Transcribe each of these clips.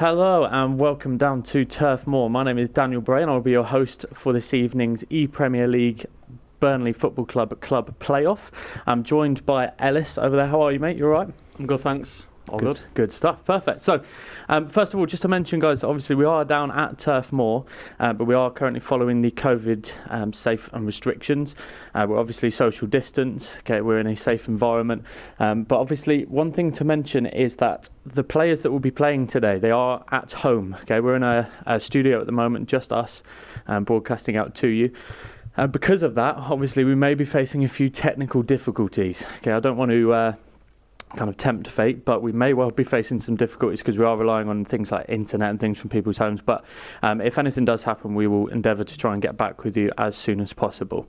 Hello and welcome down to Turf Moor. My name is Daniel Bray and I'll be your host for this evening's ePremier League Burnley Football Club playoff. I'm joined by Ellis over there. How are you, mate? You all right? I'm good, thanks. All good. Good stuff. Perfect. So, first of all, just to mention, guys, obviously we are down at Turf Moor, but we are currently following the COVID safe and restrictions. We're obviously social distance. Okay, we're in a safe environment. But obviously, one thing to mention is that the players that will be playing today, they are at home. Okay, we're in a studio at the moment, just us, broadcasting out to you. Because of that, obviously, we may be facing a few technical difficulties. Okay, I don't want to kind of tempt fate, but we may well be facing some difficulties because we are relying on things like internet and things from people's homes. But if anything does happen, we will endeavour to try and get back with you as soon as possible.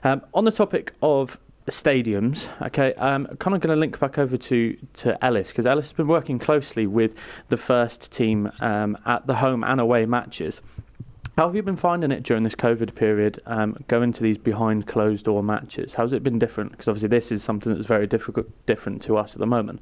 On the topic of stadiums, okay, kind of going to link back over to Ellis, because Ellis has been working closely with the first team at the home and away matches. How have you been finding it during this COVID period, going to these behind closed door matches? How's it been different? Because obviously this is something that's very different to us at the moment.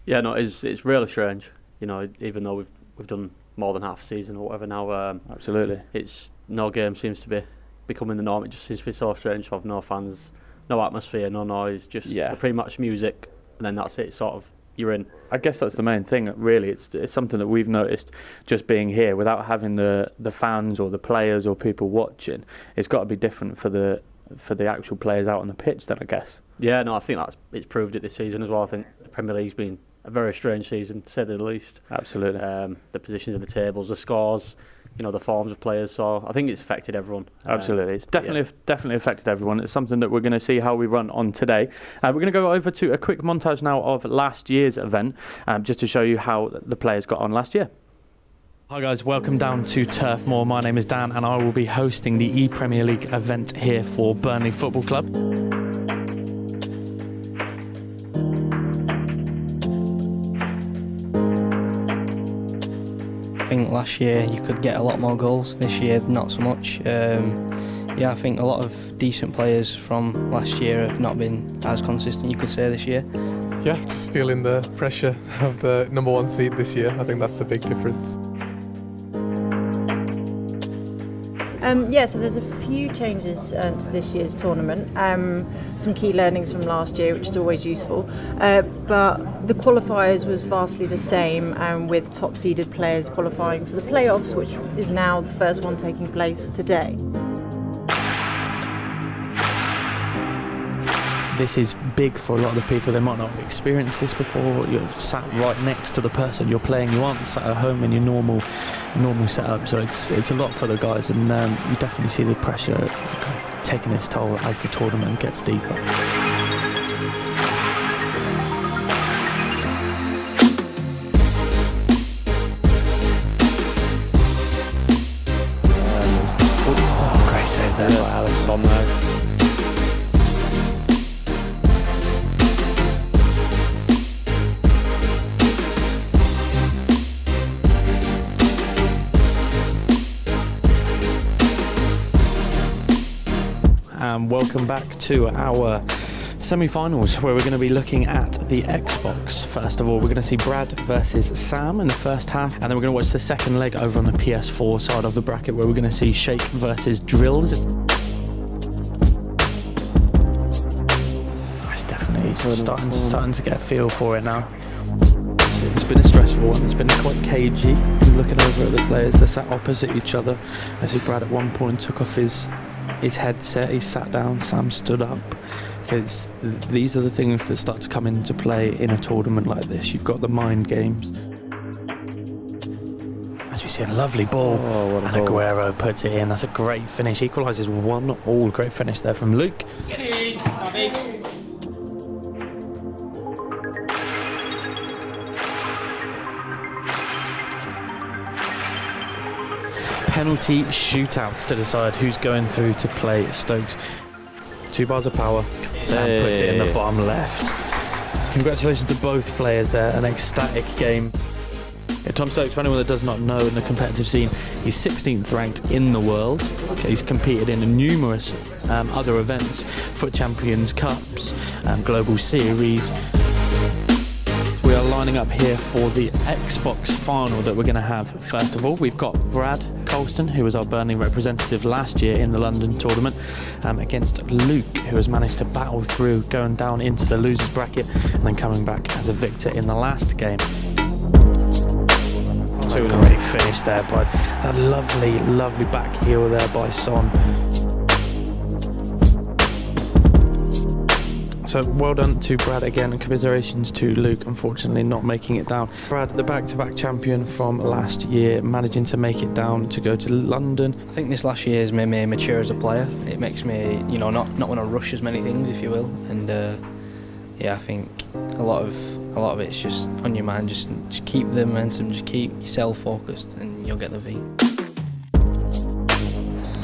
Yeah, no, it's really strange. You know, even though we've done more than half a season or whatever now. Absolutely. It's no game seems to be becoming the norm. It just seems to be so strange to have no fans, no atmosphere, no noise, just the pre-match music, and then that's it. Sort of, you're in. I guess that's the main thing, really. It's something that we've noticed just being here without having the fans or the players or people watching. It's got to be different for the actual players out on the pitch then, I guess. Yeah, no, I think it's proved it this season as well. I think the Premier League's been a very strange season, to say the least. Absolutely. The positions in the tables, the scores, you know, the forms of players. So I think it's affected everyone. Absolutely. It's definitely affected everyone. It's something that we're going to see how we run on today. We're going to go over to a quick montage now of last year's event, just to show you how the players got on last year. Hi guys, welcome down to Turf Moor. My name is Dan and I will be hosting the ePremier League event here for Burnley Football Club. I think last year you could get a lot more goals, this year not so much. I think a lot of decent players from last year have not been as consistent, you could say, this year. Yeah, just feeling the pressure of the number one seed this year. I think that's the big difference. So there's a few changes to this year's tournament. Some key learnings from last year, which is always useful. But the qualifiers was vastly the same, with top-seeded players qualifying for the playoffs, which is now the first one taking place today. This is big for a lot of the people. They might not have experienced this before. You're sat right next to the person you're playing. You aren't sat at home in your normal setup. So it's a lot for the guys, and you definitely see the pressure taking its toll as the tournament gets deeper. Great save there by Alice on there. Welcome back to our semi-finals, where we're going to be looking at the Xbox. First of all, we're going to see Brad versus Sam in the first half, and then we're going to watch the second leg over on the PS4 side of the bracket, where we're going to see Shake versus Drills. It's definitely starting to get a feel for it now. It's been a stressful one. It's been quite cagey. Looking over at the players, they're sat opposite each other. I see Brad at one point took off his headset, he sat down, Sam stood up. Because these are the things that start to come into play in a tournament like this. You've got the mind games. As we see, a lovely ball, and Aguero puts it in. That's a great finish. Equalises 1-1. Great finish there from Luke. Get in, Sammy. Penalty shootouts to decide who's going through to play Stokes. 2 bars of power. Sam puts it in the bottom left. Congratulations to both players there. An ecstatic game. Tom Stokes, for anyone that does not know in the competitive scene, he's 16th ranked in the world. He's competed in numerous other events, Foot Champions Cups, Global Series. We are live lining up here for the Xbox final that we're going to have. First of all, we've got Brad Colston, who was our Burnley representative last year in the London tournament, against Luke, who has managed to battle through, going down into the losers bracket and then coming back as a victor in the last game. So a great finish there by that lovely back heel there by Son. So well done to Brad again, and commiserations to Luke, unfortunately not making it down. Brad, the back-to-back champion from last year, managing to make it down to go to London. I think this last year has made me mature as a player. It makes me, not want to rush as many things, if you will. And I think a lot of it's just on your mind. Just keep the momentum, just keep yourself focused, and you'll get the V.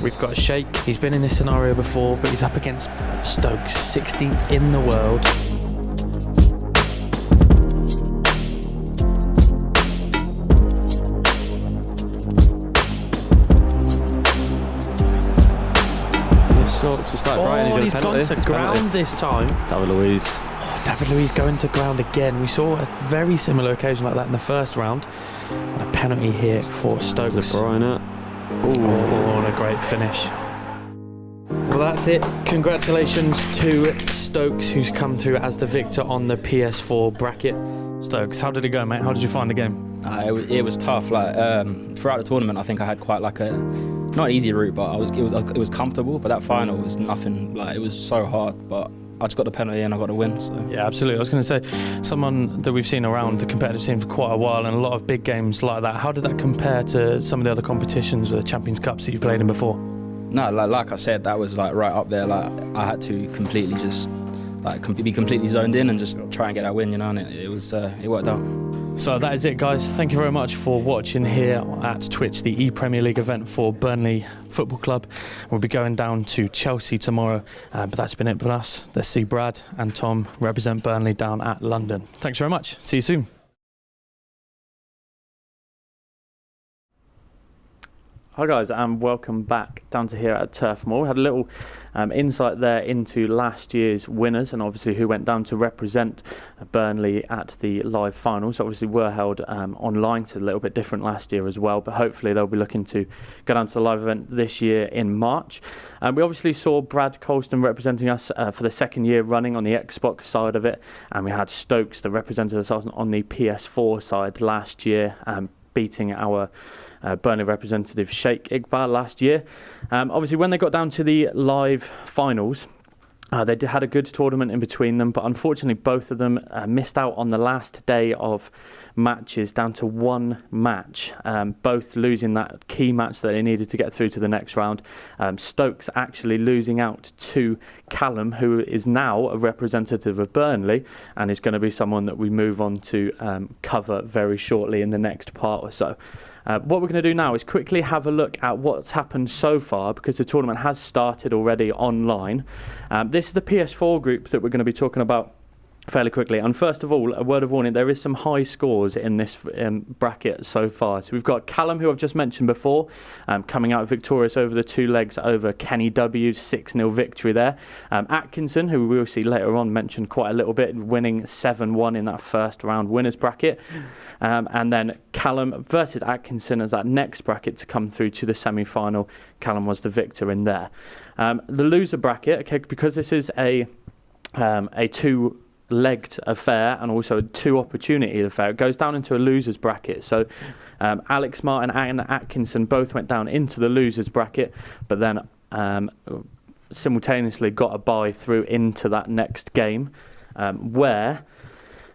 We've got Sheikh. He's been in this scenario before, but he's up against Stokes, 16th in the world. Stokes has started right, and he's gone to ground this time. David Luiz. Oh, David Luiz going to ground again. We saw a very similar occasion like that in the first round. And a penalty here for Stokes. Oh, what a great finish. Well, that's it. Congratulations to Stokes, who's come through as the victor on the PS4 bracket. Stokes, how did it go, mate? How did you find the game? It was tough. Throughout the tournament, I think I had quite not an easy route, but it was comfortable. But that final was nothing. It was so hard, but I just got the penalty and I got the win. So. Yeah, absolutely. I was going to say, someone that we've seen around the competitive scene for quite a while, and a lot of big games like that. How did that compare to some of the other competitions, the Champions Cups that you've played in before? No, like I said, that was right up there. I had to completely just be completely zoned in and just try and get that win, and it worked out. So that is it, guys. Thank you very much for watching here at Twitch, the ePremier League event for Burnley Football Club. We'll be going down to Chelsea tomorrow, but that's been it for us. Let's see Brad and Tom represent Burnley down at London. Thanks very much. See you soon. Hi guys, and welcome back down to here at Turf Moor. We had a little insight there into last year's winners, and obviously who went down to represent Burnley at the live finals. Obviously were held online, so a little bit different last year as well, but hopefully they'll be looking to go down to the live event this year in March. We obviously saw Brad Colston representing us for the second year running on the Xbox side of it, and we had Stokes that represented us on the PS4 side last year, beating our Burnley representative Sheikh Iqbal last year. Obviously when they got down to the live finals, they had a good tournament in between them, but unfortunately both of them missed out on the last day of matches, down to one match, both losing that key match that they needed to get through to the next round. Stokes actually losing out to Callum, who is now a representative of Burnley and is going to be someone that we move on to cover very shortly in the next part or so. What we're going to do now is quickly have a look at what's happened so far, because the tournament has started already online. This is the PS4 group that we're going to be talking about fairly quickly. And first of all, a word of warning, there is some high scores in this bracket so far. So we've got Callum, who I've just mentioned before, coming out victorious over the two legs over Kenny W, 6-0 victory there. Atkinson, who we will see later on, mentioned quite a little bit, winning 7-1 in that first round winners bracket. And then Callum versus Atkinson as that next bracket to come through to the semi-final. Callum was the victor in there. The loser bracket, okay, because this is a two-legged affair and also a two-opportunity affair, it goes down into a losers bracket. So Alex Martin and Atkinson both went down into the losers bracket, but then simultaneously got a bye through into that next game, where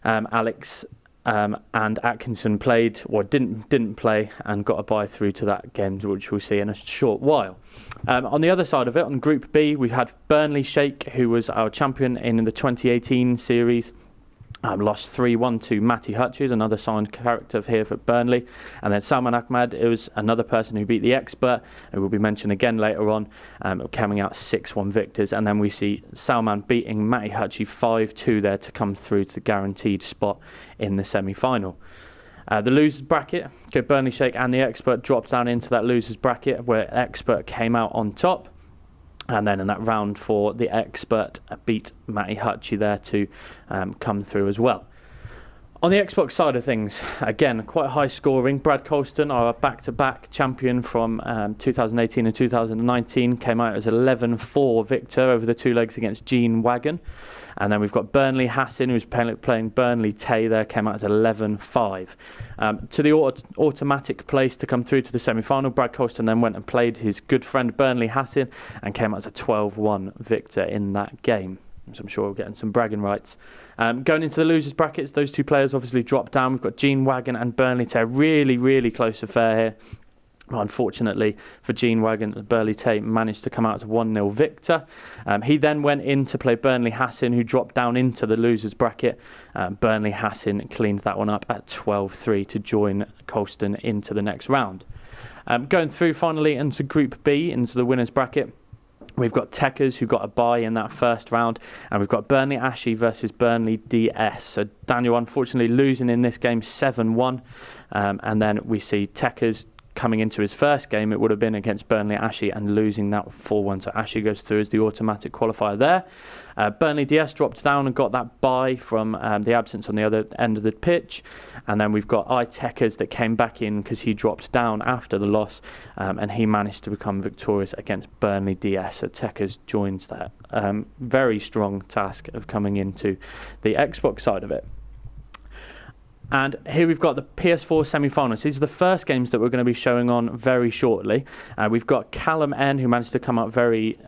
Alex and Atkinson played, or didn't play, and got a bye through to that game, which we'll see in a short while. On the other side of it, on Group B, we've had Burnley Sheikh, who was our champion in the 2018 series. Lost 3-1 to Matty Hutchins, another signed character here for Burnley. And then Salman Ahmad, it was another person who beat the expert, who will be mentioned again later on, coming out 6-1 victors. And then we see Salman beating Matty Hutchins 5-2 there to come through to the guaranteed spot in the semi-final. The losers bracket, okay, Burnley Sheikh and the expert dropped down into that losers bracket, where expert came out on top. And then in that round four, the expert beat Matty Hutchie there to come through as well. On the Xbox side of things, again, quite high scoring. Brad Colston, our back-to-back champion from 2018 and 2019, came out as 11-4 victor over the two legs against Gene Wagon. And then we've got Burnley Hassan, who's playing Burnley Tay there, came out as 11-5. To the automatic place to come through to the semi-final, Brad Colston then went and played his good friend Burnley Hassan and came out as a 12-1 victor in that game. So I'm sure we're getting some bragging rights. Going into the losers brackets, those two players obviously dropped down. We've got Gene Wagon and Burnley Tay. Really, really close affair here. Unfortunately for Gene Wagon, Burnley Tay managed to come out as a 1-0 victor. He then went in to play Burnley Hassan, who dropped down into the losers bracket. Burnley Hassan cleans that one up at 12-3 to join Colston into the next round. Going through finally into Group B, into the winners bracket. We've got Techers, who got a bye in that first round, and we've got Burnley Ashy versus Burnley DS. So Daniel, unfortunately, losing in this game 7-1, and then we see Techers coming into his first game. It would have been against Burnley Ashy and losing that 4-1. So Ashy goes through as the automatic qualifier there. Burnley DS dropped down and got that bye from the absence on the other end of the pitch. And then we've got Techers that came back in because he dropped down after the loss, and he managed to become victorious against Burnley DS. So Techers joins that very strong task of coming into the Xbox side of it. And here we've got the PS4 semi-finals. These are the first games that we're going to be showing on very shortly. We've got Callum N, who managed to come up very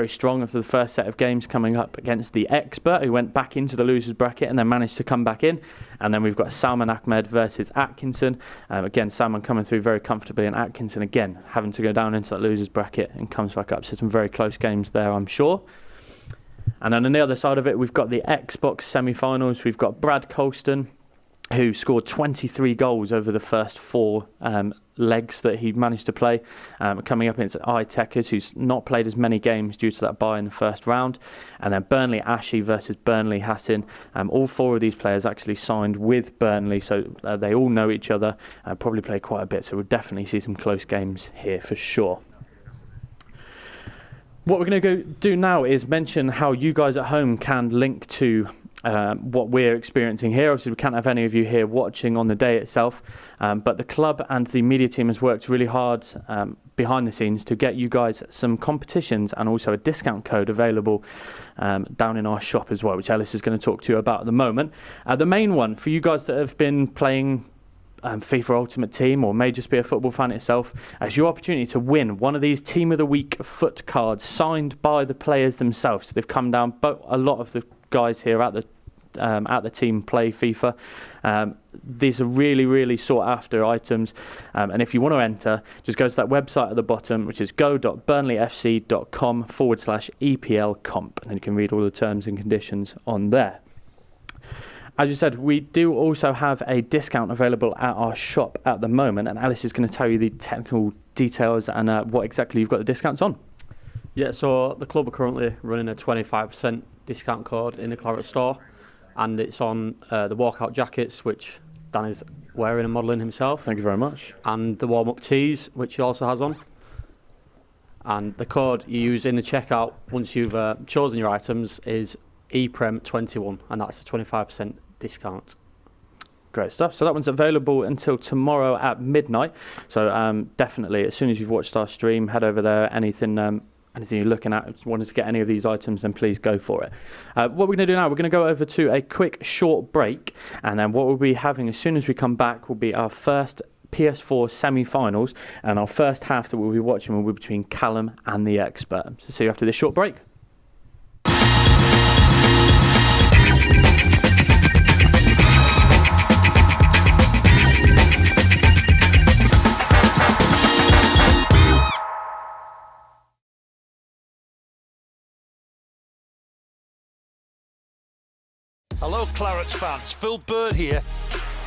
strong after the first set of games, coming up against the Expert, who went back into the losers bracket and then managed to come back in. And then we've got Salman Ahmed versus Atkinson. Again, Salman coming through very comfortably, and Atkinson again having to go down into that losers bracket and comes back up. So some very close games there, I'm sure. And then on the other side of it, we've got the Xbox semi-finals. We've got Brad Colston, who scored 23 goals over the first 4 legs that he managed to play, coming up against Techers, who's not played as many games due to that bye in the first round. And then Burnley Ashy versus Burnley Hassan. All 4 of these players actually signed with Burnley, so they all know each other, probably play quite a bit, so we'll definitely see some close games here for sure. What we're going to go do now is mention how you guys at home can link to what we're experiencing here. Obviously, we can't have any of you here watching on the day itself, but the club and the media team has worked really hard behind the scenes to get you guys some competitions and also a discount code available down in our shop as well, which Ellis is going to talk to you about at the moment. The main one for you guys that have been playing FIFA Ultimate Team or may just be a football fan itself, as your opportunity to win one of these Team of the Week foot cards signed by the players themselves. So they've come down, but a lot of the guys here at the team play FIFA. These are really, really sought after items, and if you want to enter, just go to that website at the bottom, which is go.burnleyfc.com/EPL comp, and then you can read all the terms and conditions on there. As you said, we do also have a discount available at our shop at the moment, and Alice is going to tell you the technical details and what exactly you've got the discounts on. Yeah, so the club are currently running a 25% discount code in the Claret store, and it's on the walkout jackets, which Dan is wearing and modelling himself. Thank you very much. And the warm-up tees, which he also has on. And the code you use in the checkout once you've chosen your items is ePrem21, and that's a 25% discount. Great stuff. So that one's available until tomorrow at midnight. So definitely, as soon as you've watched our stream, head over there. Anything you're looking at, wanted to get any of these items, then please go for it. What we're going to do now, we're going to go over to a quick short break, and then what we'll be having as soon as we come back will be our first PS4 semi-finals, and our first half that we'll be watching will be between Callum and the Expert. So see you after this short break. Hello Clarets fans, Phil Bird here.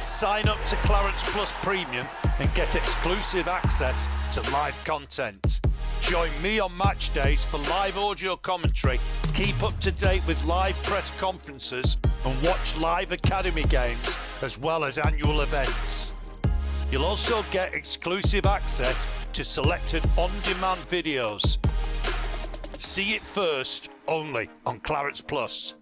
Sign up to Clarets Plus Premium and get exclusive access to live content. Join me on match days for live audio commentary, keep up to date with live press conferences and watch live academy games as well as annual events. You'll also get exclusive access to selected on-demand videos. See it first only on Clarets Plus.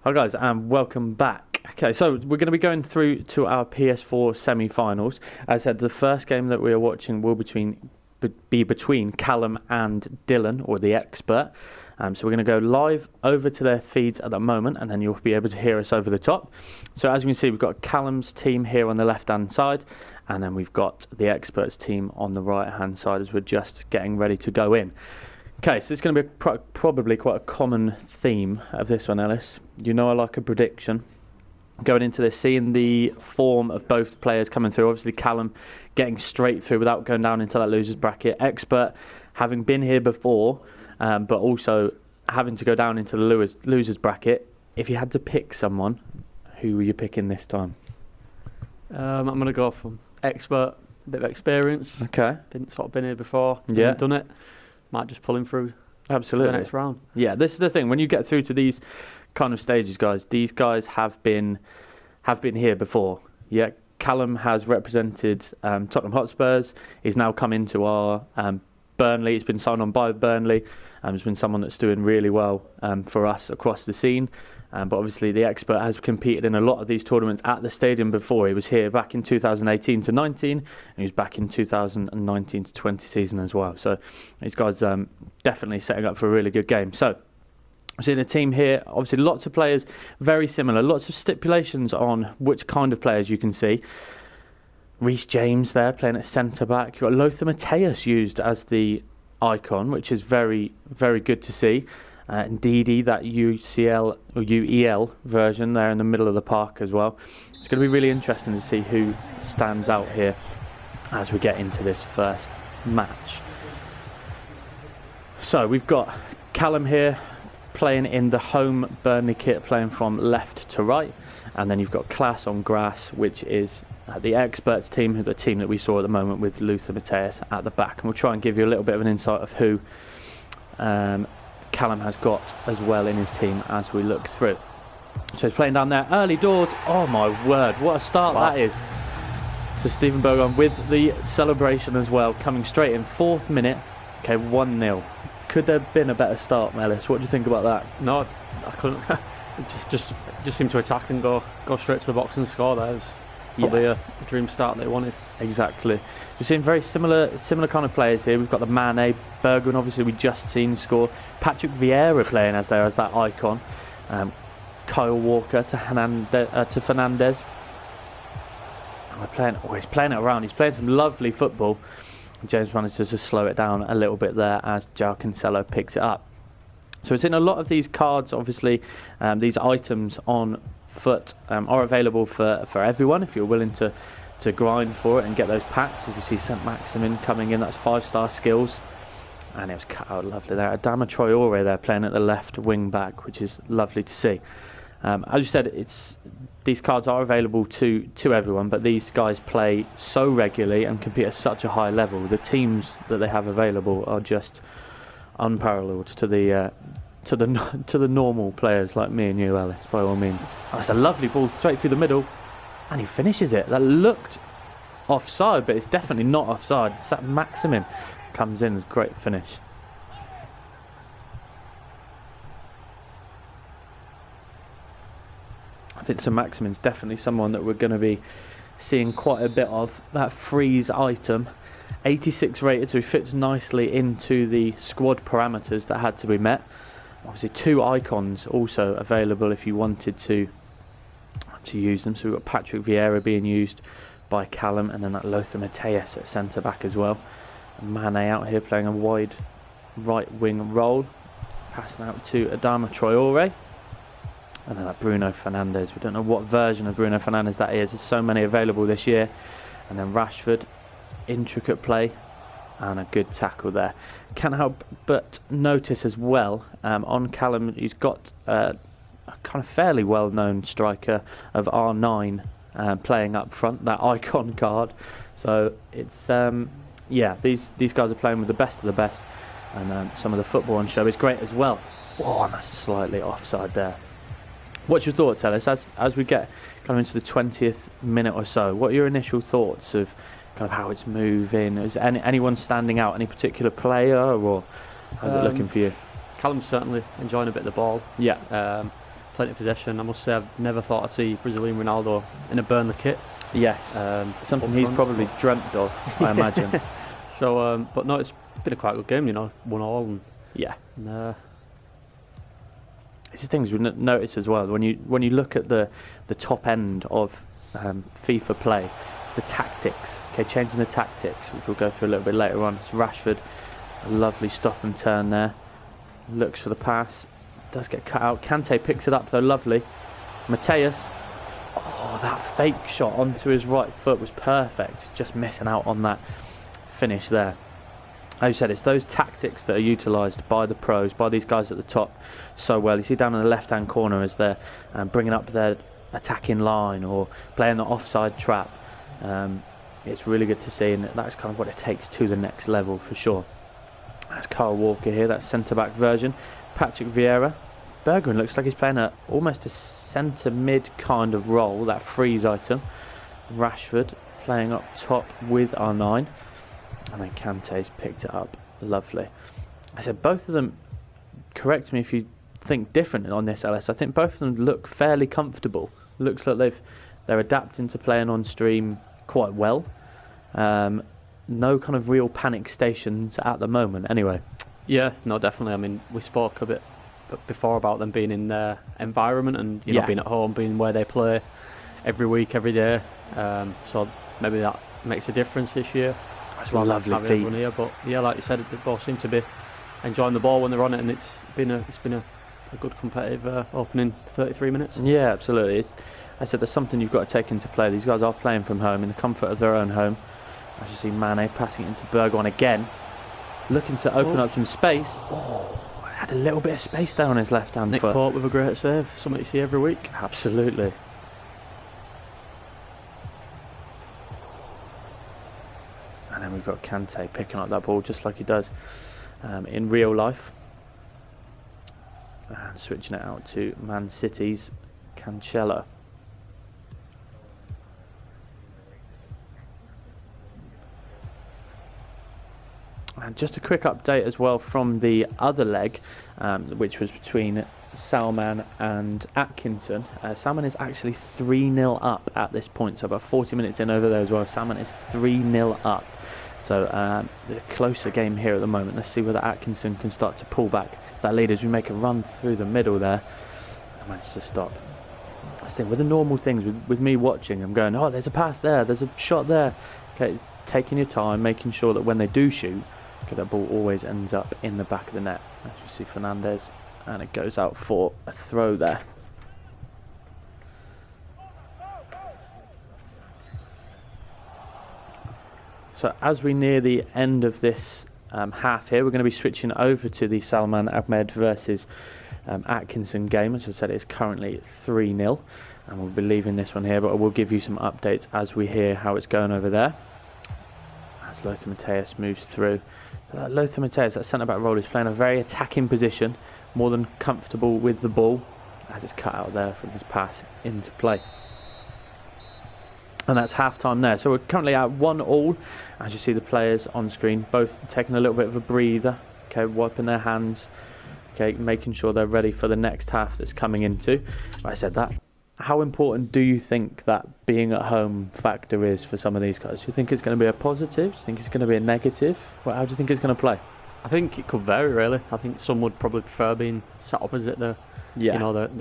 Hi guys, and welcome back. Okay, so we're going to be going through to our PS4 semi-finals. As I said, the first game that we are watching will be between Callum and Dylan, or the expert. So we're going to go live over to their feeds at the moment, and then you'll be able to hear us over the top. So as you can see, we've got Callum's team here on the left-hand side, and then we've got the expert's team on the right-hand side as we're just getting ready to go in. Okay, so it's going to be probably quite a common theme of this one, Ellis. You know I like a prediction. Going into this, seeing the form of both players coming through. Obviously, Callum getting straight through without going down into that loser's bracket. Expert, having been here before, but also having to go down into the loser's bracket. If you had to pick someone, who were you picking this time? I'm going to go for expert, a bit of experience. Okay. Been here before, yeah. Done it. Might just pull him through. Absolutely. To the next round. Yeah, this is the thing. When you get through to these kind of stages, guys, these guys have been here before. Yeah, Callum has represented Tottenham Hotspurs. He's now come into our Burnley. He's been signed on by Burnley. He's been someone that's doing really well for us across the scene. But obviously the expert has competed in a lot of these tournaments at the stadium before. He was here back in 2018 to 19, and he was back in 2019 to 20 season as well. So these guys definitely setting up for a really good game. So I'm seeing a team here, obviously lots of players, very similar, lots of stipulations on which kind of players you can see. Reece James there playing at centre-back. You've got Lothar Matthäus used as the icon, which is very, very good to see. And Didi, that UCL or UEL version there in the middle of the park as well. It's going to be really interesting to see who stands out here as we get into this first match. So we've got Callum here playing in the home Burnley kit, playing from left to right. And then you've got Class on grass, which is the experts team, the team that we saw at the moment with Lothar Matthäus at the back. And we'll try and give you a little bit of an insight of who Callum has got as well in his team as we look through. So he's playing down there, early doors. Oh my word, what a start that is. So Stephen Bergon with the celebration as well, coming straight in, 4th minute. Okay, 1-0. Could there have been a better start, Mellis? What do you think about that? No, I couldn't. just seemed to attack and go straight to the box and score. That was probably a dream start they wanted. Exactly. We've seen very similar kind of players here. We've got the Mane, Bergwijn, obviously we just seen score. Patrick Vieira playing as that icon. Kyle Walker to Fernandes. He's playing it around. He's playing some lovely football. James manages to slow it down a little bit there as João Cancelo picks it up. So it's in a lot of these cards, obviously, these items on foot are available for everyone if you're willing to grind for it and get those packs. As we see St. Maximin coming in, that's 5-star skills. And it was cut out lovely there. Adama Traore there playing at the left wing back, which is lovely to see. As you said, these cards are available to everyone, but these guys play so regularly and compete at such a high level. The teams that they have available are just unparalleled to the normal players like me and you, Alice, by all means. That's a lovely ball straight through the middle, and he finishes it. That looked offside, but it's definitely not offside. St. Maximin comes in, great finish. I think St. Maximin's definitely someone that we're going to be seeing quite a bit of. That freeze item, 86 rated, so he fits nicely into the squad parameters that had to be met. Obviously 2 icons also available if you wanted to use them. So we've got Patrick Vieira being used by Callum, and then that Lothar Matthäus at centre back as well. And Mane out here playing a wide right wing role, passing out to Adama Traore. And then that Bruno Fernandes. We don't know what version of Bruno Fernandes that is. There's so many available this year. And then Rashford, intricate play and a good tackle there. Can't help but notice as well on Callum, he's got a kind of fairly well-known striker of R9 playing up front, that icon card. So it's these guys are playing with the best of the best, and some of the football on show is great as well. Oh, and that's slightly offside there. What's your thoughts, Ellis, as we get kind of into the 20th minute or so? What are your initial thoughts of kind of how it's moving? Is anyone standing out, any particular player, or how's it looking for you? Callum's certainly enjoying a bit of the ball. Yeah. plenty of possession. I must say, I've never thought I'd see Brazilian Ronaldo in a Burnley kit. Yes, something up he's front, probably but- dreamt of, I imagine. So, but no, it's been a quite good game, 1-1. And, Yeah. and, It's the things we notice as well when you look at the top end of FIFA play. It's the tactics. Okay, changing the tactics, which we'll go through a little bit later on. It's Rashford, a lovely stop and turn there. Looks for the pass, does get cut out. Kante picks it up though, lovely. Mateus, oh, that fake shot onto his right foot was perfect. Just missing out on that finish there. As you said, it's those tactics that are utilised by the pros, by these guys at the top so well. You see down in the left-hand corner as they're bringing up their attacking line or playing the offside trap. It's really good to see, and that's kind of what it takes to the next level for sure. That's Kyle Walker here, that centre-back version. Patrick Vieira. Bergwijn looks like he's playing almost a centre-mid kind of role, that freeze item. Rashford playing up top with R9. And then Kante's picked it up. Lovely. I said both of them, correct me if you think different on this, Ellis. I think both of them look fairly comfortable. Looks like they're adapting to playing on stream quite well. No kind of real panic stations at the moment anyway. yeah, no, definitely. I mean, we spoke a bit before about them being in their environment and you know, being at home, being where they play every week, every day. So maybe that makes a difference this year. That's a lovely feat. Here, but yeah, like you said, they both seem to be enjoying the ball when they're on it, and it's been a good competitive opening 33 minutes. Yeah, absolutely. I said there's something you've got to take into play. These guys are playing from home in the comfort of their own home. As you see Mane passing it into Bergwijn again, looking to open up some space. Oh, had a little bit of space there on his left-hand Nick foot. Pope with a great save, something you see every week. Absolutely. And then we've got Kante picking up that ball just like he does in real life. And switching it out to Man City's Cancelo. And just a quick update as well from the other leg, which was between Salman and Atkinson. Salman is actually 3-0 up at this point, so about 40 minutes in over there as well. Salman is 3-0 up. So the closer game here at the moment. Let's see whether Atkinson can start to pull back that lead as we make a run through the middle there. I managed to stop. I think with the normal things, with me watching, I'm going, oh, there's a pass there, there's a shot there. Okay, it's taking your time, making sure that when they do shoot, okay, that ball always ends up in the back of the net. As you see Fernandes, and it goes out for a throw there. So as we near the end of this half here, we're going to be switching over to the Salman Ahmed versus Atkinson game. As I said, it's currently 3-0, and we'll be leaving this one here, but I will give you some updates as we hear how it's going over there. As Lothar Matthäus moves through. Lothar Matthäus, that centre-back role, is playing a very attacking position, more than comfortable with the ball, as it's cut out there from his pass into play. And that's half-time there. So we're currently at 1-1, as you see the players on screen, both taking a little bit of a breather, okay, wiping their hands, okay, making sure they're ready for the next half that's coming into. I said that. How important do you think that being at home factor is for some of these guys? Do you think it's going to be a positive? Do you think it's going to be a negative? Well, how do you think it's going to play? I think it could vary really. I think some would probably prefer being sat opposite their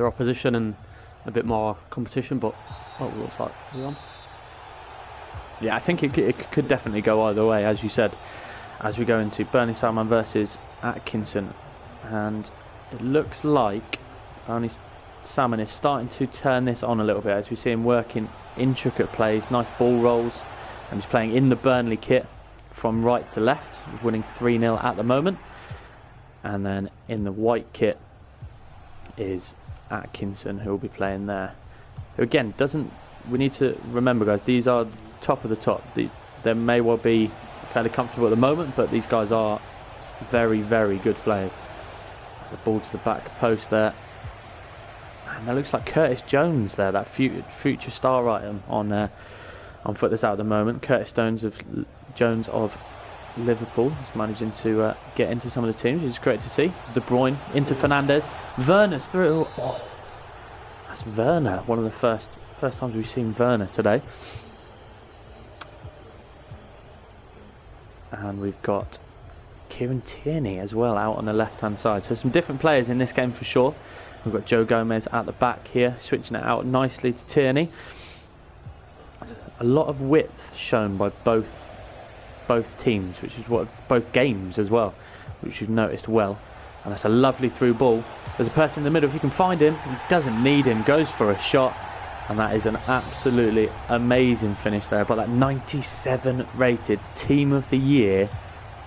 opposition and a bit more competition, but it looks like we're on. Yeah, I think it could definitely go either way, as you said, as we go into Burnley Salman versus Atkinson. And it looks like Burnley Salman is starting to turn this on a little bit, as we see him working intricate plays, nice ball rolls, and he's playing in the Burnley kit from right to left. He's winning 3-0 at the moment. And then in the white kit is Atkinson, who will be playing there. Who again, we need to remember, guys, these are top of the top. They may well be fairly comfortable at the moment, but these guys are very, very good players. There's a ball to the back post there. And that looks like Curtis Jones there, that future star item on foot that's out at the moment. Curtis Jones of Liverpool is managing to get into some of the teams, which is great to see. De Bruyne into Fernandes. Werner's through. Oh, That's Werner, one of the first times we've seen Werner today. And we've got Kieran Tierney as well out on the left-hand side. So some different players in this game for sure. We've got Joe Gomez at the back here, switching it out nicely to Tierney. A lot of width shown by both teams, which is what both games as well, which you've noticed well. And that's a lovely through ball. There's a person in the middle. If you can find him, he doesn't need him, goes for a shot. And that is an absolutely amazing finish there by that 97 rated Team of the Year,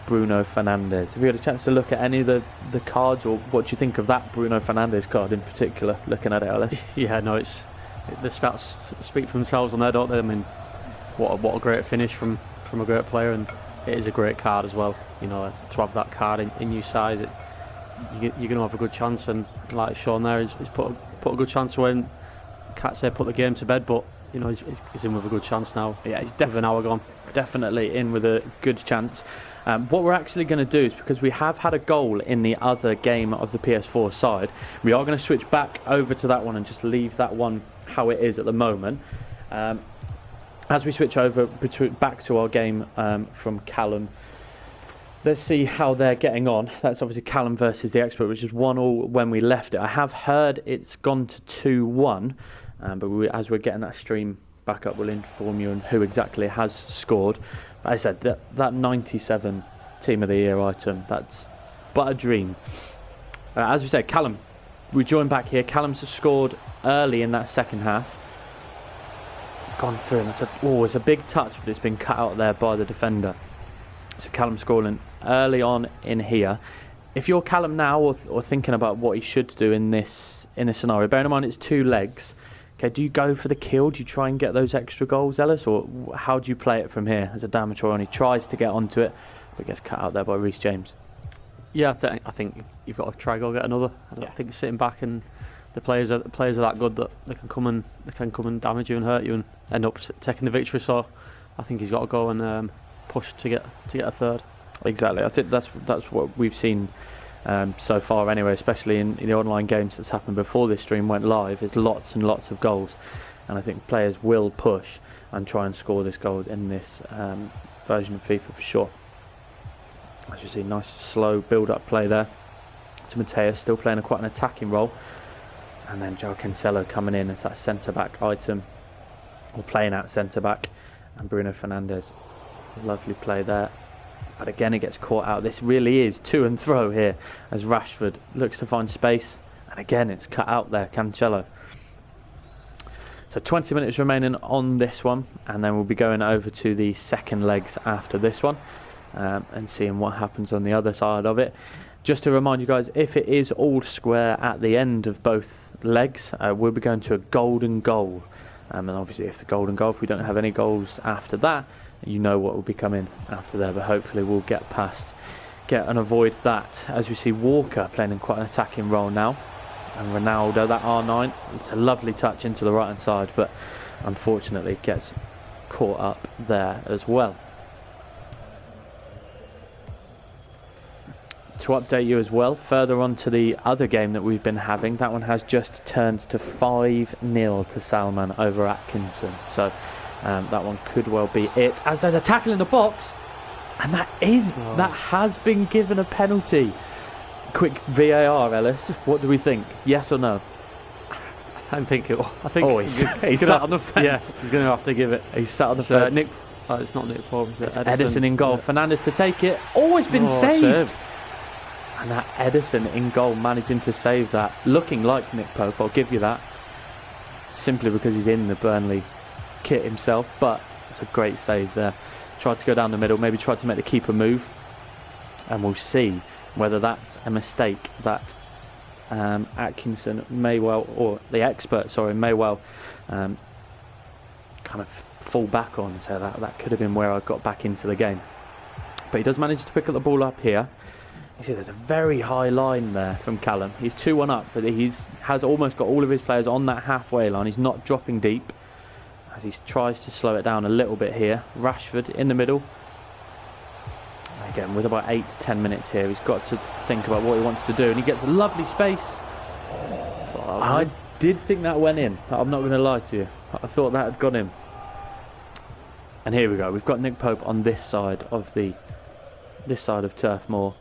Bruno Fernandes. Have you had a chance to look at any of the cards, or what do you think of that Bruno Fernandes card in particular, looking at it, Ellis? Yeah, no, the stats speak for themselves on there, don't they? I mean, what a great finish from a great player, and it is a great card as well. You know, to have that card in your side, you're going to have a good chance, and like Sean there, he's put a good chance away. Can't say put the game to bed, but you know he's in with a good chance now. Yeah, he's with an hour gone. Definitely in with a good chance. What we're actually going to do is, because we have had a goal in the other game of the PS4 side, we are going to switch back over to that one and just leave that one how it is at the moment. As we switch over back to our game from Callum, let's see how they're getting on. That's obviously Callum versus the Expert, which is 1-1 when we left it. I have heard it's gone to 2-1, but as we're getting that stream back up, we'll inform you on who exactly has scored. But as I said, that 97 Team of the Year item, that's but a dream. As we said, Callum, we join back here. Callum's scored early in that second half. Gone through, and it's a big touch, but it's been cut out there by the defender. So Callum scoring early on in here. If you're Callum now, or thinking about what he should do in this scenario, bearing in mind it's 2 legs, okay, do you go for the kill? Do you try and get those extra goals, Ellis, or how do you play it from here? As a damage on, he tries to get onto it, but gets cut out there by Reece James. Yeah, I think you've got to try go get another. I think sitting back, and the players are that good that they can come and damage you and hurt you and end up taking the victory. So I think he's got to go and push to get a third. Exactly. I think that's what we've seen so far anyway, especially in the online games that's happened before this stream went live. There's lots and lots of goals, and I think players will push and try and score this goal in this version of FIFA for sure. As you see, nice slow build-up play there to Mateus, still playing quite an attacking role, and then João Cancelo coming in as that centre-back item, or playing at centre-back, and Bruno Fernandes. Lovely play there, but again it gets caught out. This really is to and fro here as Rashford looks to find space, and again it's cut out there, Cancelo. So 20 minutes remaining on this one, and then we'll be going over to the second legs after this one, and seeing what happens on the other side of it. Just to remind you guys, if it is all square at the end of both legs, we'll be going to a golden goal, and obviously if the golden goal, if we don't have any goals after that, you know what will be coming after there, but hopefully we'll get and avoid that. As we see Walker playing in quite an attacking role now, and Ronaldo, that R9, it's a lovely touch into the right hand side, but unfortunately gets caught up there as well. To update you as well, further on to the other game that we've been having, that one has just turned to 5-0 to Salman over Atkinson. So that one could well be it, as there's a tackle in the box, and that has been given a penalty. Quick VAR, Ellis, what do we think? Yes or no? I think he's sat on the fence. Yeah, he's going to have to give it. He's sat on the fence. It's not Nick Pope, is it? It's Edison in goal. Yeah. Fernandes to take it. Always been saved. And that Edison in goal, managing to save that. Looking like Nick Pope, I'll give you that. Simply because he's in the Burnley kit himself, but it's a great save there. Tried to go down the middle, maybe tried to make the keeper move, and we'll see whether that's a mistake that Atkinson may well, or the Expert, sorry, may well kind of fall back on. So that could have been where I got back into the game. But he does manage to pick up the ball up here. You see there's a very high line there from Callum. He's 2-1 up, but has almost got all of his players on that halfway line. He's not dropping deep, as he tries to slow it down a little bit here. Rashford in the middle. Again, with about 8 to 10 minutes here, he's got to think about what he wants to do, and he gets a lovely space. did think that went in. I'm not going to lie to you. I thought that had gone in. And here we go. We've got Nick Pope on this side of Turf Moor,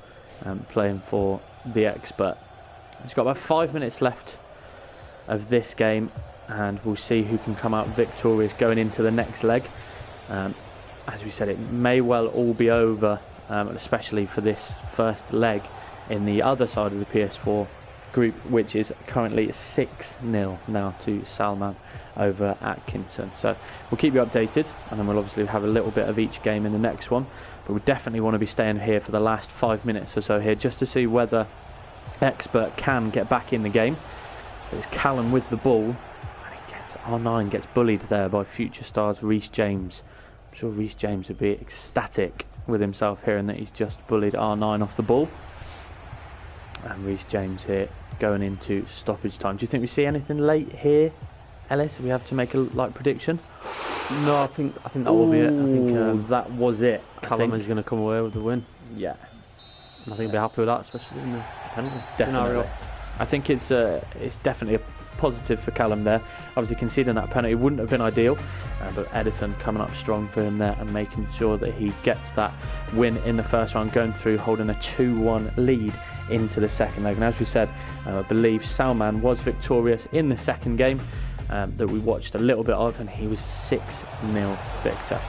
playing for the Expert. He's got about 5 minutes left of this game, and we'll see who can come out victorious going into the next leg. As we said, it may well all be over, especially for this first leg in the other side of the PS4 group, which is currently 6-0 now to Salman over Atkinson. So we'll keep you updated, and then we'll obviously have a little bit of each game in the next one, but we definitely want to be staying here for the last 5 minutes or so here, just to see whether Expert can get back in the game. It's Callum with the ball, and he gets R9 gets bullied there by future stars Reece James. I'm sure Reece James would be ecstatic with himself hearing that he's just bullied R9 off the ball. And Reece James here going into stoppage time. Do you think we see anything late here, Ellis? We have to make a light prediction. No, I think that will be it. I think that was it. Callum is going to come away with the win. Yeah, and I think he'll be happy with that, especially in the penalty definitely. scenario. I think it's definitely a positive for Callum there. Obviously conceding that penalty wouldn't have been ideal, but Edison coming up strong for him there and making sure that he gets that win in the first round, going through holding a 2-1 lead into the second leg. And as we said, I believe Salman was victorious in the second game that we watched a little bit of, and he was 6-0 victor.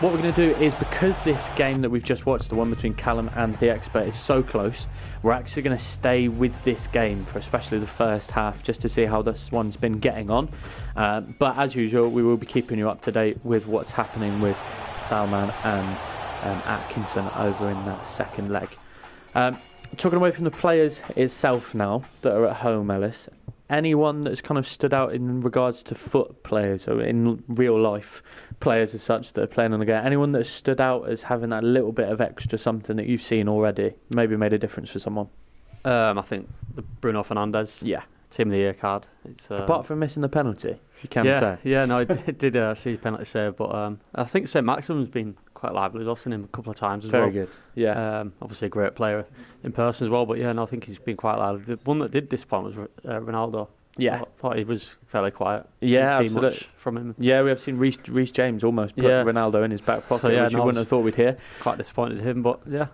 What we're going to do is, because this game that we've just watched, the one between Callum and the Expert, is so close, we're actually going to stay with this game for especially the first half, just to see how this one's been getting on. But as usual, we will be keeping you up to date with what's happening with Salman and Atkinson over in that second leg. Talking away from the players itself now that are at home, Ellis, anyone that's kind of stood out in regards to foot players, or in real life players as such that are playing on the game, anyone that's stood out as having that little bit of extra something that you've seen already, maybe made a difference for someone? I think the Bruno Fernandes, Team of the Year card. It's, apart from missing the penalty, you can say. Yeah, no, I did see a penalty save, but I think St Maximum's been quite lively. I've seen him a couple of times as well. Very good, yeah. Obviously a great player in person as well, but yeah, no, I think he's been quite lively. The one that did disappoint was Ronaldo. Yeah. I thought he was fairly quiet. Yeah, Didn't see absolutely. much from him. Yeah, we have seen Reece James almost put Ronaldo in his back pocket, which you wouldn't have thought we'd hear. Quite disappointed in him, but yeah.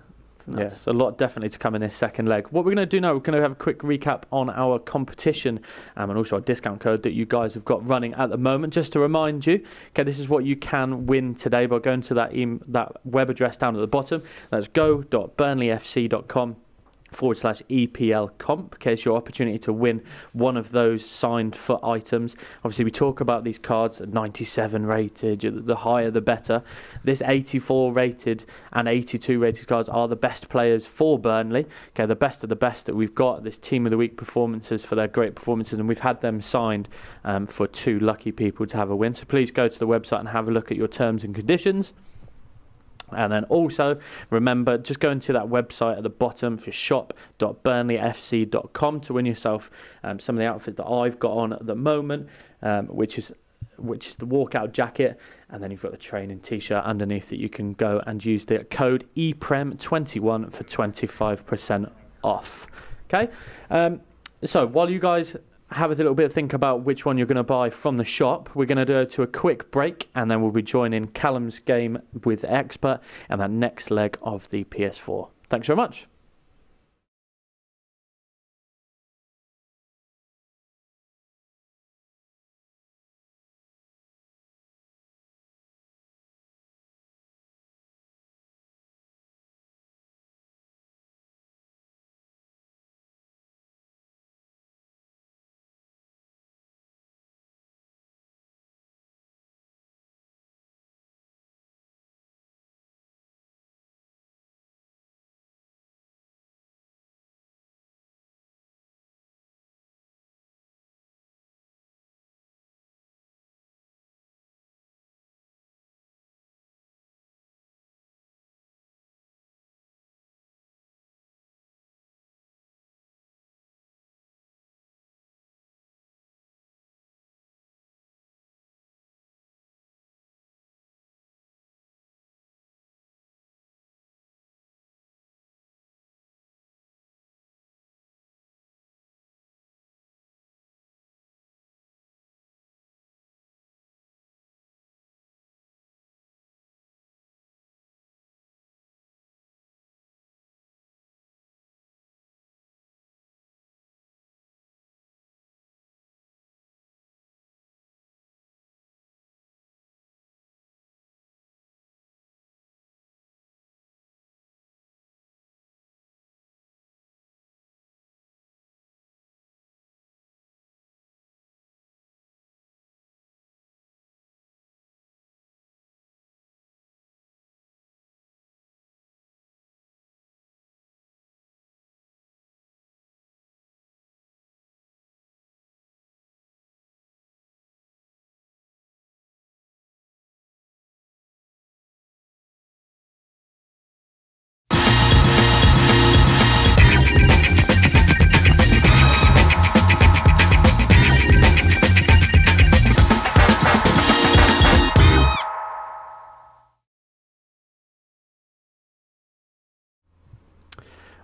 Yes, a lot definitely to come in this second leg. What we're going to do now, we're going to have a quick recap on our competition and also our discount code that you guys have got running at the moment. Just to remind you, okay, this is what you can win today by going to that web address down at the bottom. That's go.burnleyfc.com/EPL comp. Okay, it's your opportunity to win one of those signed foot items. Obviously, we talk about these cards, 97 rated, the higher the better. This 84 rated and 82 rated cards are the best players for Burnley. Okay, the best of the best that we've got. This Team of the Week performances for their great performances, and we've had them signed for 2 lucky people to have a win. So please go to the website and have a look at your terms and conditions. And then also, remember, just go into that website at the bottom for shop.burnleyfc.com to win yourself some of the outfits that I've got on at the moment, which is the walkout jacket, and then you've got the training t-shirt underneath that you can go and use the code ePrem21 for 25% off. Okay, so while you guys have a little bit of think about which one you're going to buy from the shop, we're going to go to a quick break, and then we'll be joining Callum's game with Expert and that next leg of the PS4. Thanks very much.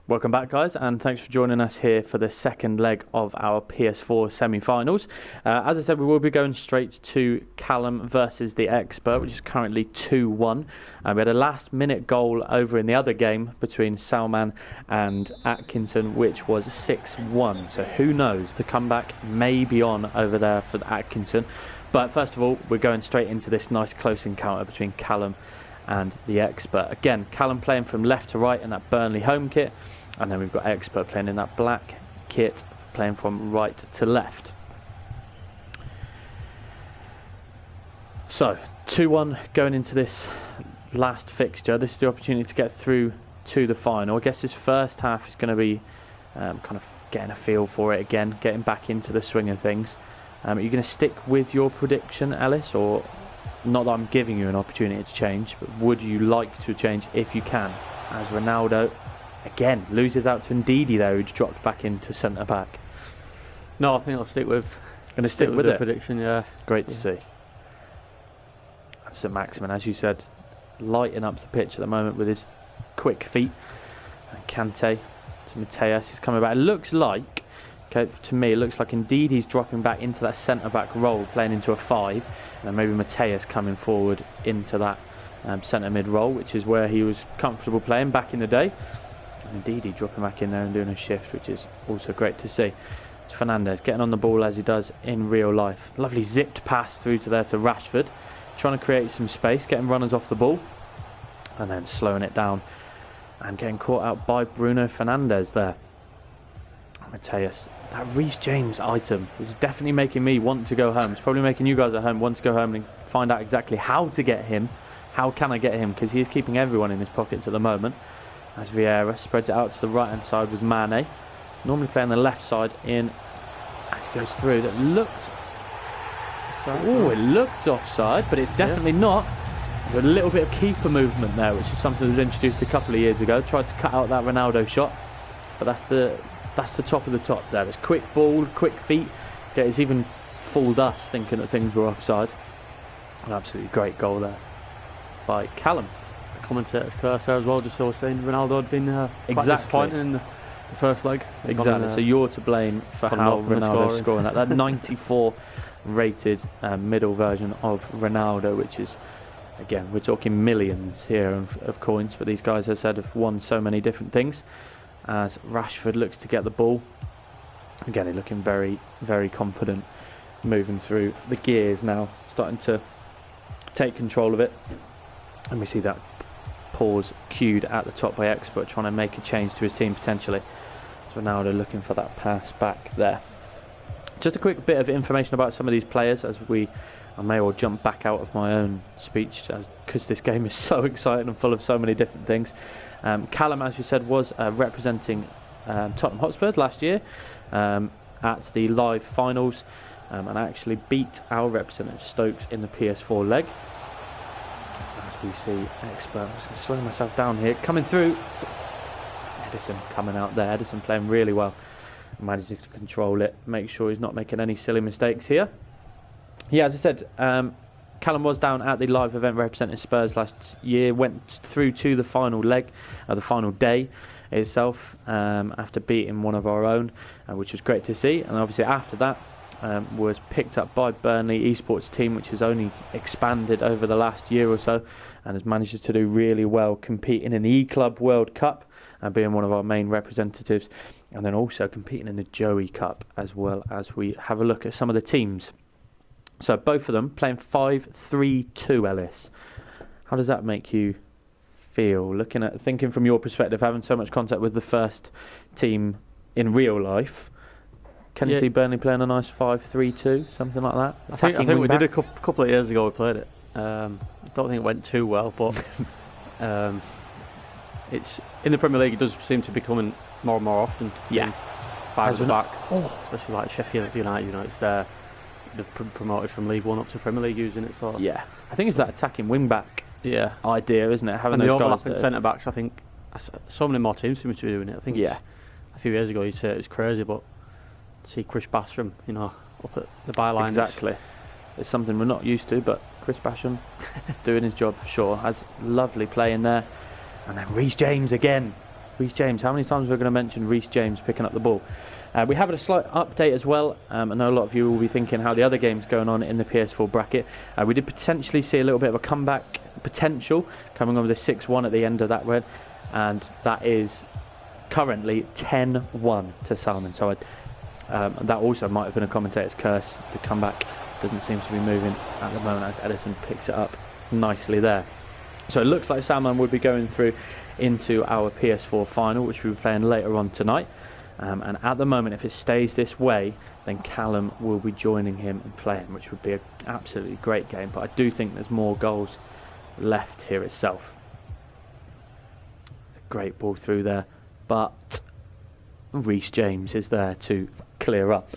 Welcome back, guys, and thanks for joining us here for the second leg of our PS4 semi-finals. As I said, we will be going straight to Callum versus the Expert, which is currently 2-1. We had a last-minute goal over in the other game between Salman and Atkinson, which was 6-1. So who knows? The comeback may be on over there for Atkinson. But first of all, we're going straight into this nice close encounter between Callum and the Expert. Again, Callum playing from left to right in that Burnley home kit. And then we've got Expert playing in that black kit, playing from right to left. So, 2-1 going into this last fixture. This is the opportunity to get through to the final. I guess this first half is going to be kind of getting a feel for it again, getting back into the swing of things. Are you going to stick with your prediction, Ellis? Or, not that I'm giving you an opportunity to change, but would you like to change if you can? As Ronaldo again loses out to Ndidi there, who's dropped back into centre back. No, I think I'll stick with. Going to stick with the it. Prediction, yeah. Great to see. That's St Maximin, as you said, lighting up the pitch at the moment with his quick feet. And Kante to Mateus. He's coming back. It looks like, okay, to me, it looks like Ndidi's dropping back into that centre back role, playing into a 5, and then maybe Mateus coming forward into that centre mid role, which is where he was comfortable playing back in the day. And Ndidi dropping back in there and doing a shift, which is also great to see. It's Fernandes getting on the ball as he does in real life. Lovely zipped pass through to there to Rashford, trying to create some space, getting runners off the ball, and then slowing it down and getting caught out by Bruno Fernandes there. Mateus, that Reece James item is definitely making me want to go home. It's probably making you guys at home want to go home and find out exactly how to get him. How can I get him? Because he is keeping everyone in his pockets at the moment. As Vieira spreads it out to the right hand side with Mane. Normally playing the left side in as he goes through. That looked, oh, it looked offside, but it's definitely not. There's a little bit of keeper movement there, which is something that was introduced a couple of years ago. Tried to cut out that Ronaldo shot, but that's the top of the top there. It's quick ball, quick feet. Yeah, it's even fooled us thinking that things were offside. An absolutely great goal there by Callum. Commentator's curse there as well, just so saying Ronaldo had been quite disappointing in the first leg. Exactly, so you're to blame for how Ronaldo's scoring that. That 94 rated middle version of Ronaldo, which is, again, we're talking millions here of coins, but these guys, as I said, have won so many different things. As Rashford looks to get the ball. Again, he's looking very, very confident, moving through the gears now, starting to take control of it. And we see that pause cued at the top by Expert, trying to make a change to his team potentially. So Ronaldo looking for that pass back there. Just a quick bit of information about some of these players as I may well jump back out of my own speech because this game is so exciting and full of so many different things. Callum, as you said, was representing Tottenham Hotspur last year at the live finals and actually beat our representative Stokes in the PS4 leg. We see Expert. I'm just going to slow myself down here. Coming through. Edison coming out there. Edison playing really well. Managing to control it. Make sure he's not making any silly mistakes here. Yeah, as I said, Callum was down at the live event representing Spurs last year. Went through to the final leg, the final day itself, after beating one of our own, which was great to see. And obviously after that, was picked up by Burnley esports team, which has only expanded over the last year or so and has managed to do really well, competing in the E-Club World Cup and being one of our main representatives, and then also competing in the Joey Cup as well. As we have a look at some of the teams, so both of them playing 5-3-2. Ellis, how does that make you feel, thinking from your perspective, having so much contact with the first team in real life? Can you see Burnley playing a nice 5-3-2, something like that? I think we did a couple of years ago. We played it. I don't think it went too well, but it's in the Premier League. It does seem to be coming more and more often. Yeah, fives back, especially like Sheffield United. It's there. They've promoted from League One up to Premier League using it. So yeah, I think it's that attacking wing back idea, isn't it? Having and those the guys overlapping centre backs. I think so many more teams seem to be doing it. I think a few years ago you'd say it was crazy, but see Chris Basham, up at the byline. Exactly. It's something we're not used to, but Chris Basham doing his job for sure. Has lovely play in there. And then Reece James again. Reece James. How many times are we going to mention Reece James picking up the ball? We have a slight update as well. I know a lot of you will be thinking how the other games going on in the PS4 bracket. We did potentially see a little bit of a comeback potential coming on with a 6-1 at the end of that red, and that is currently 10-1 to Salman. So that also might have been a commentator's curse. The comeback doesn't seem to be moving at the moment as Edison picks it up nicely there. So it looks like Salman would be going through into our PS4 final, which we'll be playing later on tonight. And at the moment, if it stays this way, then Callum will be joining him and playing, which would be an absolutely great game. But I do think there's more goals left here itself. Great ball through there, but Reece James is there to clear up.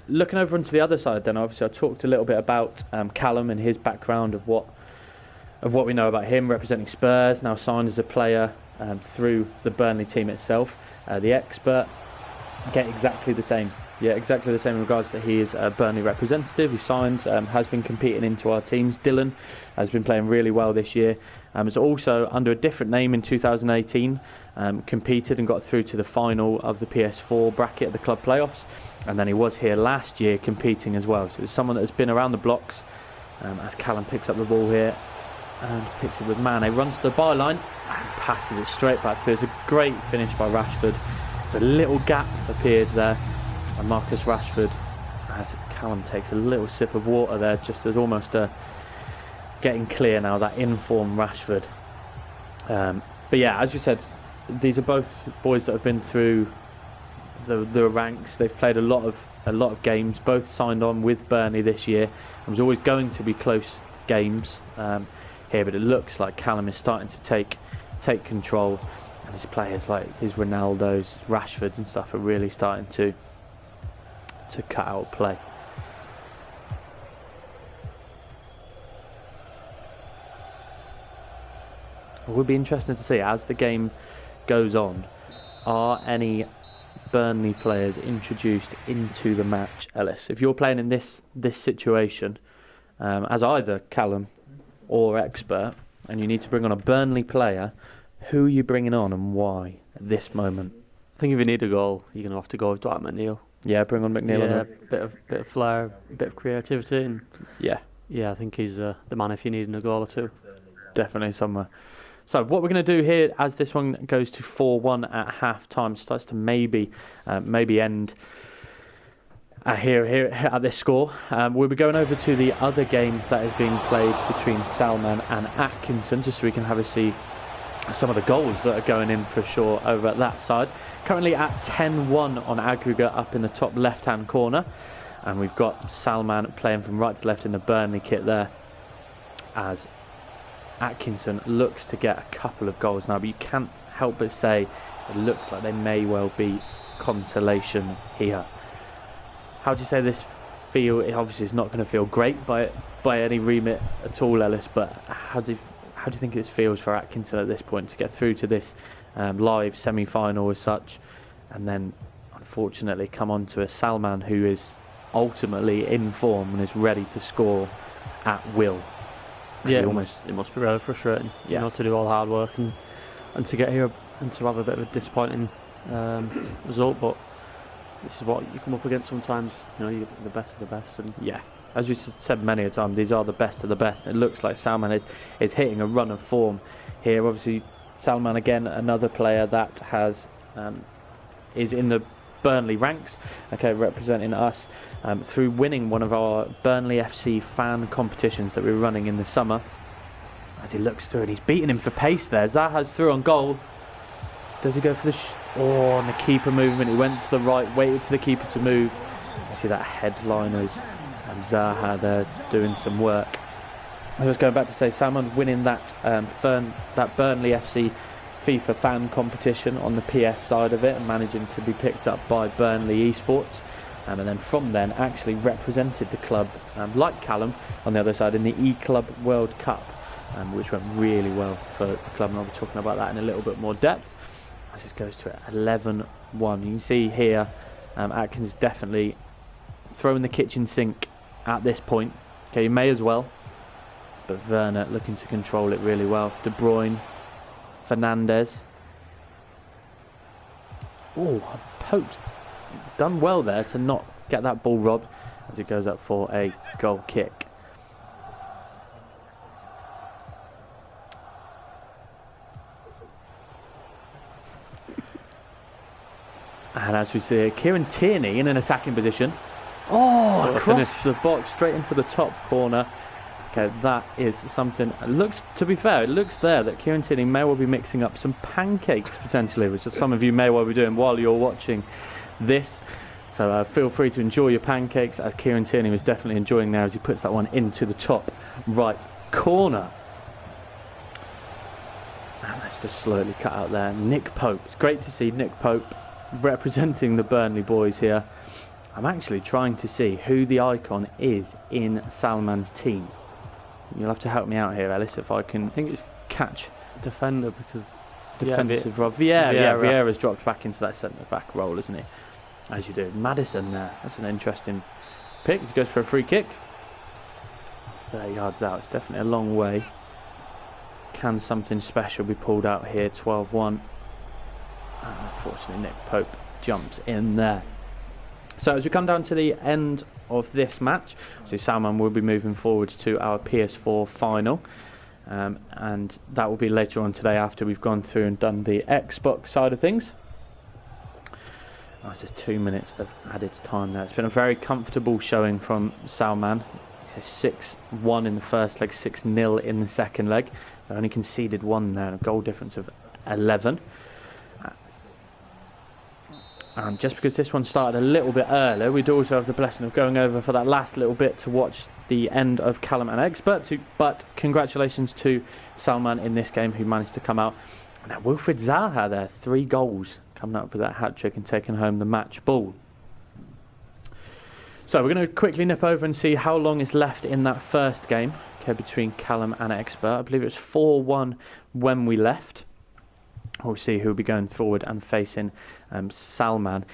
Looking over onto the other side then, obviously I talked a little bit about Callum and his background of what we know about him, representing Spurs, now signed as a player through the Burnley team itself. The expert, get exactly the same. Yeah, exactly the same in regards to he is a Burnley representative. He signed, has been competing into our teams. Dylan has been playing really well this year. Has also, under a different name in 2018, competed and got through to the final of the PS4 bracket of the club playoffs. And then he was here last year competing as well. So it's someone that has been around the blocks. As Callum picks up the ball here and picks it with Mane, runs to the byline and passes it straight back through. It's a great finish by Rashford. The little gap appeared there, and Marcus Rashford, as Callum takes a little sip of water there, just as almost getting clear now, that in-form Rashford. But yeah, as you said, these are both boys that have been through the ranks. They've played a lot of games, both signed on with Burnley this year. It was always going to be close games here, but it looks like Callum is starting to take control, and his players like his Ronaldos, Rashfords and stuff are really starting to cut out play. It would be interesting to see as the game goes on, are any Burnley players introduced into the match, Ellis? If you're playing in this situation as either Callum or expert, and you need to bring on a Burnley player, who are you bringing on and why at this moment? I think if you need a goal, you're going to have to go with Dwight McNeil. Yeah, bring on McNeil. Yeah, a bit of flair, a bit of creativity, and yeah, I think he's the man if you need a goal or two. Definitely somewhere. So what we're going to do here, as this one goes to 4-1 at half-time, starts to maybe end here at this score. We'll be going over to the other game that is being played between Salman and Atkinson, just so we can have a see some of the goals that are going in for sure over at that side. Currently at 10-1 on aggregate up in the top left-hand corner, and we've got Salman playing from right to left in the Burnley kit there, as Atkinson looks to get a couple of goals now, but you can't help but say it looks like they may well be consolation here. How do you say this feel? It obviously is not going to feel great by any remit at all, Ellis, but how do you think this feels for Atkinson at this point to get through to this live semi-final as such, and then unfortunately come on to a Salman who is ultimately in form and is ready to score at will? Yeah, it must be really frustrating, yeah, to do all the hard work and to get here and to have a bit of a disappointing result, but this is what you come up against sometimes. You're the best of the best, and yeah, as you said many a time, these are the best of the best. It looks like Salman is hitting a run of form here. Obviously, Salman again, another player that is in the Burnley ranks, representing us through winning one of our Burnley FC fan competitions that we were running in the summer. As he looks through and he's beating him for pace there. Zaha's through on goal. Does he go for the and the keeper movement? He went to the right, waited for the keeper to move. You see that headline as Zaha there doing some work. I was going back to say Salman winning that Burnley FC FIFA fan competition on the PS side of it, and managing to be picked up by Burnley Esports, and then from then actually represented the club, like Callum on the other side, in the E-Club World Cup, which went really well for the club, and I'll be talking about that in a little bit more depth as this goes to 11-1. You can see here Atkins definitely throwing the kitchen sink at this point. Okay, you may as well, but Werner looking to control it really well. De Bruyne, Fernandes, Oh, Pope's done well there to not get that ball robbed as it goes up for a goal kick. And as we see, Kieran Tierney in an attacking position. Oh, across the box, straight into the top corner. Okay, that is something. It looks, to be fair, it looks there that Kieran Tierney may well be mixing up some pancakes potentially, which some of you may well be doing while you're watching this. So feel free to enjoy your pancakes, as Kieran Tierney was definitely enjoying there as he puts that one into the top right corner. And let's just slowly cut out there. Nick Pope. It's great to see Nick Pope representing the Burnley boys here. I'm actually trying to see who the icon is in Salman's team. You'll have to help me out here, Ellis, if I can. I think it's catch defender because defensive role. Vieira's dropped back into that centre back role, isn't he? As you do. Madison there. That's an interesting pick. He goes for a free kick. 30 yards out. It's definitely a long way. Can something special be pulled out here? 12-1. Unfortunately, Nick Pope jumps in there. So as we come down to the end of this match, so Salman will be moving forward to our PS4 final, and that will be later on today after we've gone through and done the Xbox side of things. There's 2 minutes of added time there. It's been a very comfortable showing from Salman. 6-1 in the first leg, 6-0 in the second leg. They only conceded one there, and a goal difference of 11. And just because this one started a little bit earlier, we do also have the blessing of going over for that last little bit to watch the end of Callum and Expert. But congratulations to Salman in this game, who managed to come out. And now Wilfried Zaha there, 3 goals, coming up with that hat-trick and taking home the match ball. So we're going to quickly nip over and see how long is left in that first game, okay, between Callum and Expert. I believe it was 4-1 when we left. We'll see who will be going forward and facing Salman.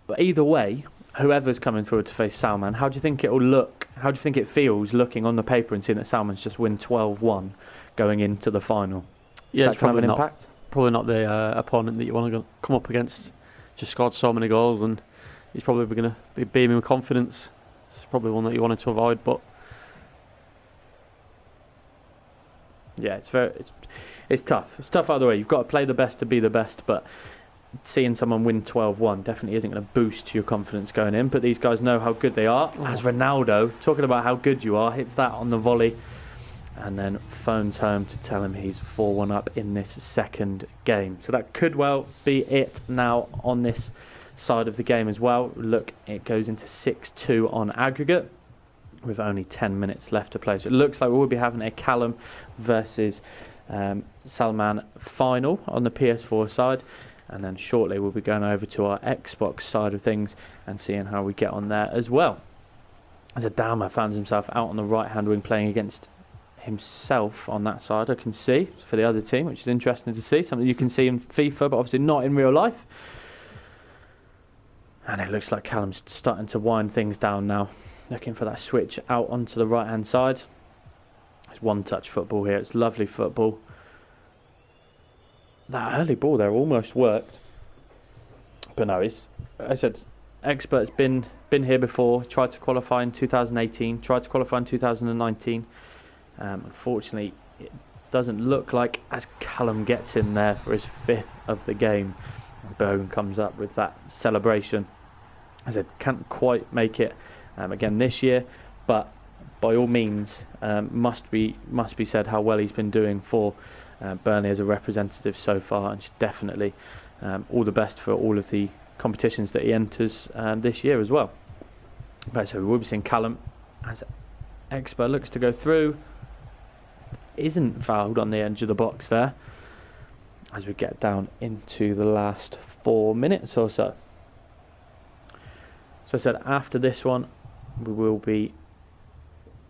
But either way, whoever's coming forward to face Salman, how do you think it will look? How do you think it feels looking on the paper and seeing that Salman's just win 12-1 going into the final? Yeah, it's probably not, impact? Probably not the opponent that you want to come up against. Just scored so many goals, and he's probably going to be beaming with confidence. It's probably one that you wanted to avoid, but yeah, it's tough. It's tough either way. You've got to play the best to be the best, but seeing someone win 12-1 definitely isn't going to boost your confidence going in. But these guys know how good they are. As Ronaldo, talking about how good you are, hits that on the volley and then phones home to tell him he's 4-1 up in this second game. So that could well be it now on this side of the game as well. Look, it goes into 6-2 on aggregate with only 10 minutes left to play. So it looks like we'll be having a Callum versus Salman final on the PS4 side, and then shortly we'll be going over to our Xbox side of things and seeing how we get on there as well. As Adama finds himself out on the right hand wing playing against himself on that side, I can see, for the other team, which is interesting to see. Something you can see in FIFA but obviously not in real life. And it looks like Callum's starting to wind things down now, looking for that switch out onto the right hand side. It's one-touch football here. It's lovely football. That early ball there almost worked, but no. It's, I said, Expert's been here before. Tried to qualify in 2018. Tried to qualify in 2019. Unfortunately, it doesn't look like as Callum gets in there for his 5th of the game. Bergen comes up with that celebration. As I said, can't quite make it again this year, but by all means, must be said how well he's been doing for Burnley as a representative so far, and just definitely all the best for all of the competitions that he enters this year as well. But so we will be seeing Callum as Expert looks to go through. Isn't fouled on the edge of the box there as we get down into the last 4 minutes or so. So I said after this one we will be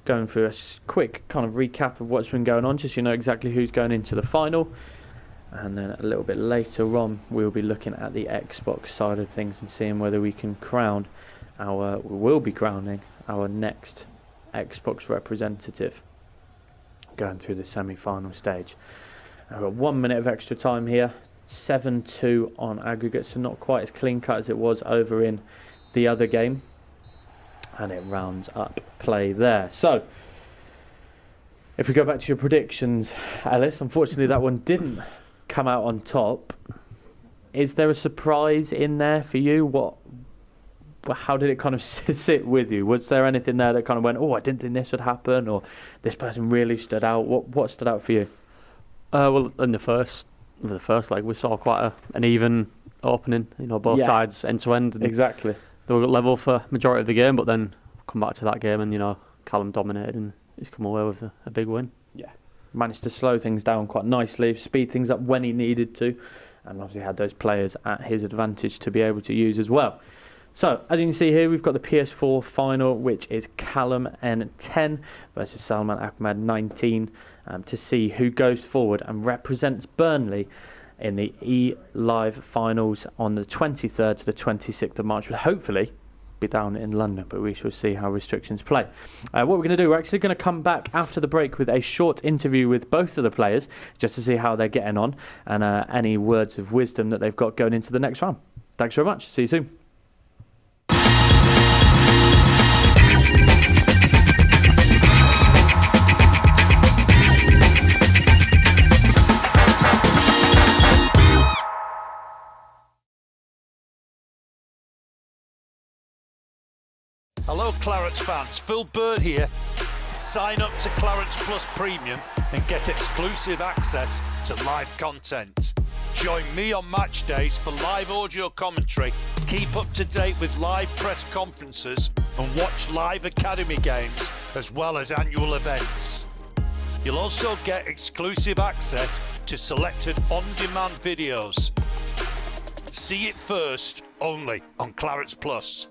going through a quick kind of recap of what's been going on, just so you know exactly who's going into the final, and then a little bit later on we'll be looking at the Xbox side of things and seeing whether we can we will be crowning our next Xbox representative going through the semi-final stage. I've got 1 minute of extra time here 7-2 on aggregate, so not quite as clean cut as it was over in the other game. And it rounds up play there. So, if we go back to your predictions, Ellis, unfortunately that one didn't come out on top. Is there a surprise in there for you? How did it kind of sit with you? Was there anything there that kind of went, oh, I didn't think this would happen, or this person really stood out? What stood out for you? Well, in the first leg, we saw quite an even opening. Both sides end to end. Exactly. They were level for majority of the game, but then come back to that game and Callum dominated and he's come away with a big win. Yeah, managed to slow things down quite nicely, speed things up when he needed to, and obviously had those players at his advantage to be able to use as well. So, as you can see here, we've got the PS4 final, which is Callum N10 versus Salman Ahmed 19, to see who goes forward and represents Burnley in the E-Live finals on the 23rd to the 26th of March, will hopefully be down in London, but we shall see how restrictions play. What we're going to do, we're actually going to come back after the break with a short interview with both of the players, just to see how they're getting on and any words of wisdom that they've got going into the next round. Thanks very much. See you soon. Hello Clarets fans, Phil Bird here. Sign up to Clarets Plus Premium and get exclusive access to live content. Join me on match days for live audio commentary, keep up to date with live press conferences and watch live academy games as well as annual events. You'll also get exclusive access to selected on-demand videos. See it first only on Clarets Plus.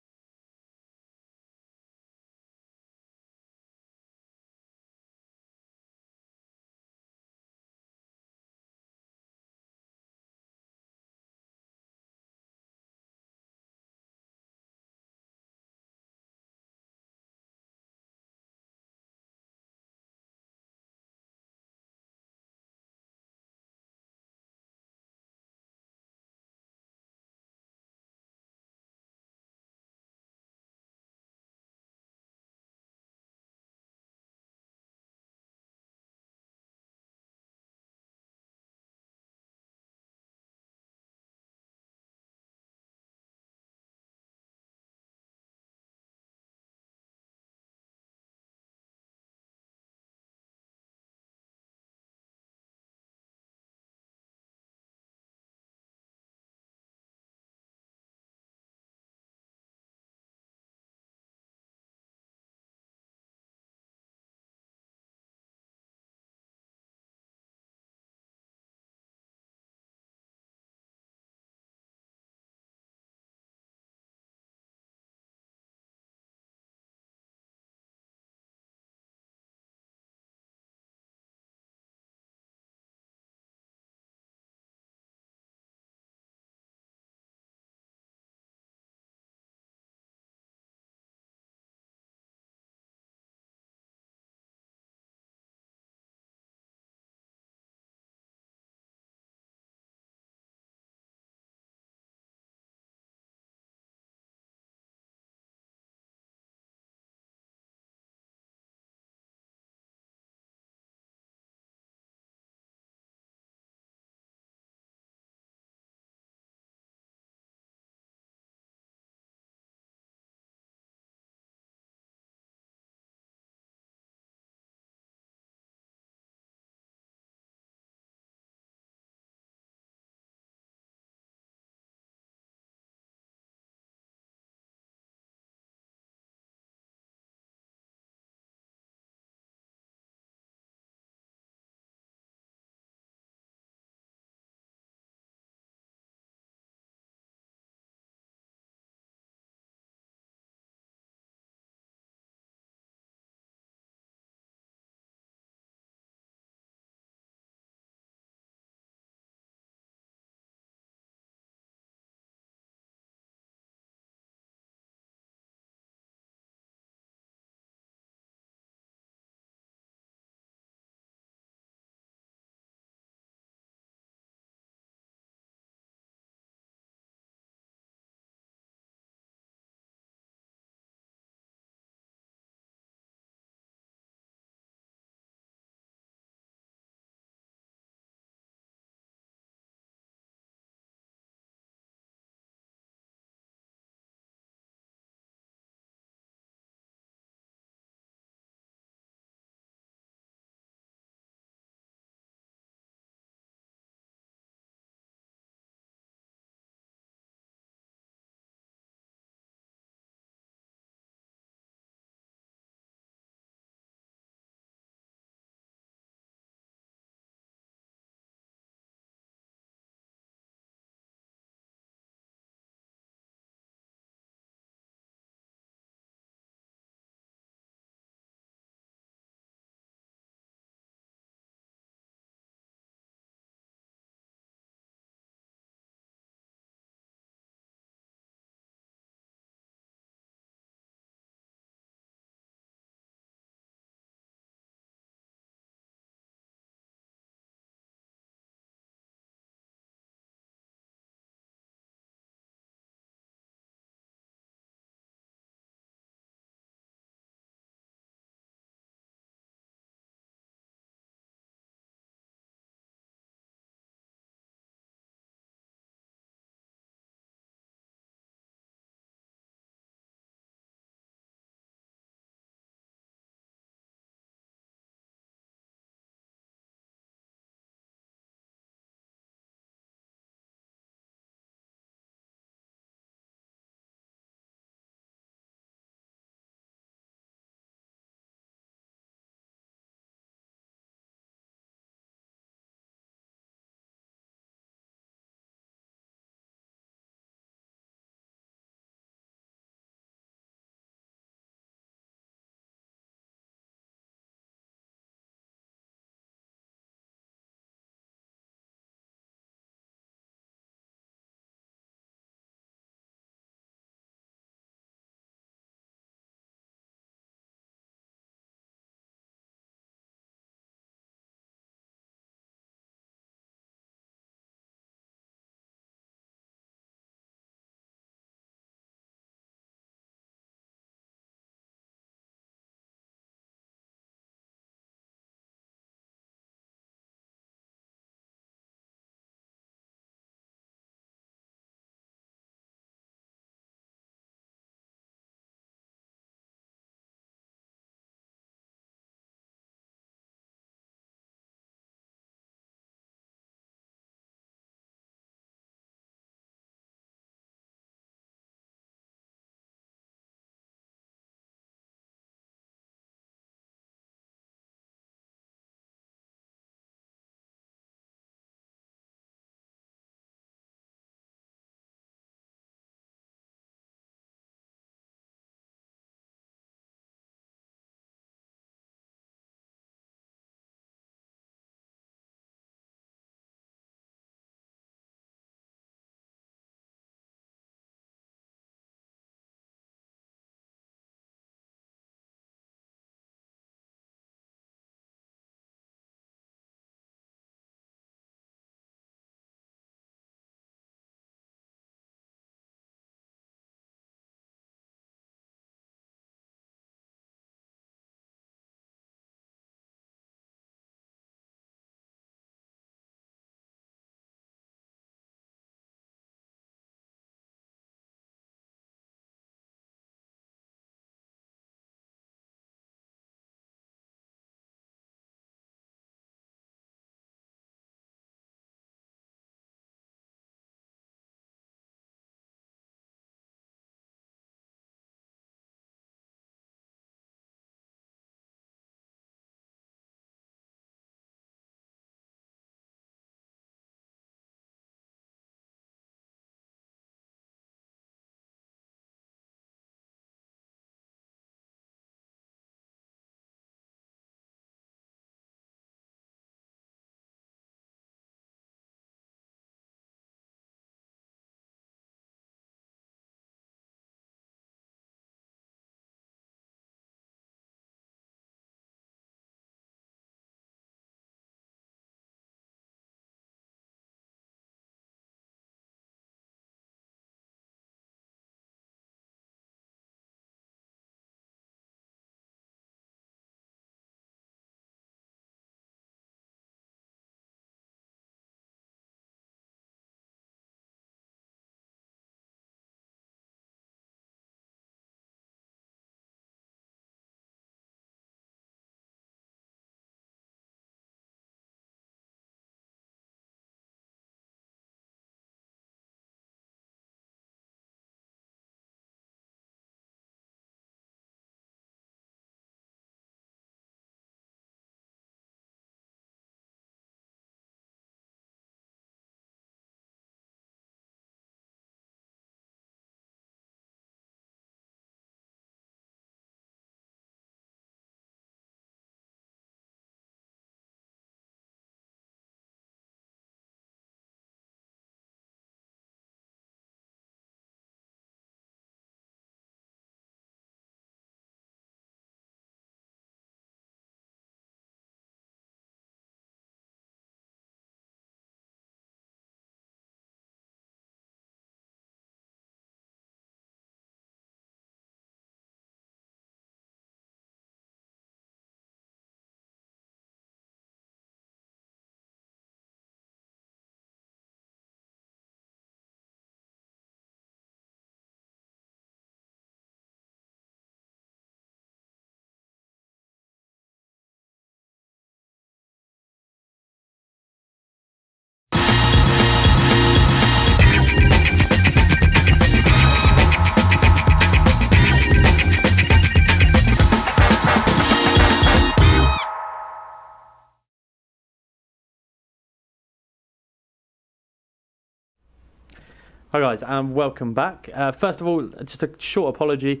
Hi guys, and welcome back. First of all, just a short apology.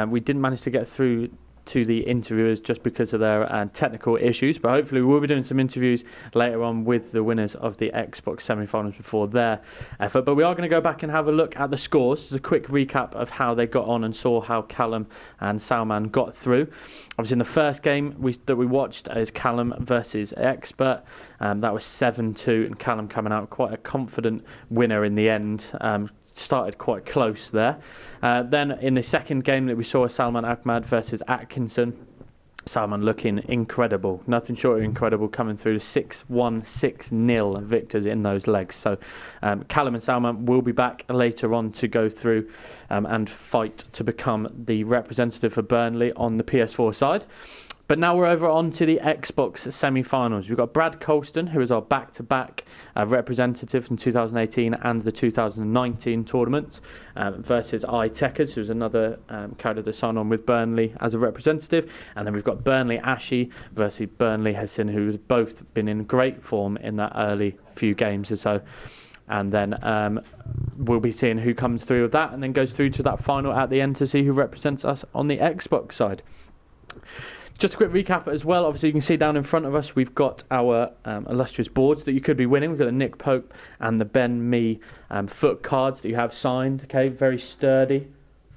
We didn't manage to get through to the interviewers just because of their technical issues, but hopefully we'll be doing some interviews later on with the winners of the Xbox semi-finals before their effort. But we are going to go back and have a look at the scores. Just a quick recap of how they got on and saw how Callum and Salman got through. Obviously in the first game that we watched is Callum versus Expert. That was 7-2 and Callum coming out quite a confident winner in the end. Started quite close there. Then in the second game that we saw, Salman Ahmad versus Atkinson. Salman looking incredible, nothing short of incredible, coming through 6-1, 6-0 victors in those legs. So Callum and Salman will be back later on to go through and fight to become the representative for Burnley on the PS4 side. But now we're over on to the Xbox semi-finals. We've got Brad Colston, who is our back-to-back representative from 2018 and the 2019 tournament, versus Techers, who's another character to sign on with Burnley as a representative. And then we've got Burnley Ashi versus Burnley Hessin, who's both been in great form in that early few games or so. And then we'll be seeing who comes through with that and then goes through to that final at the end to see who represents us on the Xbox side. Just a quick recap as well. Obviously, you can see down in front of us, we've got our illustrious boards that you could be winning. We've got the Nick Pope and the Ben Mee foot cards that you have signed. Okay, very sturdy.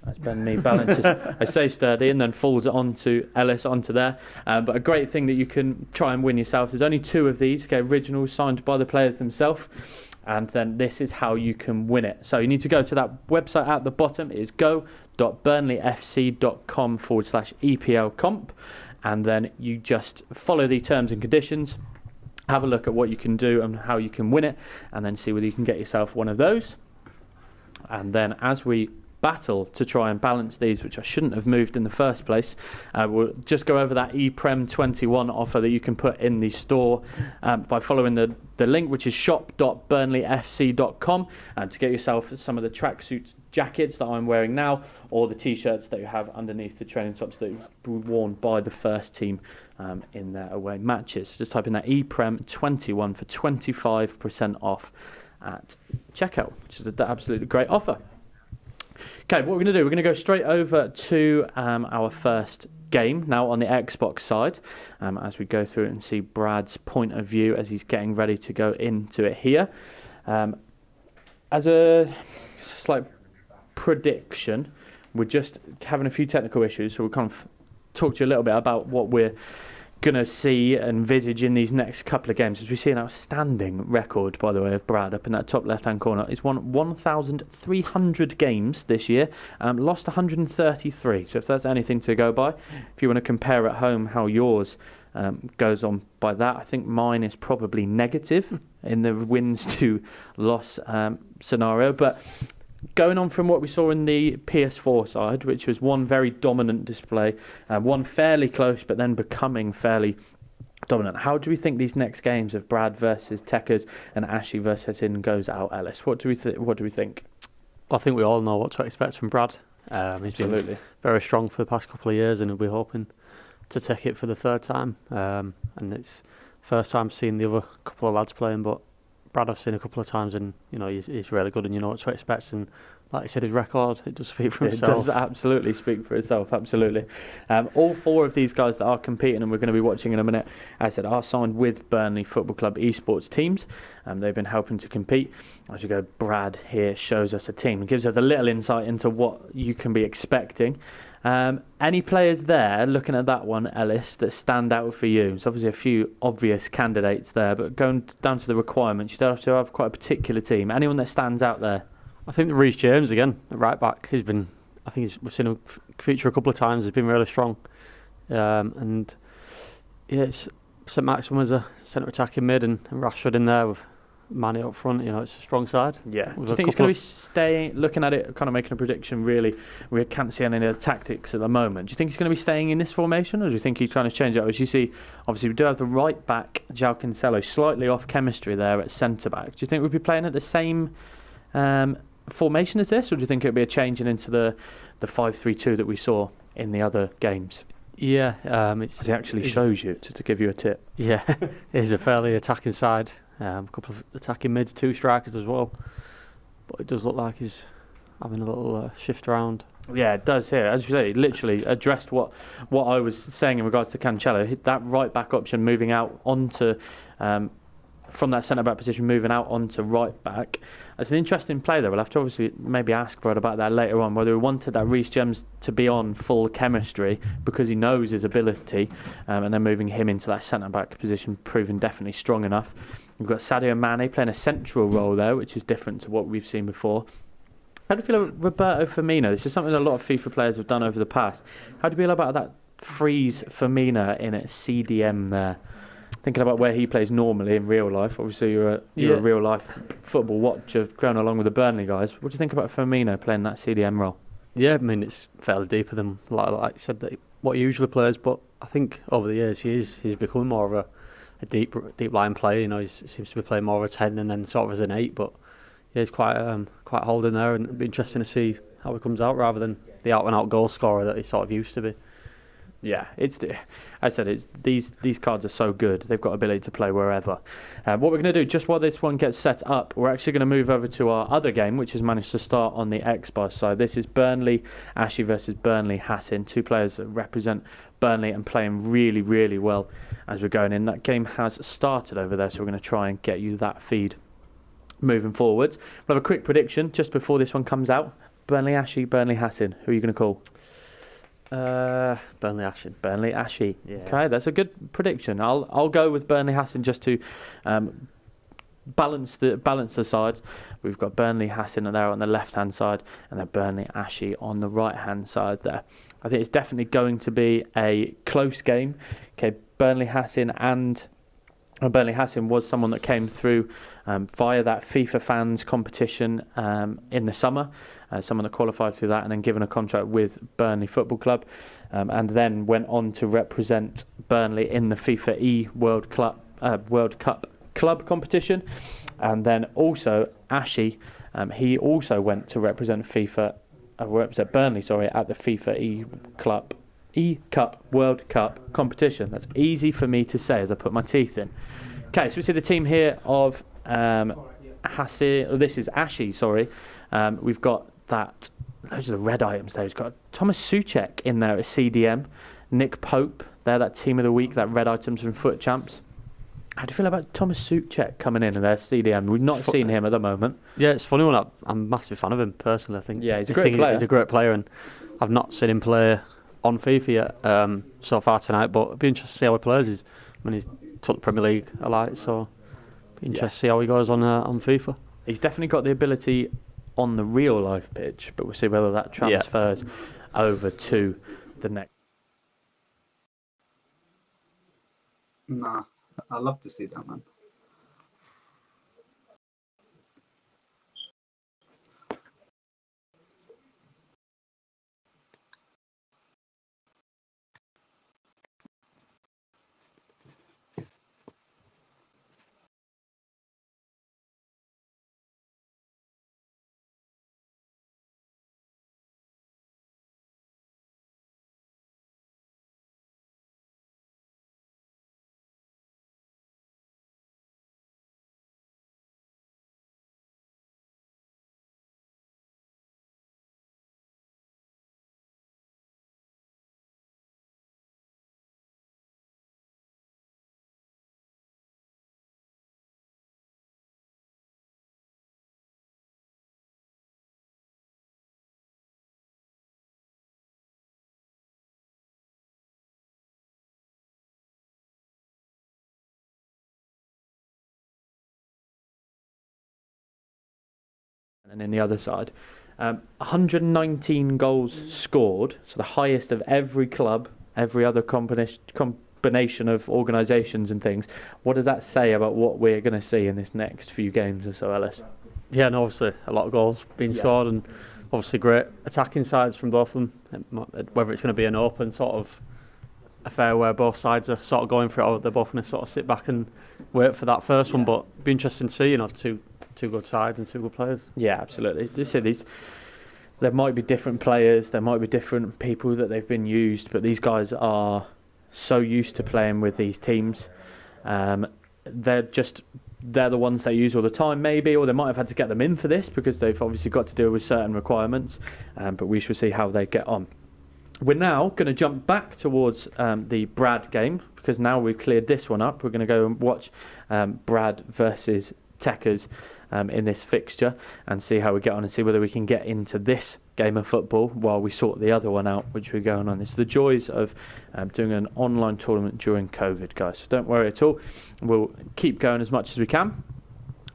That's Ben Mee balances. I say sturdy and then folds it onto Ellis onto there. But a great thing that you can try and win yourself. There's only 2 of these. Okay, originals signed by the players themselves. And then this is how you can win it. So you need to go to that website at the bottom. It is go.burnleyfc.com/EPL comp. And then you just follow the terms and conditions, have a look at what you can do and how you can win it, and then see whether you can get yourself one of those. And then as we battle to try and balance these, which I shouldn't have moved in the first place, we'll just go over that ePrem 21 offer that you can put in the store by following the link, which is shop.burnleyfc.com, to get yourself some of the tracksuit jackets that I'm wearing now, or the t-shirts that you have underneath the training tops that will be worn by the first team in their away matches. Just type in that ePrem 21 for 25% off at checkout, which is an absolutely great offer. Okay, what we're going to do, we're going to go straight over to our first game now on the Xbox side, as we go through it and see Brad's point of view as he's getting ready to go into it here. As a slight prediction, we're just having a few technical issues, so we'll kind of talk to you a little bit about what we're going to see and envisage in these next couple of games, as we see an outstanding record, by the way, of Brad up in that top left-hand corner. He's won 1,300 games this year, lost 133, so if that's anything to go by, if you want to compare at home how yours goes on by that, I think mine is probably negative in the wins to loss scenario. But going on from what we saw in the PS4 side, which was one very dominant display, one fairly close, but then becoming fairly dominant. How do we think these next games of Brad versus Techers and Ashley versus Hessin goes out, Ellis? What do we think? I think we all know what to expect from Brad. He's Absolutely been very strong for the past couple of years, and he'll be hoping to take it for the third time. And it's first time seeing the other couple of lads playing, but Brad I've seen a couple of times, and you know he's really good, and you know what to expect. And like you said, his record, it does speak for itself. It does absolutely speak for itself, absolutely. All 4 of these guys that are competing, and we're going to be watching in a minute, as I said, are signed with Burnley Football Club esports teams. They've been helping to compete. As you go, Brad here shows us a team and gives us a little insight into what you can be expecting. Any players there, looking at that one, Ellis, that stand out for you? There's obviously a few obvious candidates there, but going down to the requirements, you don't have to have quite a particular team. Anyone that stands out there? I think Reece James again, at right back. We've seen him feature a couple of times. He's been really strong, and yeah, it's St Maximum as a centre attacking mid and Rashford in there with Manny up front. You know, it's a strong side. Yeah. Do you think he's going to be staying? Looking at it, kind of making a prediction. Really, we can't see any of the tactics at the moment. Do you think he's going to be staying in this formation, or do you think he's trying to change it? As you see, obviously we do have the right back, João Cancelo, slightly off chemistry there at centre back. Do you think we'll be playing at the same formation as this, or do you think it'll be a changing into the 5-3-2 that we saw in the other games? Yeah, it actually shows you to give you a tip. Yeah, it's a fairly attacking side. A couple of attacking mids, 2 strikers as well. but it does look like he's having a little shift around. Yeah, it does here. As you say, it literally addressed what I was saying in regards to Cancelo. That right back option moving out onto from that centre back position, moving out onto right back. It's an interesting play there. We'll have to obviously maybe ask Brad about that later on, whether we wanted that Reece James to be on full chemistry because he knows his ability, and then moving him into that centre back position, proving definitely strong enough. We've got Sadio Mane playing a central role there, which is different to what we've seen before. How do you feel about Roberto Firmino? This is something a lot of FIFA players have done over the past. How do you feel about that freeze Firmino in at CDM there? Thinking about where he plays normally in real life. Obviously, you're a real life football watcher, going along with the Burnley guys. What do you think about Firmino playing that CDM role? Yeah, I mean, it's fairly deeper than like you said what he usually plays. But I think over the years he's become more of a deep line player. You know, he seems to be playing more of a 10 and then sort of as an 8. But yeah, he's quite holding there, and it'd be interesting to see how he comes out rather than the out and out goal scorer that he sort of used to be. Yeah, these cards are so good. They've got ability to play wherever. What we're going to do, just while this one gets set up, we're actually going to move over to our other game, which has managed to start on the Xbox side. This is Burnley Ashley versus Burnley Hassan. Two players that represent Burnley and playing really, really well as we're going in. That game has started over there, so we're going to try and get you that feed moving forwards. We'll have a quick prediction just before this one comes out. Burnley Ashley, Burnley Hassan. Who are you going to call? Burnley Ashley. Burnley Ashley. Yeah. Okay, that's a good prediction. I'll go with Burnley Hassan just to balance the side. We've got Burnley Hassan there on the left hand side, and then Burnley Ashley on the right hand side there. I think it's definitely going to be a close game. Okay, Burnley Hassan was someone that came through via that FIFA fans competition in the summer. Someone that qualified through that and then given a contract with Burnley Football Club, and then went on to represent Burnley in the FIFA E World Cup club competition. And then also Ashy, he also went to represent Burnley, at the FIFA E Cup World Cup competition. That's easy for me to say as I put my teeth in. Okay, so we see the team here of this is Ashy, sorry. We've got those are the red items there. We've got Thomas Souček in there at CDM, Nick Pope, they're that team of the week, that red items from Foot Champs. How do you feel about Thomas Souček coming in their CDM? We've not seen him at the moment. Yeah, it's funny when I'm a massive fan of him personally. I think he's a great player. He's a great player, and I've not seen him play on FIFA yet so far tonight, but it'd be interesting to see how he plays. He's took the Premier League a lot, so it'd be interesting to see how he goes on FIFA. He's definitely got the ability on the real life pitch, but we'll see whether that transfers over to the next. Nah, I love to see that, man. And then the other side, 119 goals scored, so the highest of every club, every other combination of organisations and things. What does that say about what we're going to see in this next few games or so, Ellis? Yeah, and obviously a lot of goals being scored, and obviously great attacking sides from both of them. Whether it's going to be an open sort of affair where both sides are sort of going for it, or they're both going to sort of sit back and wait for that first one. But it'd be interesting to see, two good sides and two good players. Yeah, absolutely. There might be different players, there might be different people that they've been used, but these guys are so used to playing with these teams. They're just they're the ones they use all the time, maybe, or they might have had to get them in for this because they've obviously got to deal with certain requirements. But we shall see how they get on. We're now going to jump back towards the Brad game because now we've cleared this one up. We're going to go and watch Brad versus Tekkers in this fixture and see how we get on and see whether we can get into this game of football while we sort the other one out, which we're going on. It's the joys of doing an online tournament during COVID, guys. So don't worry at all. We'll keep going as much as we can.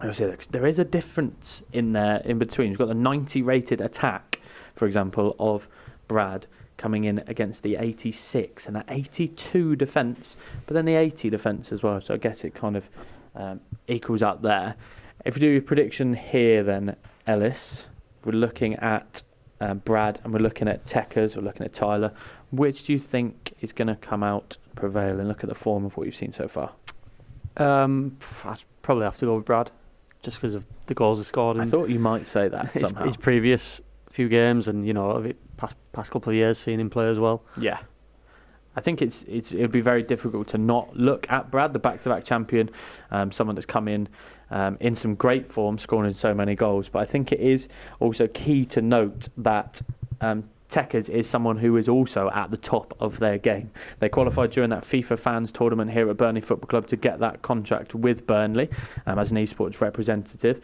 You'll see there is a difference in there in between. You've got the 90 rated attack, for example, of Brad coming in against the 86 and that 82 defence, but then the 80 defence as well. So I guess it kind of equals out there. If we do a prediction here, then Ellis, we're looking at Brad and we're looking at Tekkers, we're looking at Tyler. Which do you think is going to come out prevail and look at the form of what you've seen so far? I'd probably have to go with Brad, just because of the goals he scored. I thought you might say that somehow. His previous few games, and past couple of years seeing him play as well. Yeah, I think it'd be very difficult to not look at Brad, the back-to-back champion, someone that's come in some great form, scoring so many goals. But I think it is also key to note that Tekkers is someone who is also at the top of their game. They qualified during that FIFA fans tournament here at Burnley Football Club to get that contract with Burnley as an esports representative.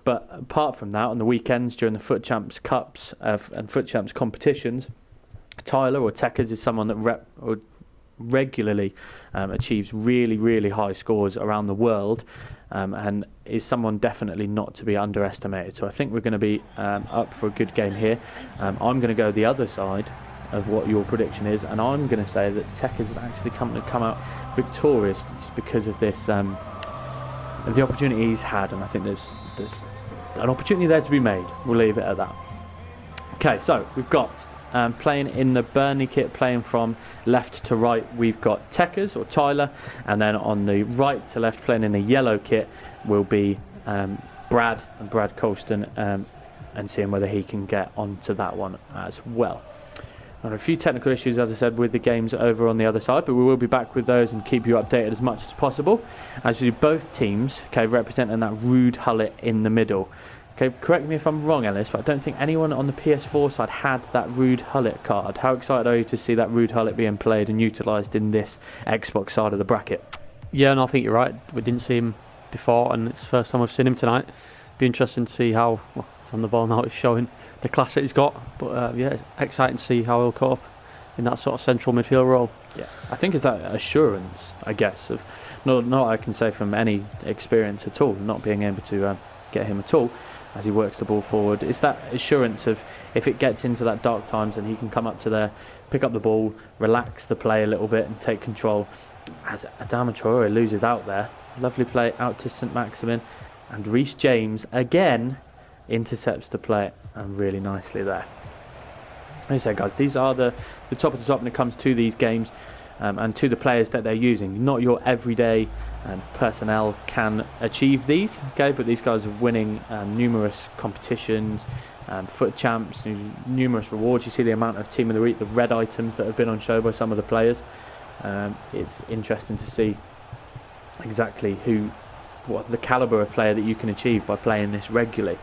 But apart from that, on the weekends during the Foot Champs Cups and Foot Champs competitions, Tyler or Tekkers is someone that regularly achieves really, really high scores around the world and is someone definitely not to be underestimated. So I think we're going to be up for a good game here. I'm going to go the other side of what your prediction is, and I'm going to say that Tekkers is actually come out victorious just because of this, of the opportunity he's had, and I think there's an opportunity there to be made. We'll leave it at that. Okay, so we've got playing in the Burnley kit, playing from left to right, we've got Tekkers or Tyler, and then on the right to left, playing in the yellow kit, will be Brad Colston, and seeing whether he can get onto that one as well. And a few technical issues, as I said, with the games over on the other side, but we will be back with those and keep you updated as much as possible. As we do both teams, okay, representing that Rude Hullet in the middle. Okay, correct me if I'm wrong, Ellis, but I don't think anyone on the PS4 side had that Rude Hullet card. How excited are you to see that Rude Hullet being played and utilised in this Xbox side of the bracket? Yeah, and I think you're right. We didn't see him before, and it's the first time we've seen him tonight. Be interesting to see how, well, it's on the ball now, it's showing the class that he's got, but yeah, it's exciting to see how he'll cope up in that sort of central midfield role. Yeah, I think it's that assurance, I guess, of not I can say from any experience at all, not being able to get him at all as he works the ball forward. It's that assurance of if it gets into that dark times and he can come up to there, pick up the ball, relax the play a little bit and take control. As Adama Traore loses out there, lovely play out to St Maximin, and Reece James again intercepts the play and really nicely there. Like I said, guys, these are the top of the top when it comes to these games and to the players that they're using. Not your everyday personnel can achieve these, okay, but these guys are winning numerous competitions, Foot Champs, numerous rewards. You see the amount of Team of the Week, the red items that have been on show by some of the players. It's interesting to see exactly what the calibre of player that you can achieve by playing this regularly.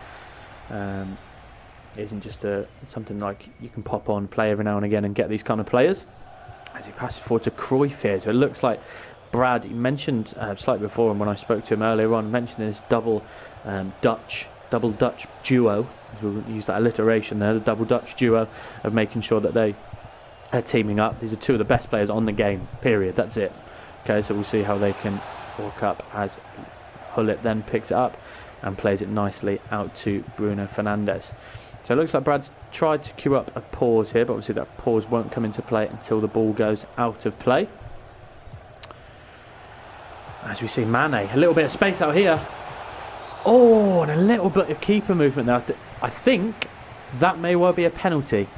Isn't just something like you can pop on, play every now and again and get these kind of players. As he passes forward to Cruyff here, so it looks like Brad, he mentioned slightly before, and when I spoke to him earlier on, mentioned this double Dutch duo, as we'll use that alliteration there, the double Dutch duo of making sure that they are teaming up. These are two of the best players on the game, period, that's it. Okay, so we'll see how they can walk up as Hullet then picks it up and plays it nicely out to Bruno Fernandes. So it looks like Brad's tried to queue up a pause here, but obviously that pause won't come into play until the ball goes out of play. As we see Mane, a little bit of space out here. Oh, and a little bit of keeper movement there. I think that may well be a penalty.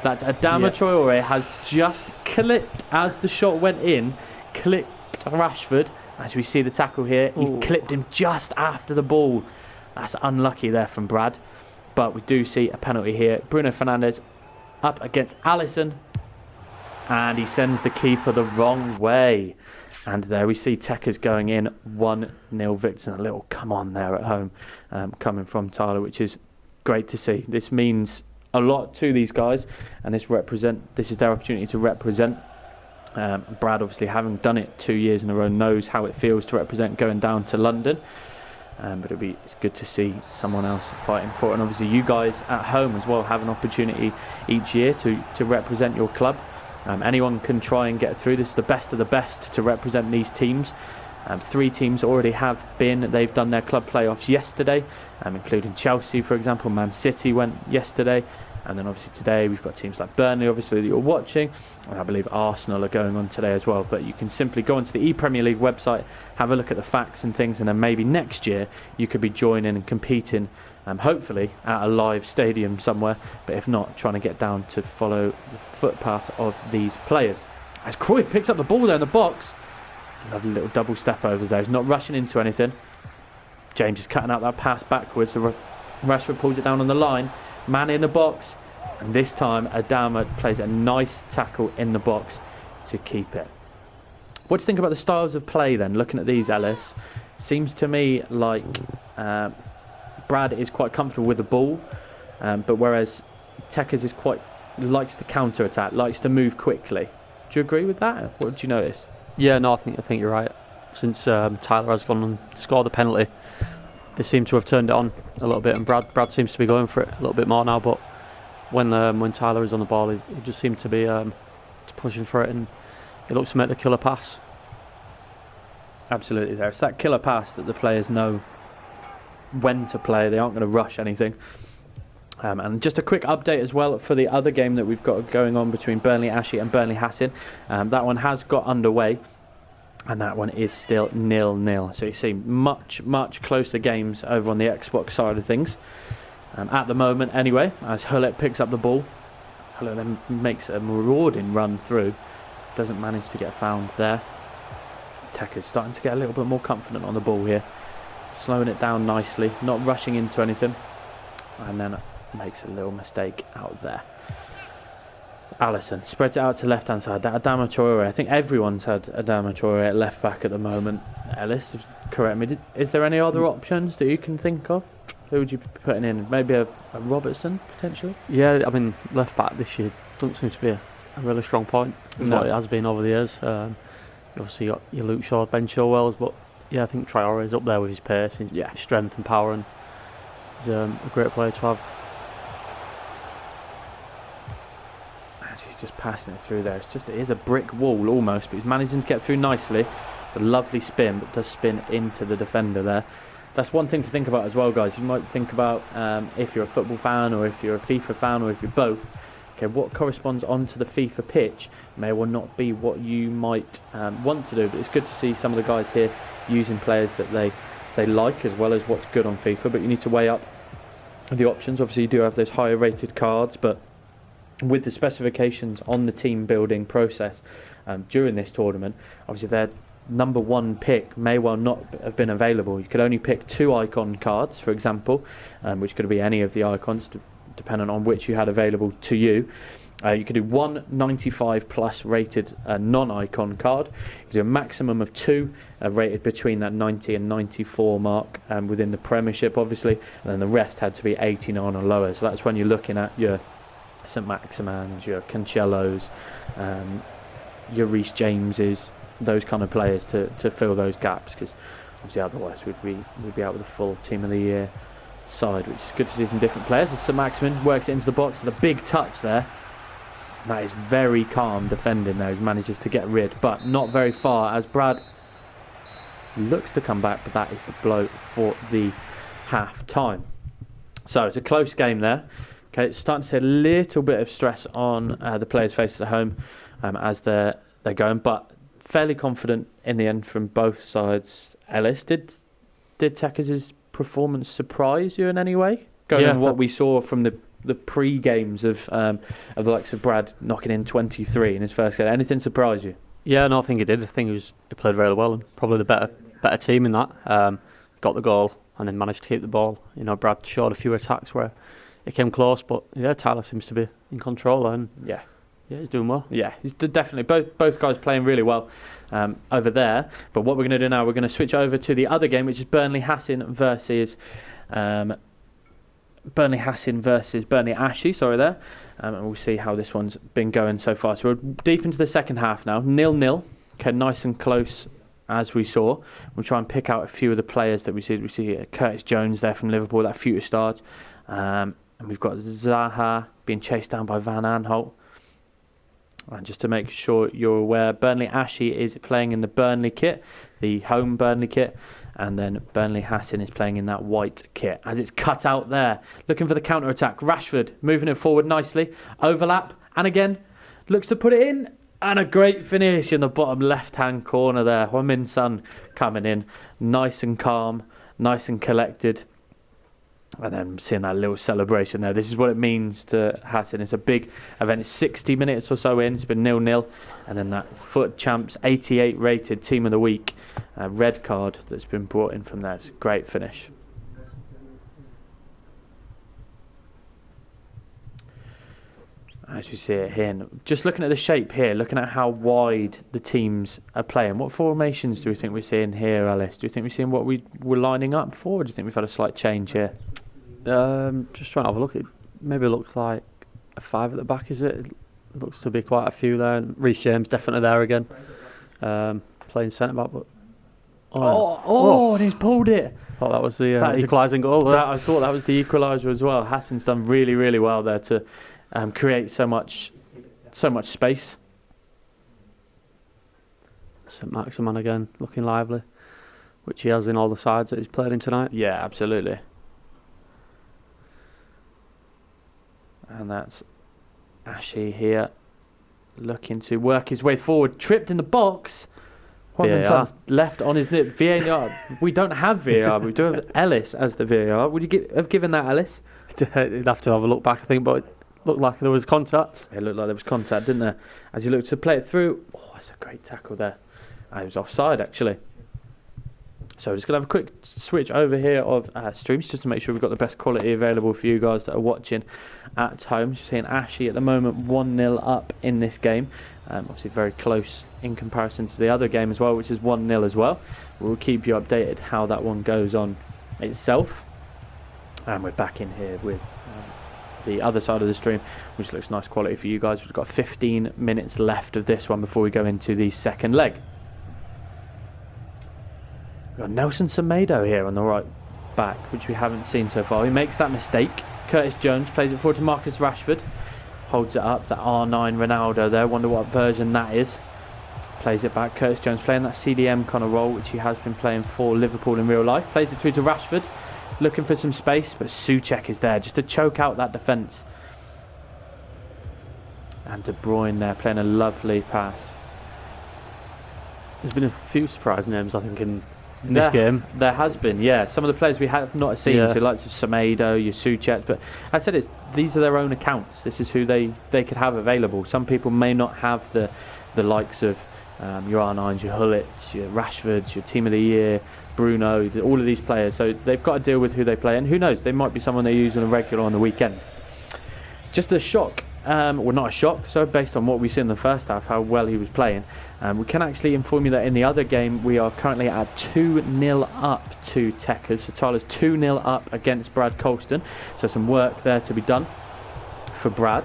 That's Adama Traore has just clipped, as the shot went in, clipped Rashford. As we see the tackle here, he's clipped him just after the ball. That's unlucky there from Brad. But we do see a penalty here. Bruno Fernandes up against Alisson. and he sends the keeper the wrong way. And there we see Tekkers going in 1-0 victors. A little come on there at home coming from Tyler, which is great to see. This means a lot to these guys, and this is their opportunity to represent. Brad, obviously having done it 2 years in a row, knows how it feels to represent going down to London. But it's good to see someone else fighting for it. And obviously you guys at home as well have an opportunity each year to represent your club. Anyone can try and get through. This is the best of the best to represent these teams. 3 teams already have been. They've done their club playoffs yesterday, including Chelsea, for example. Man City went yesterday. And then obviously today we've got teams like Burnley, obviously, that you're watching. And I believe Arsenal are going on today as well. But you can simply go onto the ePremier League website, have a look at the facts and things, and then maybe next year you could be joining and competing, hopefully at a live stadium somewhere. But if not, trying to get down to follow the footpath of these players. As Cruyff picks up the ball there in the box. Lovely little double step overs there. He's not rushing into anything. James is cutting out that pass backwards. So Rashford pulls it down on the line. Man in the box, and this time Adama plays a nice tackle in the box to keep it. What do you think about the styles of play then? Looking at these, Ellis, seems to me like Brad is quite comfortable with the ball, but whereas Tekkers is likes to counter attack, likes to move quickly. Do you agree with that? What did you notice? Yeah, no, I think you're right. Since Tyler has gone and scored the penalty, they seem to have turned it on a little bit, and Brad seems to be going for it a little bit more now. But when Tyler is on the ball, he just seemed to be pushing for it, and he looks to make the killer pass. Absolutely, there. It's that killer pass that the players know when to play. They aren't going to rush anything. And just a quick update as well for the other game that we've got going on between Burnley Ashi and Burnley Hassin. That one has got underway. And that one is still 0-0. So you see much closer games over on the Xbox side of things. At the moment anyway, as Hullet picks up the ball. Hullet then makes a marauding run through. Doesn't manage to get found there. Tekkers starting to get a little bit more confident on the ball here. Slowing it down nicely, not rushing into anything. And then makes a little mistake out there. Alisson spreads it out to left hand side. That Adama Traore, I think everyone's had Adama Traore at left back at the moment. Ellis, correct me. Is there any other options that you can think of? Who would you be putting in? Maybe a Robertson potentially? Yeah, I mean left back this year doesn't seem to be a really strong point. No. It has been over the years. Obviously you got your Luke Shaw, Ben Chilwell's, but yeah, I think Traore is up there with his pace, his strength and power, and he's a great player to have. He's just passing it through there. It is a brick wall almost, but he's managing to get through nicely. It's a lovely spin, but does spin into the defender there. That's one thing to think about as well, guys. You might think about if you're a football fan, or if you're a FIFA fan, or if you're both. Okay, what corresponds onto the FIFA pitch may well not be what you might want to do, but it's good to see some of the guys here using players that they like as well as what's good on FIFA. But you need to weigh up the options. Obviously, you do have those higher rated cards, but with the specifications on the team building process during this tournament, obviously their number one pick may well not have been available. You could only pick 2 icon cards, for example, which could be any of the icons, depending on which you had available to you. You could do 1 95 plus rated non-icon card. You could do a maximum of 2 rated between that 90 and 94 mark within the Premiership, obviously, and then the rest had to be 89 or lower. So that's when you're looking at your St Maximans, your Cancellos, your Reece Jameses, those kind of players to fill those gaps, because obviously otherwise we'd be out with a full team of the year side, which is good to see some different players. As St Maximin works it into the box with a big touch there. That is very calm defending there. He manages to get rid, but not very far, as Brad looks to come back, but that is the blow for the half time. So it's a close game there. Okay, it's starting to see a little bit of stress on the players' faces at home as they're going, but fairly confident in the end from both sides. Ellis, did Tekkers' performance surprise you in any way? Going on what we saw from the pre-games of the likes of Brad knocking in 23 in his first game. Anything surprise you? Yeah, no, I think he did. I think he played very well, and probably the better team in that. Got the goal and then managed to keep the ball. You know, Brad showed a few attacks where it came close, but yeah, Tyler seems to be in control, and Yeah, he's doing well. Yeah, he's definitely both guys playing really well over there. But what we're going to do now, we're going to switch over to the other game, which is Burnley Hassin versus Burnley Ashy. Sorry there, and we'll see how this one's been going so far. So we're deep into the second half now, 0-0. Okay, nice and close as we saw. We'll try and pick out a few of the players that we see. We see Curtis Jones there from Liverpool, that future star, and we've got Zaha being chased down by Van Aanholt. And just to make sure you're aware, Burnley Ashy is playing in the Burnley kit, the home Burnley kit, and then Burnley Hassin is playing in that white kit. As it's cut out there, looking for the counter-attack. Rashford moving it forward nicely. Overlap, and again, looks to put it in. And a great finish in the bottom left-hand corner there. Heung-min Son coming in, nice and calm, nice and collected. And then seeing that little celebration there. This is what it means to Hassin. It's a big event. It's 60 minutes or so in. It's been 0-0. And then that Foot Champs 88 rated Team of the Week red card that's been brought in from there. It's a great finish. As you see it here, just looking at the shape here, looking at how wide the teams are playing, what formations do we think we're seeing here, Alice? Do you think we're seeing what we were lining up for, or do you think we've had a slight change here? Just trying to have a look. It maybe looks like a 5 at the back, is it? It looks to be quite a few there. Reece James definitely there again, playing centre back. But and he's pulled it. Thought that was the equalising goal. I thought that was the equaliser as well. Hassan's done really, really well there to create so much space. St Maximin again, looking lively, which he has in all the sides that he's played in tonight. Yeah, absolutely. And that's Ashy here, looking to work his way forward. Tripped in the box. Heung-min left on his nip. VAR. We don't have VAR. We do have Ellis as the VAR. Would you have given that Ellis? He'd have to have a look back, I think, but it looked like there was contact. It looked like there was contact, didn't there? As he looked to play it through. Oh, that's a great tackle there. He was offside, actually. So we're just going to have a quick switch over here of streams just to make sure we've got the best quality available for you guys that are watching at home. Just seeing Ashy at the moment 1-0 up in this game. Obviously very close in comparison to the other game as well, which is 1-0 as well. We'll keep you updated how that one goes on itself. And we're back in here with the other side of the stream, which looks nice quality for you guys. We've got 15 minutes left of this one before we go into the second leg. We've got Nelson Semedo here on the right back, which we haven't seen so far. He makes that mistake. Curtis Jones plays it forward to Marcus Rashford. Holds it up. That R9 Ronaldo there. Wonder what version that is. Plays it back. Curtis Jones playing that CDM kind of role, which he has been playing for Liverpool in real life. Plays it through to Rashford. Looking for some space, but Souček is there just to choke out that defence. And De Bruyne there playing a lovely pass. There's been a few surprise names, I think, in this game. There has been, yeah. Some of the players we have not seen, so like Semedo, your Souček, but I said these are their own accounts. This is who they could have available. Some people may not have the likes of your R9s, your Hullets, your Rashfords, your Team of the Year, Bruno, all of these players. So they've got to deal with who they play, and who knows, they might be someone they use on a regular on the weekend. Just a shock. Well, not a shock, so based on what we see in the first half, how well he was playing, we can actually inform you that in the other game we are currently at 2-0 up to Techers. So Tyler's 2-0 up against Brad Colston, so some work there to be done for Brad,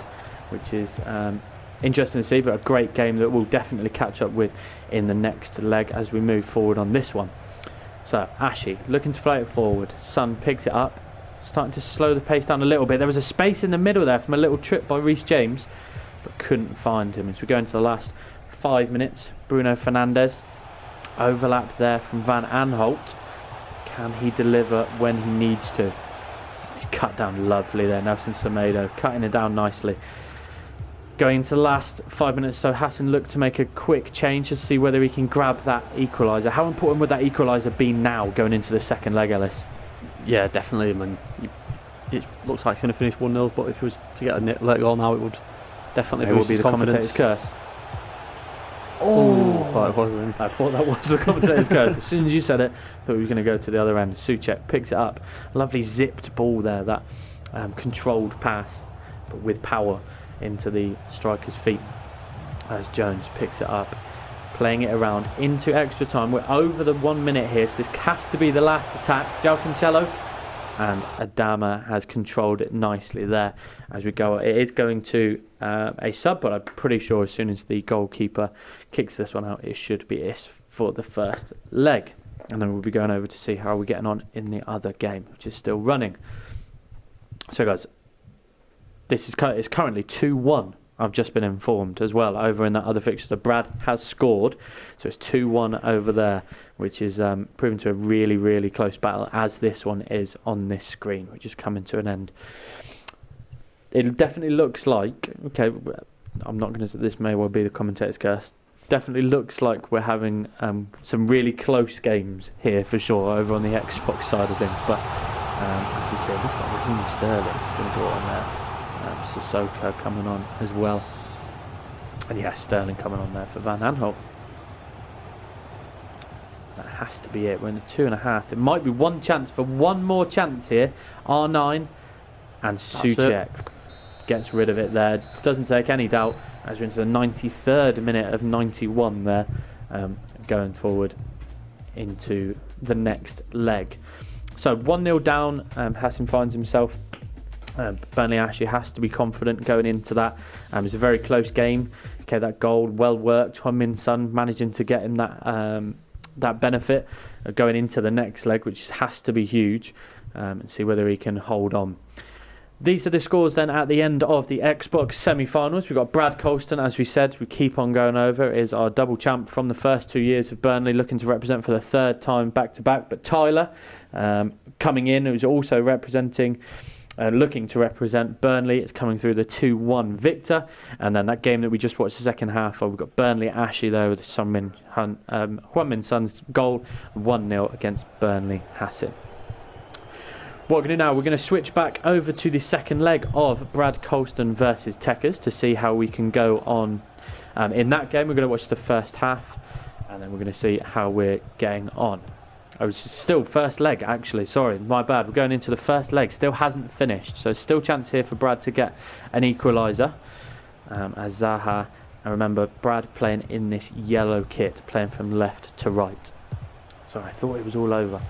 which is interesting to see, but a great game that we'll definitely catch up with in the next leg as we move forward on this one. So Ashy looking to play it forward. Son picks it up, starting to slow the pace down a little bit. There was a space in the middle there from a little trip by Reece James, but couldn't find him. As we go into the last 5 minutes, Bruno Fernandes, overlap there from Van Aanholt. Can he deliver when he needs to? He's cut down lovely there, Nelson Semedo, cutting it down nicely. Going into the last 5 minutes, so Hassan looked to make a quick change to see whether he can grab that equaliser. How important would that equaliser be now going into the second leg, Ellis? Yeah, definitely. I mean, it looks like it's going to finish 1-0, but if it was to get a late goal now, it would definitely boost his confidence. Commentator's curse. Oh, I thought that was the commentator's curse. As soon as you said it, I thought we were going to go to the other end. Souček picks it up. Lovely zipped ball there, that controlled pass, but with power. into the striker's feet as Jones picks it up, playing it around into extra time. We're over the 1 minute here, so this has to be the last attack. João Cancelo, and Adama has controlled it nicely there as we go. It is going to a sub, but I'm pretty sure as soon as the goalkeeper kicks this one out, it should be it for the first leg. And then we'll be going over to see how we're getting on in the other game, which is still running. So guys, this is it's currently 2-1. I've just been informed as well over in that other fixture. So Brad has scored, so it's 2-1 over there, which is proven to a really, really close battle, as this one is on this screen, which is coming to an end. It definitely looks like, okay, I'm not going to say this may well be the commentator's curse. Definitely looks like we're having some really close games here for sure over on the Xbox side of things. But as you see, it looks like Raheem Sterling's going to go on there. Sissoko coming on as well, and yeah, Sterling coming on there for Van Aanholt. That has to be it. We're in the 2.5. There might be one chance for one more chance here. R9 and Souček gets rid of it there. Doesn't take any doubt as we're into the 93rd minute of 91 there, going forward into the next leg. So 1-0 down. Hassan finds himself. Burnley actually has to be confident going into that. It's a very close game. Okay, that goal, well worked. Heung-min Son managing to get him that benefit going into the next leg, which has to be huge, and see whether he can hold on. These are the scores then at the end of the Xbox semi-finals. We've got Brad Colston, as we said, we keep on going over, is our double champ from the first 2 years of Burnley, looking to represent for the third time back-to-back. But Tyler, coming in, who's also representing... looking to represent Burnley. It's coming through the 2-1 victor. And then that game that we just watched the second half of, we've got Burnley Ashley there with Heung-min Son's goal, 1-0 against Burnley Hassan. What we're going to do now, we're going to switch back over to the second leg of Brad Colston versus Tekkers to see how we can go on in that game. We're going to watch the first half, and then we're going to see how we're getting on. Oh, it's still first leg, actually. Sorry, my bad. We're going into the first leg. Still hasn't finished. So still chance here for Brad to get an equaliser. As Zaha, and remember, Brad playing in this yellow kit, playing from left to right. Sorry, I thought it was all over.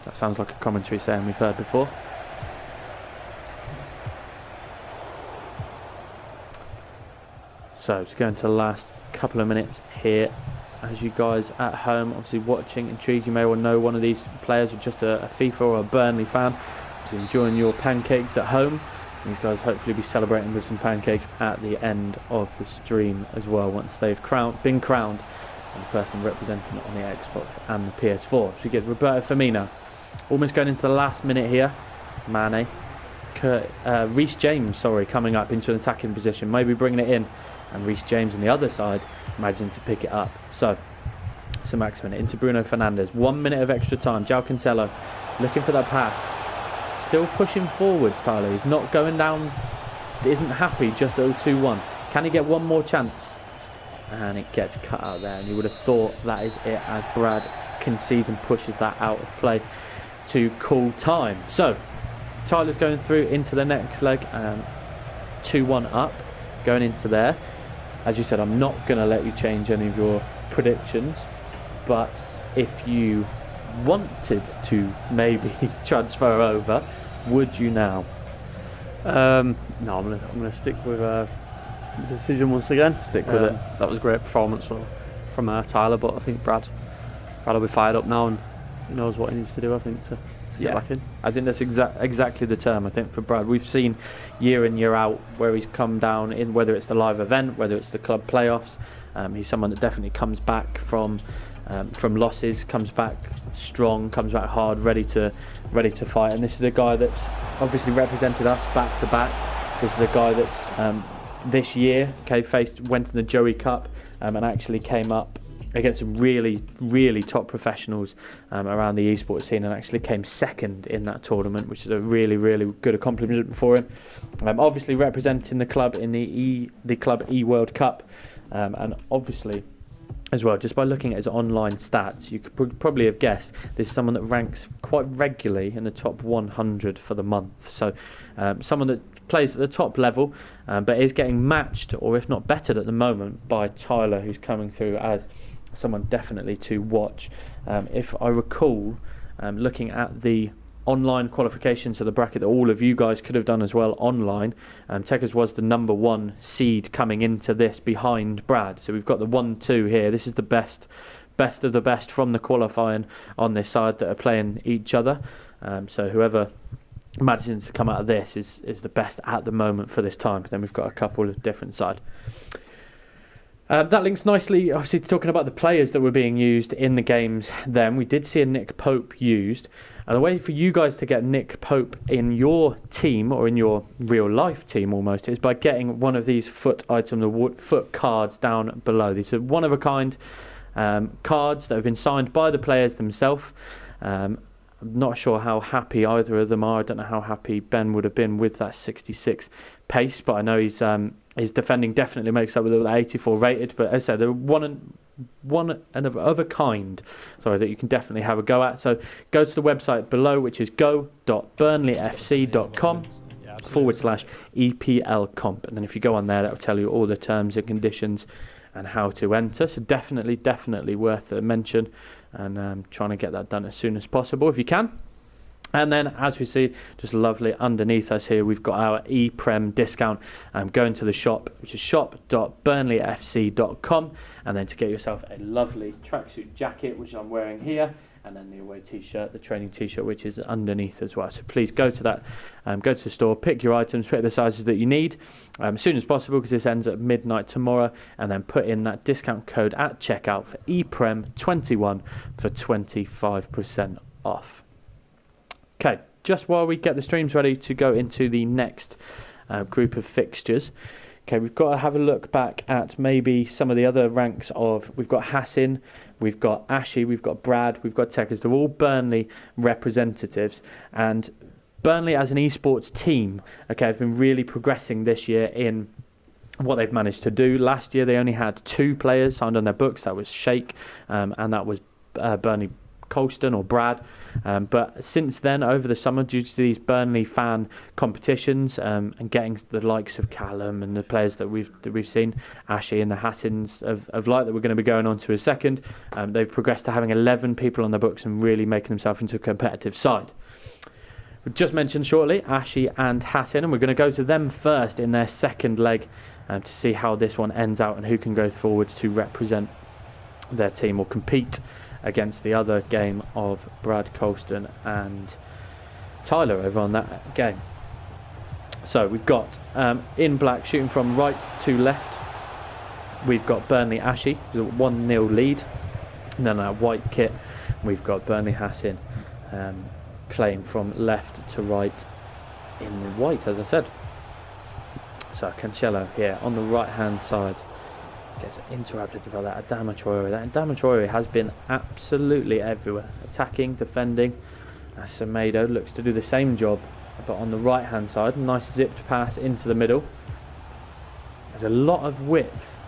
That sounds like a commentary saying we've heard before. So it's going to the last couple of minutes here. As you guys at home obviously watching, intrigued, you may well know one of these players, or just a FIFA or a Burnley fan, who's enjoying your pancakes at home. These guys hopefully be celebrating with some pancakes at the end of the stream as well, once they've been crowned and the person representing it on the Xbox and the PS4. So we get Roberto Firmino almost going into the last minute here. Mane, Reece James, coming up into an attacking position, maybe bringing it in, and Reece James on the other side managing to pick it up. So Maximin into Bruno Fernandes. 1 minute of extra time. João Cancelo looking for that pass. Still pushing forwards, Tyler. He's not going down. Isn't happy just at 2-1. Can he get one more chance? And it gets cut out there. And you would have thought that is it, as Brad concedes and pushes that out of play to call time. So Tyler's going through into the next leg. 2-1 up. Going into there. As you said, I'm not going to let you change any of your predictions, but if you wanted to maybe transfer over, would you now? No, I'm gonna stick with the decision once again. Stick with it. That was a great performance from Tyler, but I think Brad will be fired up now and he knows what he needs to do, I think, to get back in. I think that's exactly the term, I think, for Brad. We've seen year in, year out where he's come down in, whether it's the live event, whether it's the club playoffs. He's someone that definitely comes back from losses, comes back strong, comes back hard, ready to fight. And this is a guy that's obviously represented us back to back. This is a guy that's this year went in the Joey Cup and actually came up against some really, really top professionals around the esports scene, and actually came second in that tournament, which is a really, really good accomplishment for him. Obviously representing the club in the Club E World Cup, and obviously as well, just by looking at his online stats, you could probably have guessed this is someone that ranks quite regularly in the top 100 for the month. So someone that plays at the top level, but is getting matched, or if not bettered at the moment, by Tyler, who's coming through as someone definitely to watch. If I recall, looking at the online qualifications of the bracket that all of you guys could have done as well online, Tekkers was the number 1 seed coming into this behind Brad. So we've got the 1-2 here. This is the best of the best from the qualifying on this side that are playing each other. So whoever manages to come out of this is the best at the moment for this time. But then we've got a couple of different sides. That links nicely, obviously, to talking about the players that were being used in the games then. We did see a Nick Pope used. And the way for you guys to get Nick Pope in your team, or in your real-life team almost, is by getting one of these foot items, the foot cards down below. These are one-of-a-kind cards that have been signed by the players themselves. I'm not sure how happy either of them are. I don't know how happy Ben would have been with that 66 pace, but I know his defending definitely makes up with that 84 rated. But as I said, they're one of a kind, that you can definitely have a go at. So go to the website below, which is go.burnleyfc.com/EPL comp, and then if you go on there, that will tell you all the terms and conditions and how to enter. So definitely worth a mention, and trying to get that done as soon as possible if you can. And then, as we see, just lovely underneath us here, we've got our ePrem discount. Going to the shop, which is shop.burnleyfc.com, and then to get yourself a lovely tracksuit jacket, which I'm wearing here, and then the away t-shirt, the training t-shirt, which is underneath as well. So please go to that, go to the store, pick your items, pick the sizes that you need as soon as possible, because this ends at midnight tomorrow, and then put in that discount code at checkout for ePrem21 for 25% off. Okay, just while we get the streams ready to go into the next group of fixtures, okay, we've got to have a look back at maybe some of the other ranks of, we've got Hassan, we've got Ashy, we've got Brad, we've got Tekkers. They're all Burnley representatives, and Burnley as an esports team, okay, have been really progressing this year in what they've managed to do. Last year they only had 2 players signed on their books. That was Sheikh and that was Burnley Colston or Brad, but since then, over the summer, due to these Burnley fan competitions and getting the likes of Callum and the players that we've seen, Ashy and the Hassans of light that we're going to be going on to a second, they've progressed to having 11 people on their books and really making themselves into a competitive side. We just mentioned shortly Ashy and Hassan, and we're going to go to them first in their second leg to see how this one ends out and who can go forward to represent their team or compete against the other game of Brad Colston and Tyler over on that game. So we've got in black, shooting from right to left, we've got Burnley Ashy, 1-0 lead, and then our white kit, we've got Burnley Hassan playing from left to right in the white, as I said. So Cancelo here on the right hand side gets interrupted by that Adama Traore. That Adama Traore has been absolutely everywhere, attacking, defending. Semedo looks to do the same job, but on the right hand side, nice zipped pass into the middle. There's a lot of width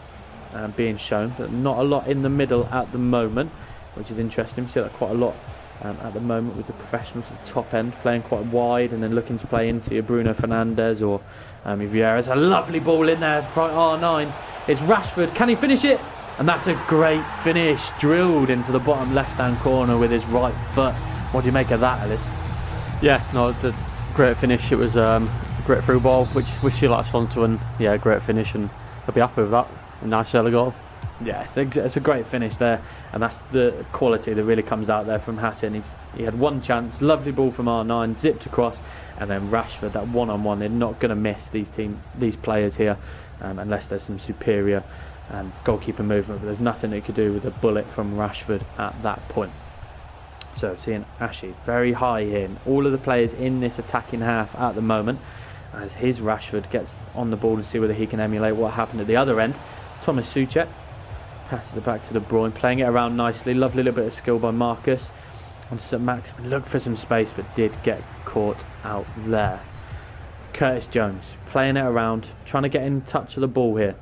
being shown, but not a lot in the middle at the moment, which is interesting. We see that quite a lot at the moment with the professionals at the top end, playing quite wide and then looking to play into your Bruno Fernandes or Vieira. It's a lovely ball in there, front R9. It's Rashford, can he finish it? And that's a great finish, drilled into the bottom left-hand corner with his right foot. What do you make of that, Ellis? Yeah, no, the great finish. It was a great through ball, which he latched onto, and yeah, great finish, and I'll be happy with that. A nice early goal. Yeah, it's a great finish there, and that's the quality that really comes out there from Hassan. He had one chance, lovely ball from R9, zipped across, and then Rashford, that one-on-one. They're not going to miss these players here, unless there's some superior goalkeeper movement, but there's nothing they could do with a bullet from Rashford at that point. So seeing Ashy very high here, all of the players in this attacking half at the moment, as his Rashford gets on the ball and see whether he can emulate what happened at the other end. Thomas Soucek passes it back to De Bruyne, playing it around nicely. Lovely little bit of skill by Marcus. And St Max looked for some space but did get caught out there. Curtis Jones playing it around, trying to get in touch of the ball here.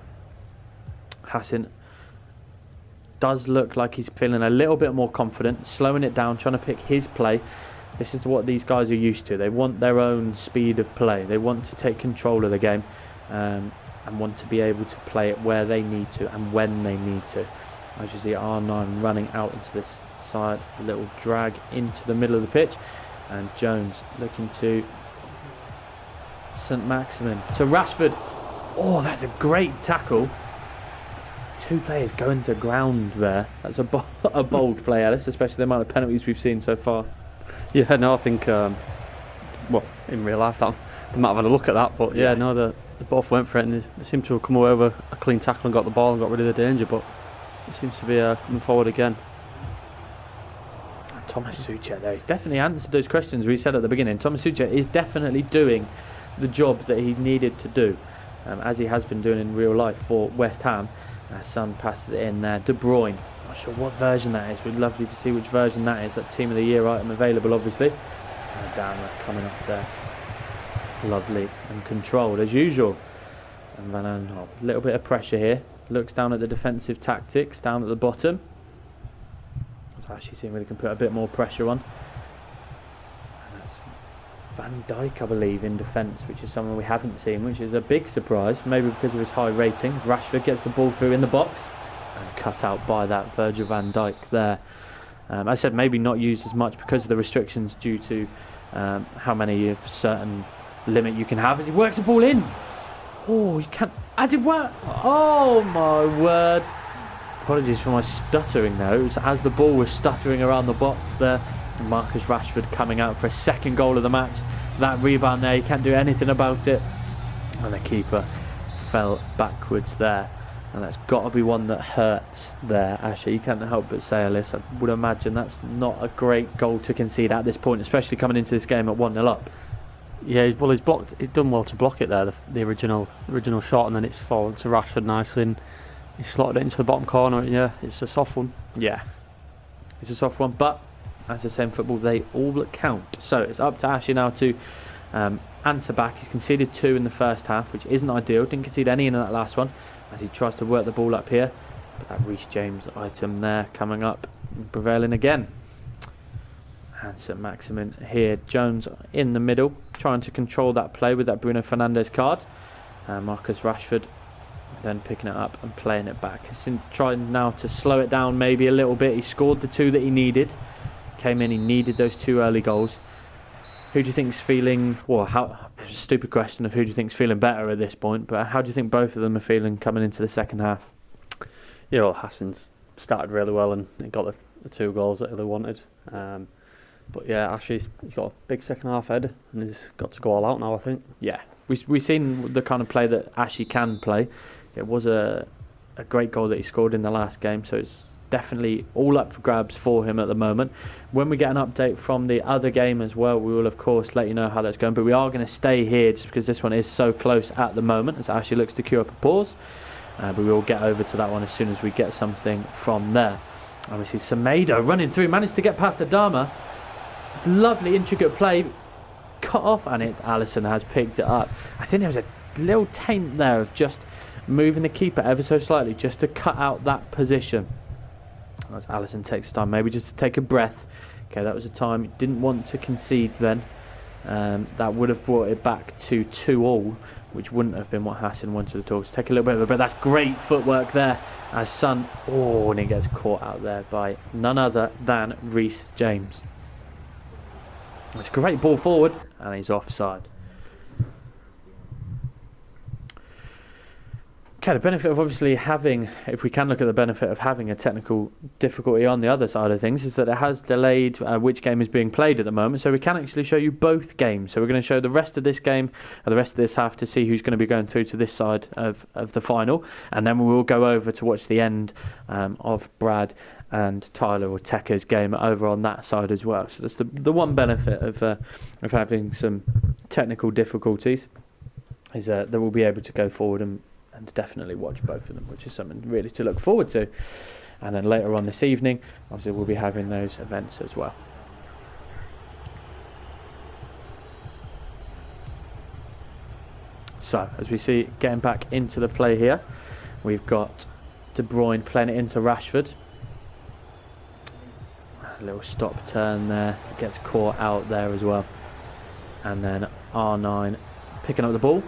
Hassan does look like he's feeling a little bit more confident, slowing it down, trying to pick his play. This is what these guys are used to. They want their own speed of play. They want to take control of the game and want to be able to play it where they need to and when they need to. As you see, R9 running out into this side, a little drag into the middle of the pitch, and Jones looking to St Maximin, to Rashford. Oh, that's a great tackle. 2 players going to ground there. That's a bold play, Alice, especially the amount of penalties we've seen so far. Yeah, no, I think, well, in real life, they might have had a look at that, but yeah, no, they both went for it, and they seem to have come away with a clean tackle and got the ball and got rid of the danger, but it seems to be coming forward again. Thomas Suchet there, he's definitely answered those questions we said at the beginning. Thomas Suchet is definitely doing the job that he needed to do, as he has been doing in real life for West Ham. Son passes it in there. De Bruyne, not sure what version that is. We'd lovely to see which version that is. That Team of the Year item available, obviously. Down coming up there, lovely and controlled as usual. And Van Aanholt, a little bit of pressure here. Looks down at the defensive tactics down at the bottom. Let's actually see if we can put a bit more pressure on. And that's Van Dijk, I believe, in defence, which is someone we haven't seen, which is a big surprise, maybe because of his high rating. Rashford gets the ball through in the box and cut out by that Virgil van Dijk there. I said maybe not used as much because of the restrictions due to how many of certain limit you can have as he works the ball in. Oh, you can't, as it were. Oh my word. Apologies for my stuttering there. It was as the ball was stuttering around the box there. And Marcus Rashford coming out for a second goal of the match. That rebound there, he can't do anything about it. And the keeper fell backwards there. And that's got to be one that hurts there, Asher. You can't help but say, Alice, I would imagine that's not a great goal to concede at this point, especially coming into this game at 1-0 up. Yeah, he's blocked. He's done well to block it there, the original shot, and then it's fallen to Rashford nicely, and he slotted it into the bottom corner. Yeah, it's a soft one. Yeah, it's a soft one, but as I say in football, they all count. So it's up to Ashley now to answer back. He's conceded 2 in the first half, which isn't ideal. Didn't concede any in that last one, as he tries to work the ball up here. But that Reece James item there coming up and prevailing again. And St Maximin here. Jones in the middle, trying to control that play with that Bruno Fernandes card. Marcus Rashford then picking it up and playing it back. He's trying now to slow it down maybe a little bit. He scored the 2 that he needed. Came in, he needed those 2 early goals. Who do you think's feeling, well, it's a stupid question of who do you think's feeling better at this point, but how do you think both of them are feeling coming into the second half? Yeah, well, Hassan's started really well and he got the 2 goals that they wanted. But yeah, Ashley's he's got a big second half head and he's got to go all out now, I think. Yeah, we've seen the kind of play that Ashley can play. It was a great goal that he scored in the last game, so it's definitely all up for grabs for him at the moment. When we get an update from the other game as well, we will of course let you know how that's going, but we are going to stay here just because this one is so close at the moment as Ashley looks to queue up a pause. But we will get over to that one as soon as we get something from there. And we see Semedo running through, managed to get past Adama. It's lovely intricate play, cut off, and Alisson has picked it up. I think there was a little taint there of just moving the keeper ever so slightly just to cut out that position. As Alisson takes time, maybe just to take a breath. Okay, that was a time he didn't want to concede then. That would have brought it back to 2-2, which wouldn't have been what Hassan wanted at all. So take a little bit of a breath. That's great footwork there as Son, and he gets caught out there by none other than Reece James. It's a great ball forward, and he's offside. Okay, the benefit of obviously having, if we can look at the benefit of having a technical difficulty on the other side of things, is that it has delayed which game is being played at the moment, so we can actually show you both games. So we're going to show the rest of this game and the rest of this half to see who's going to be going through to this side of the final, and then we will go over to watch the end of Brad and Tyler or Tekka's game over on that side as well. So that's the one benefit of having some technical difficulties, is that we'll be able to go forward and definitely watch both of them, which is something really to look forward to. And then later on this evening, obviously we'll be having those events as well. So as we see getting back into the play here, we've got De Bruyne playing it into Rashford. A little stop turn there, gets caught out there as well. And then R9 picking up the ball.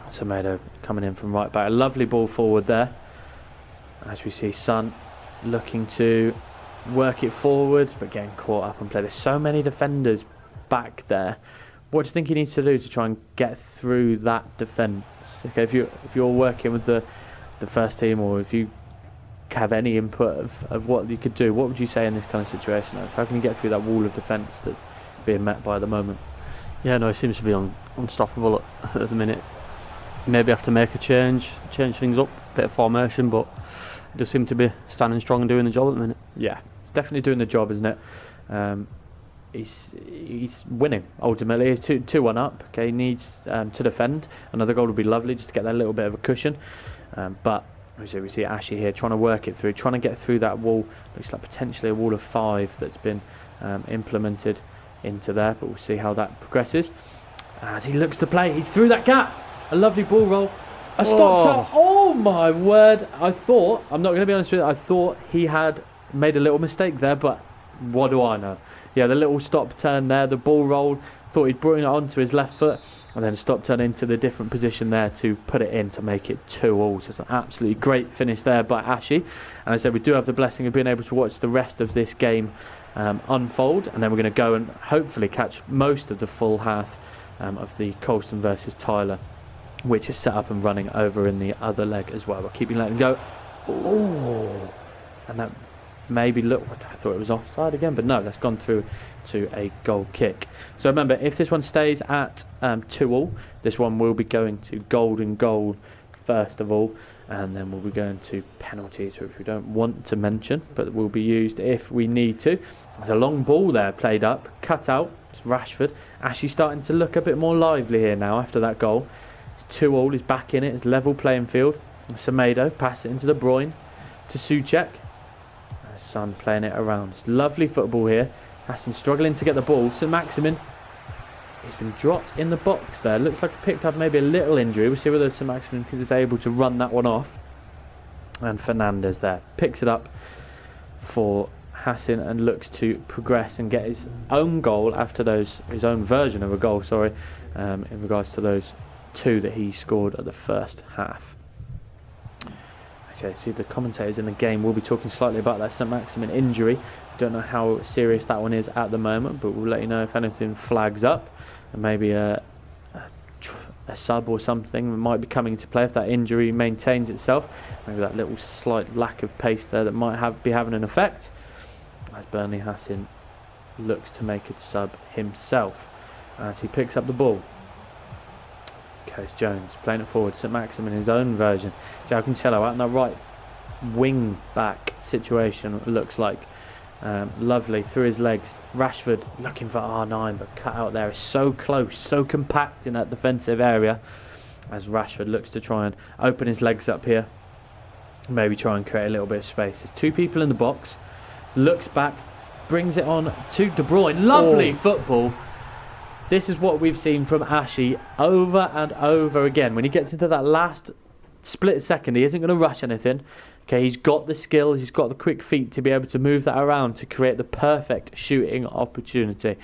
Semedo coming in from right back. A lovely ball forward there. As we see Son looking to work it forward, but getting caught up and play. There's so many defenders back there. What do you think he needs to do to try and get through that defence? Okay, if you're working with the first team, or if you have any input of what you could do, what would you say in this kind of situation? How can you get through that wall of defence that's being met by at the moment? Yeah, no, he seems to be unstoppable at the minute. Maybe have to make a change things up, bit of formation, but he does seem to be standing strong and doing the job at the minute. Yeah, he's definitely doing the job, isn't it? He's winning ultimately. He's 2-1 up. Okay, he needs to defend. Another goal would be lovely just to get that little bit of a cushion. But we see Ashley here trying to work it through, trying to get through that wall. Looks like potentially a wall of 5 that's been implemented into there. But we'll see how that progresses. As he looks to play, he's through that gap. A lovely ball roll. A stop turn. Oh my word! I'm not going to be honest with you. I thought he had made a little mistake there, but what do I know? Yeah, the little stop turn there, the ball roll. Thought he'd bring it onto his left foot, and then stop turn into the different position there to put it in to make it 2-2. So it's an absolutely great finish there by Ashy. And I said we do have the blessing of being able to watch the rest of this game unfold, and then we're going to go and hopefully catch most of the full half of the Colston versus Tyler, which is set up and running over in the other leg as well. We're keeping letting go. Oh, and that maybe I thought it was offside again, but no, that's gone through to a goal kick. So remember, if this one stays at 2-2, this one will be going to golden goal first of all, and then we'll be going to penalties, which we don't want to mention, but will be used if we need to. There's a long ball there played up, cut out. It's Rashford actually starting to look a bit more lively here now after that goal. It's 2-2, he's back in it, it's level playing field. And Semedo pass it into De Bruyne to Souček. Son playing it around. It's lovely football here. Hassan struggling to get the ball. St Maximin, he's been dropped in the box there. Looks like he picked up maybe a little injury. We'll see whether St Maximin is able to run that one off. And Fernandez there picks it up for Hassan and looks to progress and get his own goal after his own version of a goal, in regards to those 2 that he scored at the first half. Okay, see the commentators in the game will be talking slightly about that St Maximin injury. Don't know how serious that one is at the moment, but we'll let you know if anything flags up, and maybe a sub or something might be coming into play if that injury maintains itself. Maybe that little slight lack of pace there that might be having an effect. As Burnley Hassan looks to make a sub himself as he picks up the ball. Coast Jones playing it forward. St Maximin in his own version. João Cancelo out in the right wing back situation, it looks like. Lovely through his legs. Rashford looking for R9, but cut out there. It's so close, so compact in that defensive area. As Rashford looks to try and open his legs up here, maybe try and create a little bit of space. There's 2 people in the box. Looks back, brings it on to De Bruyne. Lovely football. This is what we've seen from Ashy over and over again. When he gets into that last split second, he isn't going to rush anything. Okay, he's got the skills, he's got the quick feet to be able to move that around to create the perfect shooting opportunity.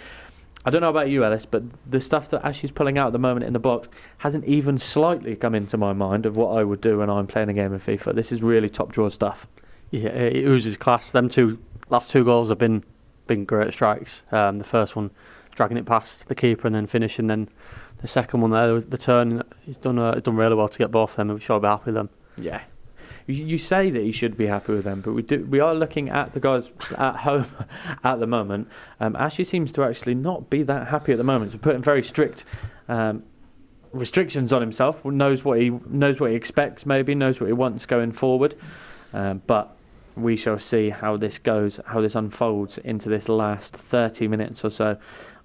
I don't know about you, Ellis, but the stuff that Ashley's pulling out at the moment in the box hasn't even slightly come into my mind of what I would do when I'm playing a game of FIFA. This is really top drawer stuff. Yeah, it oozes class. Them last two goals have been great strikes. The first one, dragging it past the keeper and then finishing. Then the second one there, the turn, he's done really well to get both of them. We should be happy with them. Yeah. You say that he should be happy with them, but we are looking at the guys at home at the moment. Ashley seems to actually not be that happy at the moment. So putting very strict restrictions on himself. Knows what he expects. Maybe knows what he wants going forward. But we shall see how this goes, how this unfolds into this last 30 minutes or so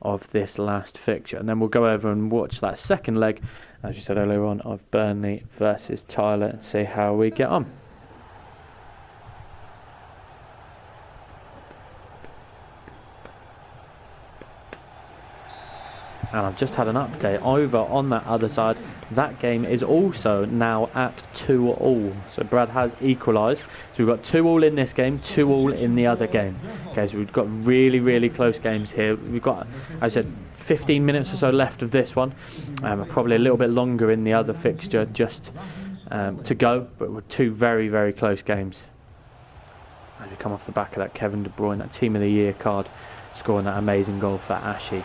of this last fixture, and then we'll go over and watch that second leg, as you said earlier on, of Burnley versus Tyler and see how we get on. And I've just had an update over on that other side. That game is also now at 2-2. So Brad has equalised. So we've got 2-2 in this game, 2-2 in the other game. Okay, so we've got really, really close games here. We've got, as I said, 15 minutes or so left of this one. Probably a little bit longer in the other fixture just to go. But we're two very, very close games. And we come off the back of that Kevin De Bruyne, that Team of the Year card, scoring that amazing goal for Ashy.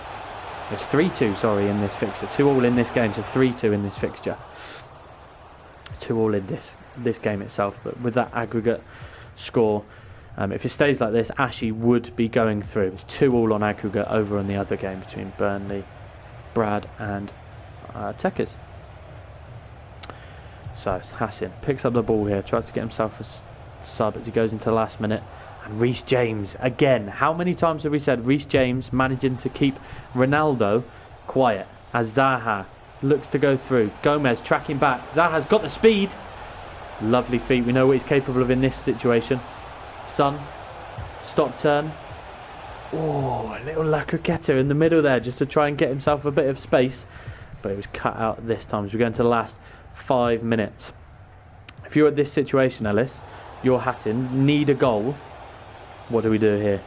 It's 3-2, sorry, in this fixture. 2-2 in this game, so 3-2 in this fixture. 2-2 in this game itself, but with that aggregate score, if it stays like this, Ashy would be going through. It's 2-2 on aggregate over on the other game between Burnley, Brad and Tekers. So Hassan picks up the ball here, tries to get himself a sub as he goes into the last minute. And Reece James, again, how many times have we said Reece James managing to keep Ronaldo quiet as Zaha looks to go through. Gomez tracking back. Zaha's got the speed. Lovely feet. We know what he's capable of in this situation. Son, stop turn. Oh, a little La Croqueta in the middle there just to try and get himself a bit of space. But it was cut out this time as we go into the last 5 minutes. If you're at this situation, Ellis, you're Hassan, need a goal. What do we do here?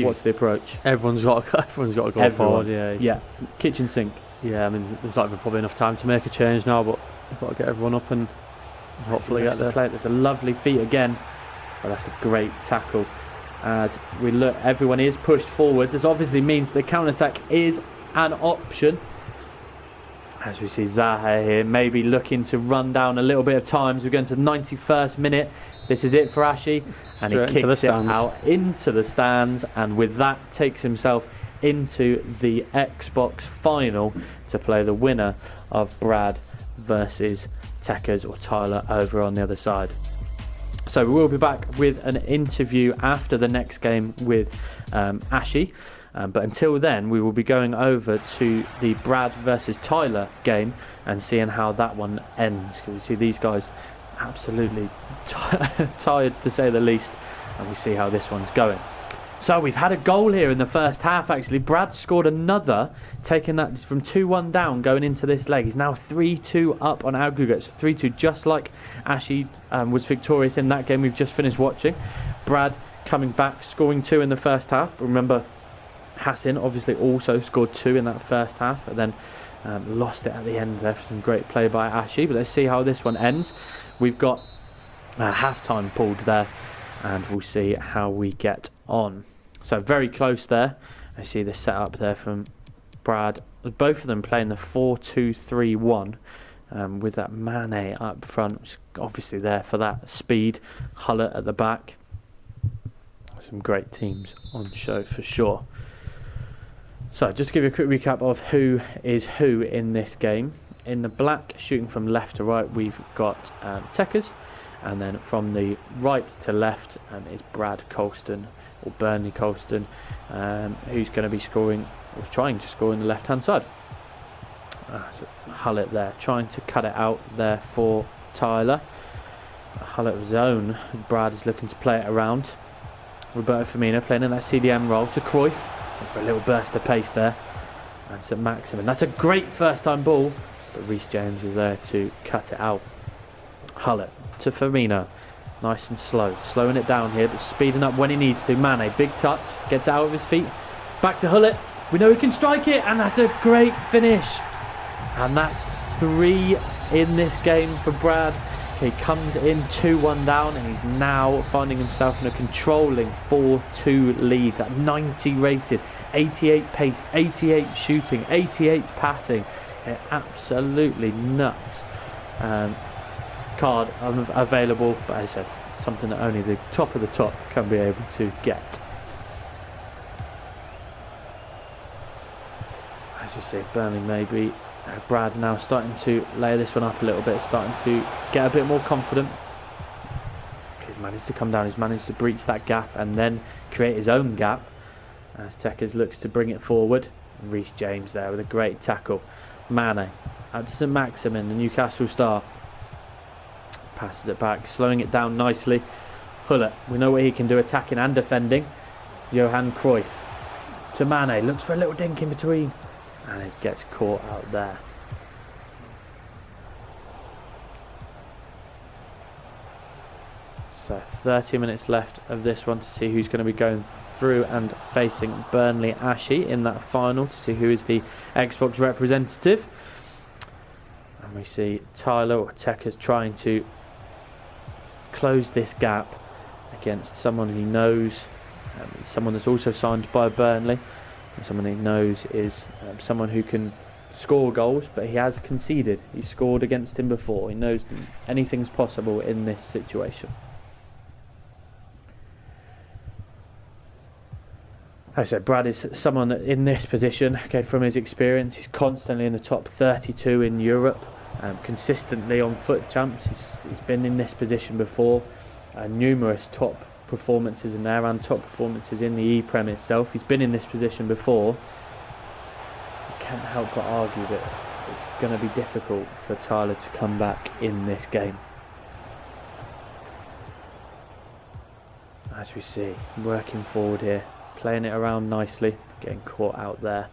What's the approach? Everyone's got to go forward. Yeah, kitchen sink. Yeah, I mean, there's not even probably enough time to make a change now, but we've got to get everyone up and hopefully get there. There's a lovely feet again, but that's a great tackle. As we look, everyone is pushed forwards. This obviously means the counter-attack is an option. As we see Zaha here, maybe looking to run down a little bit of time as we go into the 91st minute. This is it for Ashy, and he kicks it out into the stands, and with that takes himself into the Xbox final to play the winner of Brad versus Tekers or Tyler over on the other side. So we will be back with an interview after the next game with Ashy. But until then, we will be going over to the Brad versus Tyler game and seeing how that one ends. Because you see these guys absolutely tired to say the least, and we see how this one's going. So we've had a goal here in the first half actually. Brad scored another, taking that from 2-1 down going into this leg. He's now 3-2 up on aggregate, so 3-2 just like Ashy was victorious in that game we've just finished watching. Brad coming back, scoring 2 in the first half. But remember, Hassan obviously also scored 2 in that first half, and then lost it at the end there for some great play by Ashy. But let's see how this one ends. We've got half-time pulled there, and we'll see how we get on. So very close there. I see the setup there from Brad. Both of them playing the 4-2-3-1 with that Mane up front, which is obviously there for that speed. Hullett at the back. Some great teams on show for sure. So just to give you a quick recap of who is who in this game. In the black, shooting from left to right, we've got Tekers. And then from the right to left is Brad Colston, or Burnley Colston, who's going to be scoring, or trying to score in the left-hand side. So Hullett there, trying to cut it out there for Tyler. Hullett of his own. Brad is looking to play it around. Roberto Firmino playing in that CDM role to Cruyff, for a little burst of pace there. And St Maximin. That's a great first-time ball, but Reece James is there to cut it out. Hullett to Firmino, nice and slow, slowing it down here, but speeding up when he needs to. Mane, big touch, gets out of his feet, back to Hullett. We know he can strike it, and that's a great finish. And that's 3 in this game for Brad. He comes in 2-1 down, and he's now finding himself in a controlling 4-2 lead. That 90 rated, 88 pace, 88 shooting, 88 passing. Absolutely nuts. Card available, but as I said, something that only the top of the top can be able to get. As you see, Burnley maybe. Brad now starting to layer this one up a little bit, starting to get a bit more confident. He's managed to come down, he's managed to breach that gap and then create his own gap as Tekers looks to bring it forward. Reece James there with a great tackle. Mane out to St Maximin, the Newcastle star. Passes it back, slowing it down nicely. Hullett, we know what he can do, attacking and defending. Johan Cruyff to Mane, looks for a little dink in between. and it gets caught out there. So 30 minutes left of this one to see who's going to be going through and facing Burnley Ashy in that final, to see who is the Xbox representative. And we see Tyler or Tekers trying to close this gap against someone he knows, someone that's also signed by Burnley, and someone he knows is someone who can score goals, but he has conceded. He's scored against him before. He knows that anything's possible in this situation. As I said, Brad is someone that in this position, okay, from his experience, he's constantly in the top 32 in Europe, consistently on foot champs. He's been in this position before, numerous top performances in there and top performances in the ePremier itself. He's been in this position before. You can't help but argue that it's going to be difficult for Tyler to come back in this game. As we see, working forward here, playing it around nicely, getting caught out there.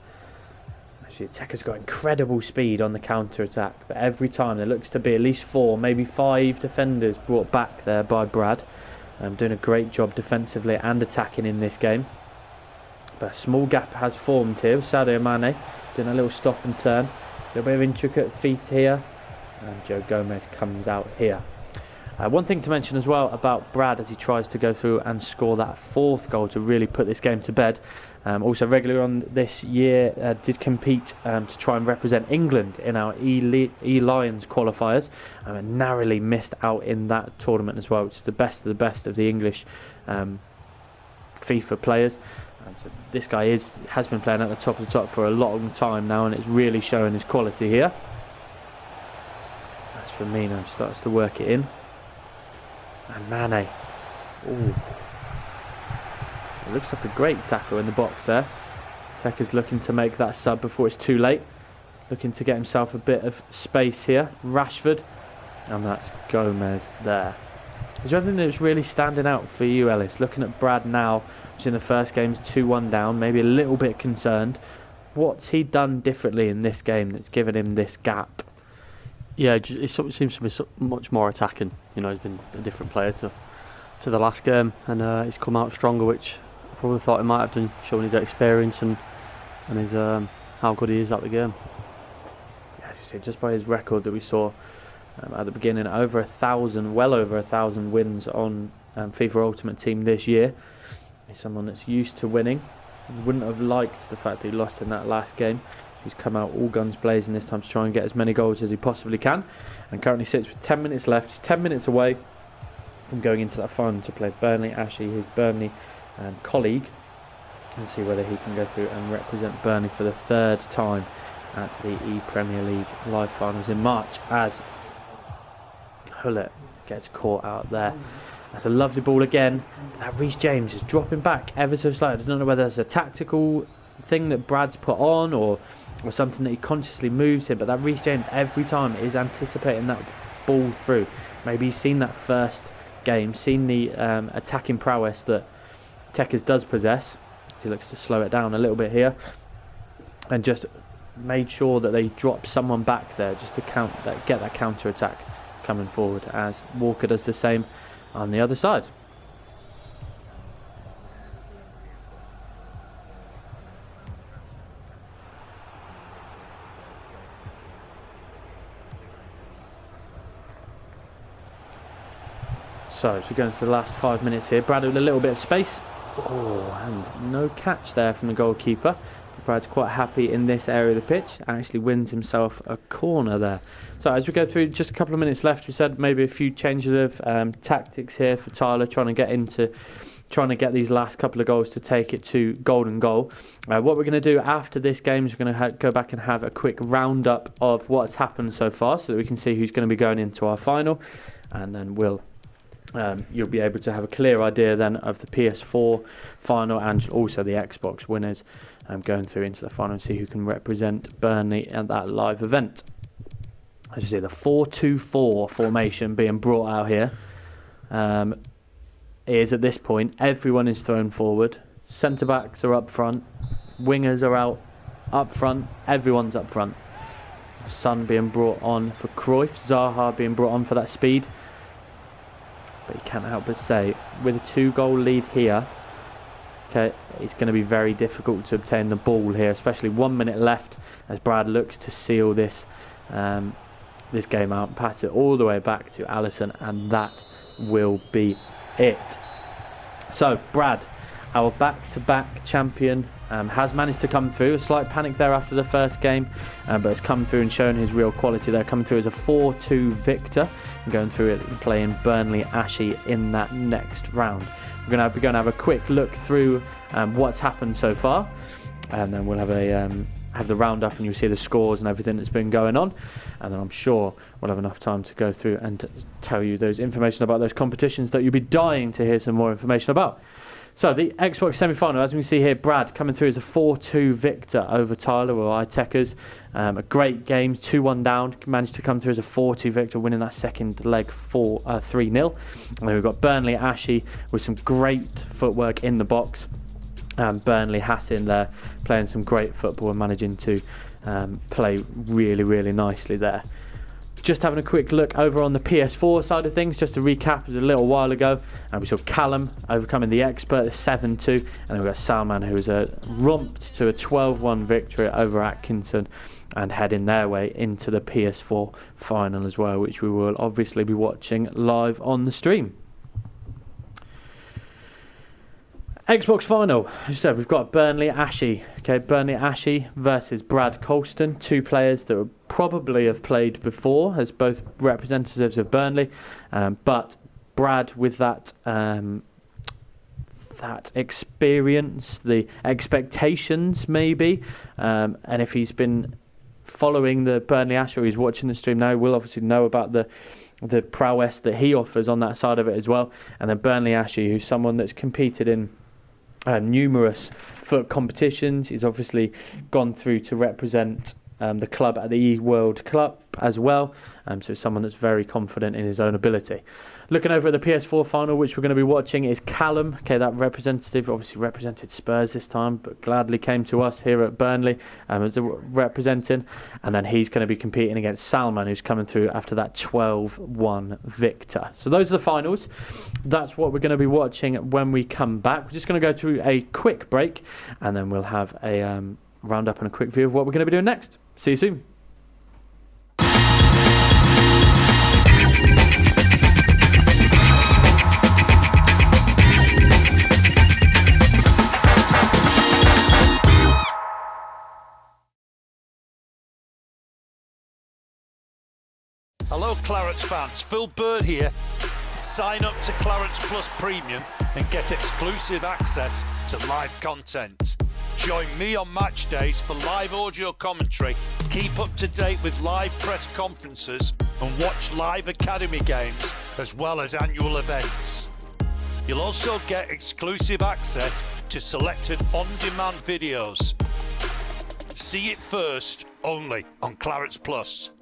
Actually, attacker's got incredible speed on the counter-attack, but every time there looks to be at least 4, maybe 5 defenders brought back there by Brad. Doing a great job defensively and attacking in this game. But a small gap has formed here with Sadio Mane doing a little stop and turn. A little bit of intricate feet here, and Joe Gomez comes out here. One thing to mention as well about Brad as he tries to go through and score that 4th goal to really put this game to bed. Also regularly on this year did compete to try and represent England in our E-Lions qualifiers, and narrowly missed out in that tournament as well, which is the best of the English FIFA players. So this guy has been playing at the top of the top for a long time now, and it's really showing his quality here. As Firmino starts to work it in. And Mane, ooh, it looks like a great tackle in the box there. Tekker's looking to make that sub before it's too late, looking to get himself a bit of space here. Rashford, and that's Gomez there. Is there anything that's really standing out for you, Ellis? Looking at Brad now, which in the first game's 2-1 down, maybe a little bit concerned. What's he done differently in this game that's given him this gap? Yeah, it seems to be much more attacking. You know, he's been a different player to the last game, and he's come out stronger, which I probably thought he might have done, showing his experience and his how good he is at the game. Yeah, as you say, just by his record that we saw at the beginning, well over 1,000 wins on FIFA Ultimate Team this year. He's someone that's used to winning. Wouldn't have liked the fact that he lost in that last game. He's come out all guns blazing this time to try and get as many goals as he possibly can, and currently sits with 10 minutes left. He's 10 minutes away from going into that final to play Burnley Ashy, his Burnley colleague, and see whether he can go through and represent Burnley for the 3rd time at the ePremier League live finals in March, as Hullet gets caught out there. That's a lovely ball again, but that Reece James is dropping back ever so slightly. I don't know whether that's a tactical thing that Brad's put on or something that he consciously moves him, but that Reece James every time is anticipating that ball through. Maybe he's seen that first game, seen the attacking prowess that Tekers does possess, as he looks to slow it down a little bit here, and just made sure that they drop someone back there just to get that counter attack coming forward, as Walker does the same on the other side. So as we go into the last 5 minutes here, Brad with a little bit of space. Oh, and no catch there from the goalkeeper. Brad's quite happy in this area of the pitch. Actually wins himself a corner there. So as we go through, just a couple of minutes left, we said maybe a few changes of tactics here for Tyler, trying to get these last couple of goals to take it to golden goal. What we're going to do after this game is we're going to go back and have a quick roundup of what's happened so far, so that we can see who's going to be going into our final, and then you'll be able to have a clear idea then of the PS4 final and also the Xbox winners going through into the final and see who can represent Burnley at that live event. As you see, the 4-2-4 formation being brought out here is at this point everyone is thrown forward. Centre backs are up front, wingers are out up front, everyone's up front. Son being brought on for Cruyff, Zaha being brought on for that speed. But you can't help but say, with a 2-goal lead here, okay, it's going to be very difficult to obtain the ball here, especially 1 minute left as Brad looks to seal this this game out, pass it all the way back to Alisson, and that will be it. So Brad, our back-to-back champion, has managed to come through. A slight panic there after the first game, but has come through and shown his real quality there. Coming through as a 4-2 victor and going through it and playing Burnley Ashy in that next round. We're going to have a quick look through what's happened so far, and then we'll have the roundup and you'll see the scores and everything that's been going on, and then I'm sure we'll have enough time to go through and tell you those information about those competitions that you'll be dying to hear some more information about. So the Xbox semi-final, as we can see here, Brad coming through as a 4-2 victor over Tyler or iTechers. A great game, 2-1 down, managed to come through as a 4-2 victor, winning that second leg 3-0. And then we've got Burnley Ashy with some great footwork in the box. Burnley Hassan there playing some great football and managing to play really, really nicely there. Just having a quick look over on the PS4 side of things, just to recap, it was a little while ago, and we saw Callum overcoming the Expert, 7-2, and then we've got Salman, who was romped to a 12-1 victory over Atkinson, and heading their way into the PS4 final as well, which we will obviously be watching live on the stream. Xbox final, as you said, we've got Burnley Ashy. Okay, Burnley Ashy versus Brad Colston, two players that would probably have played before as both representatives of Burnley, but Brad with that that experience, the expectations maybe, and if he's been following the Burnley Ashy or he's watching the stream now, we'll obviously know about the prowess that he offers on that side of it as well. And then Burnley Ashy, who's someone that's competed in numerous foot competitions. He's obviously gone through to represent the club at the World Cup as well, so someone that's very confident in his own ability. Looking over at the PS4 final, which we're going to be watching, is Callum. Okay, that representative obviously represented Spurs this time, but gladly came to us here at Burnley as representing, and then he's going to be competing against Salman, who's coming through after that 12-1 victor. So those are the finals. That's what we're going to be watching when we come back. We're just going to go to a quick break, and then we'll have a roundup and a quick view of what we're going to be doing next. See you soon. Hello Clarets fans, Phil Bird here. Sign up to Clarets Plus Premium and get exclusive access to live content. Join me on match days for live audio commentary, keep up to date with live press conferences and watch live academy games as well as annual events. You'll also get exclusive access to selected on-demand videos. See it first only on Clarets Plus.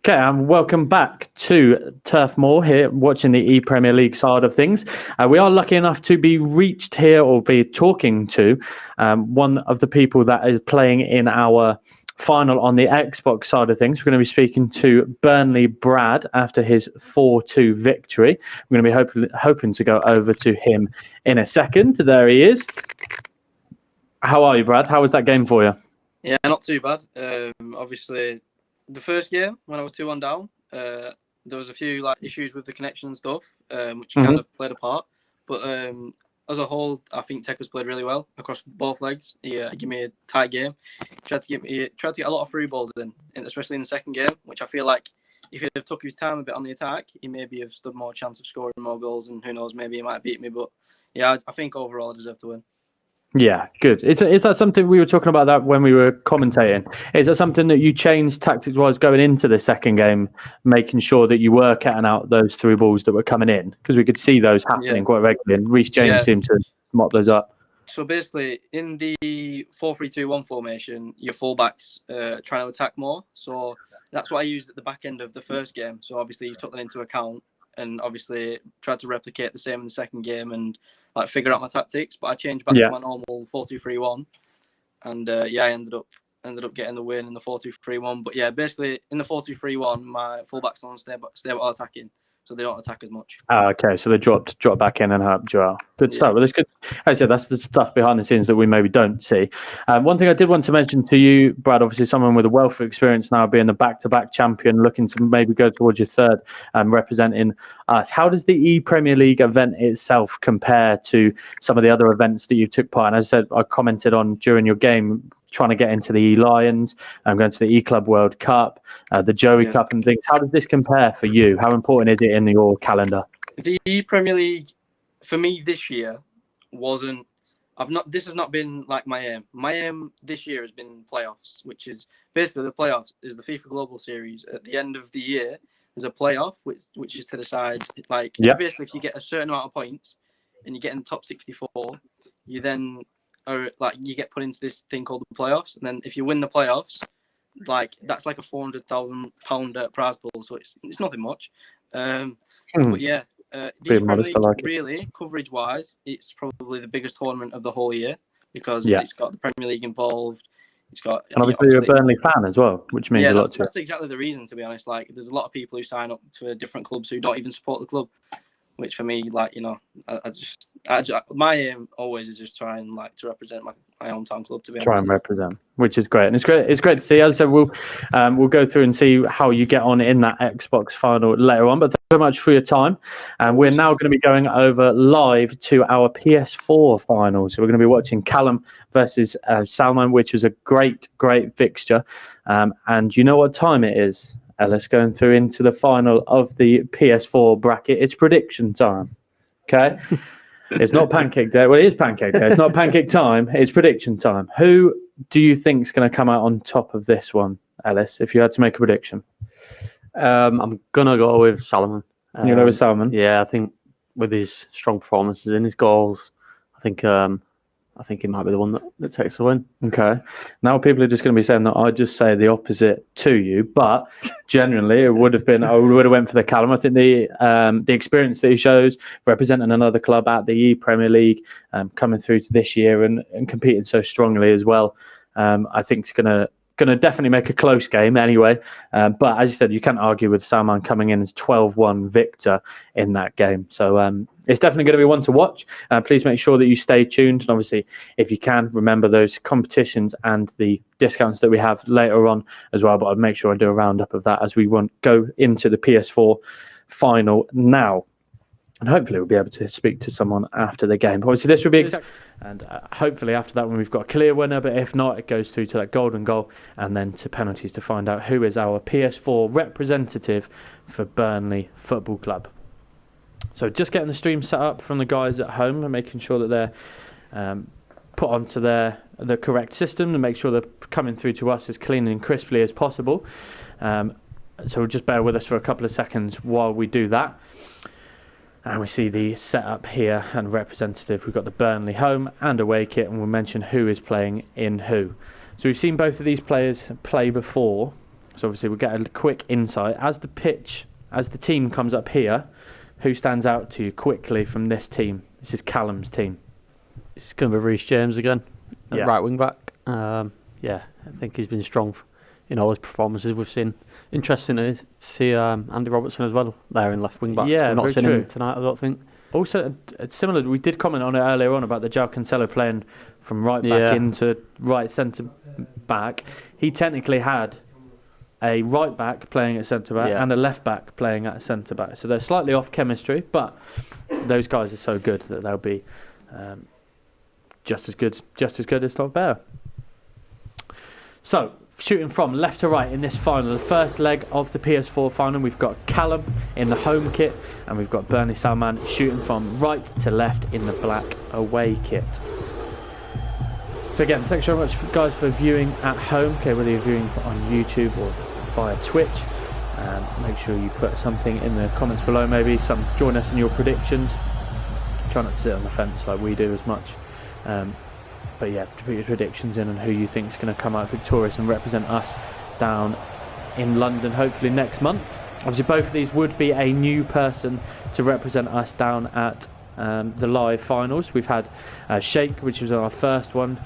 Okay, and welcome back to Turf Moor here, watching the ePremier League side of things. We are lucky enough to be reached here, or be talking to one of the people that is playing in our final on the Xbox side of things. We're going to be speaking to Burnley Brad after his 4-2 victory. We're going to be hoping to go over to him in a second. There he is. How are you, Brad? How was that game for you? Yeah, not too bad. Obviously, the first game when I was 2-1 down, there was a few issues with the connection and stuff, which kind of played a part. But as a whole, I think Tech has played really well across both legs. He gave me a tight game. Tried to get a lot of through balls in, especially in the second game, which I feel like if he'd have took his time a bit on the attack, he maybe have stood more chance of scoring more goals, and who knows, maybe he might beat me. But yeah, I think overall I deserve to win. Yeah, good. Is that something we were talking about that when we were commentating? Is that something that you changed tactics-wise going into the second game, making sure that you were cutting out those through balls that were coming in? Because we could see those happening quite regularly, and Reece James seemed to mop those up. So basically, in the 4-3-2-1 formation, your fullbacks trying to attack more. So that's what I used at the back end of the first game. So obviously, you took that into account, and obviously tried to replicate the same in the second game and figure out my tactics. But I changed back to my normal 4-2-3-1, and I ended up getting the win in the 4-2-3-1. But yeah, basically in the 4-2-3-1, my fullbacks don't stay attacking, so they don't attack as much. Okay, so they dropped back in and helped you out. Good stuff. Well, it's good. As I said, that's the stuff behind the scenes that we maybe don't see. One thing I did want to mention to you, Brad, obviously someone with a wealth of experience now, being the back-to-back champion, looking to maybe go towards your third, representing us. How does the ePremier League event itself compare to some of the other events that you took part in? As I said, I commented on during your game, trying to get into the E-Lions, going to the E-Club World Cup, the Joey Cup and things. How does this compare for you? How important is it in your calendar? The Premier League, for me this year, wasn't... This has not been like my aim. My aim this year has been playoffs, which is basically the playoffs is the FIFA Global Series. At the end of the year, there's a playoff, which is to decide, basically if you get a certain amount of points and you get in the top 64, you then... or you get put into this thing called the playoffs, and then if you win the playoffs, that's like a £400,000 prize pool, so it's nothing much. But yeah, the Premier League, really, coverage wise, it's probably the biggest tournament of the whole year because it's got the Premier League involved. It's got, and obviously you're a Burnley fan as well, which means a lot to you. That's exactly the reason, to be honest. There's a lot of people who sign up for different clubs who don't even support the club. Which for me, my aim always is just trying to represent my hometown club. To be honest, try and represent, which is great, and it's great. It's great to see. As I said, we'll go through and see how you get on in that Xbox final later on. But thank you very much for your time. And we're now going to be going over live to our PS4 final. So we're going to be watching Callum versus Salman, which is a great fixture. And you know what time it is? Ellis, going through into the final of the PS4 bracket. It's prediction time. Okay? It's not pancake day. Well, it is pancake day. It's not pancake time. It's prediction time. Who do you think is going to come out on top of this one, Ellis, if you had to make a prediction? I'm going to go with Salomon. You're going to go with Salomon? Yeah, I think with his strong performances and his goals, I think he might be the one that takes the win. Okay. Now people are just going to be saying that I just say the opposite to you, but generally it would have been, I would have went for the Callum. I think the experience that he shows representing another club at the ePremier League, coming through to this year and competing so strongly as well, I think it's going to definitely make a close game anyway. But as you said, you can't argue with Salman coming in as 12-1 victor in that game. So it's definitely going to be one to watch. Please make sure that you stay tuned. And obviously, if you can, remember those competitions and the discounts that we have later on as well. But I'll make sure I do a roundup of that as we go into the PS4 final now. And hopefully we'll be able to speak to someone after the game. Obviously, this will be exact. And hopefully after that one, we've got a clear winner. But if not, it goes through to that golden goal and then to penalties to find out who is our PS4 representative for Burnley Football Club. So just getting the stream set up from the guys at home and making sure that they're put onto the correct system and make sure they're coming through to us as clean and crisply as possible. So just bear with us for a couple of seconds while we do that. And we see the setup here and representative. We've got the Burnley home and away kit, and we'll mention who is playing in who. So we've seen both of these players play before. So obviously we'll get a quick insight. As the team comes up here, who stands out to you quickly from this team? This is Callum's team. It's going to be Reece James again, at Yeah. right wing back. I think he's been strong in all his performances we've seen. Interesting to see Andy Robertson as well there in left wing back. Yeah, we've not very seen true. him tonight, I don't think. Also, it's similar. We did comment on it earlier on about the João Cancelo playing from right back into right centre back. He technically had a right back playing at centre back and a left back playing at centre back. So they're slightly off chemistry, but those guys are so good that they'll be just as good, if not better. So, shooting from left to right in this final, the first leg of the PS4 final, we've got Callum in the home kit, and we've got Burnley Salman shooting from right to left in the black away kit. So again, thanks very much guys for viewing at home, whether you're viewing on YouTube or via Twitch. Make sure you put something in the comments below, maybe join us in your predictions. Try not to sit on the fence like we do as much. But yeah, to put your predictions in on who you think is going to come out victorious and represent us down in London hopefully next month. Obviously both of these would be a new person to represent us down at the live finals. We've had Sheikh, which was our first one.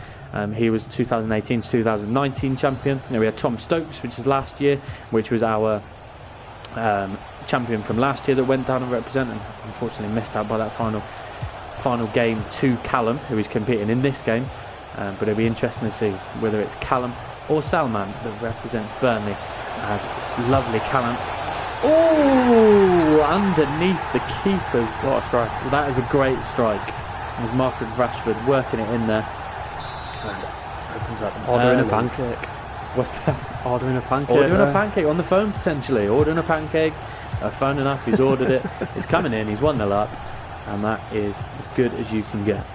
He was 2018 to 2019 champion. Then we had Tom Stokes, which is last year, which was our champion from last year that went down and represented, and unfortunately missed out by that final game to Callum, who is competing in this game. But it'll be interesting to see whether it's Callum or Salman that represents Burnley, as lovely Callum. Oh, underneath the keeper's. What a strike. Well, that is a great strike. With Marcus Rashford working it in there. And opens up Ordering a pancake. What's that? Ordering a pancake. Ordering a pancake on the phone, potentially. Ordering a pancake. Phone enough, he's ordered it. It's coming in, he's 1-0 up. And that is as good as you can get.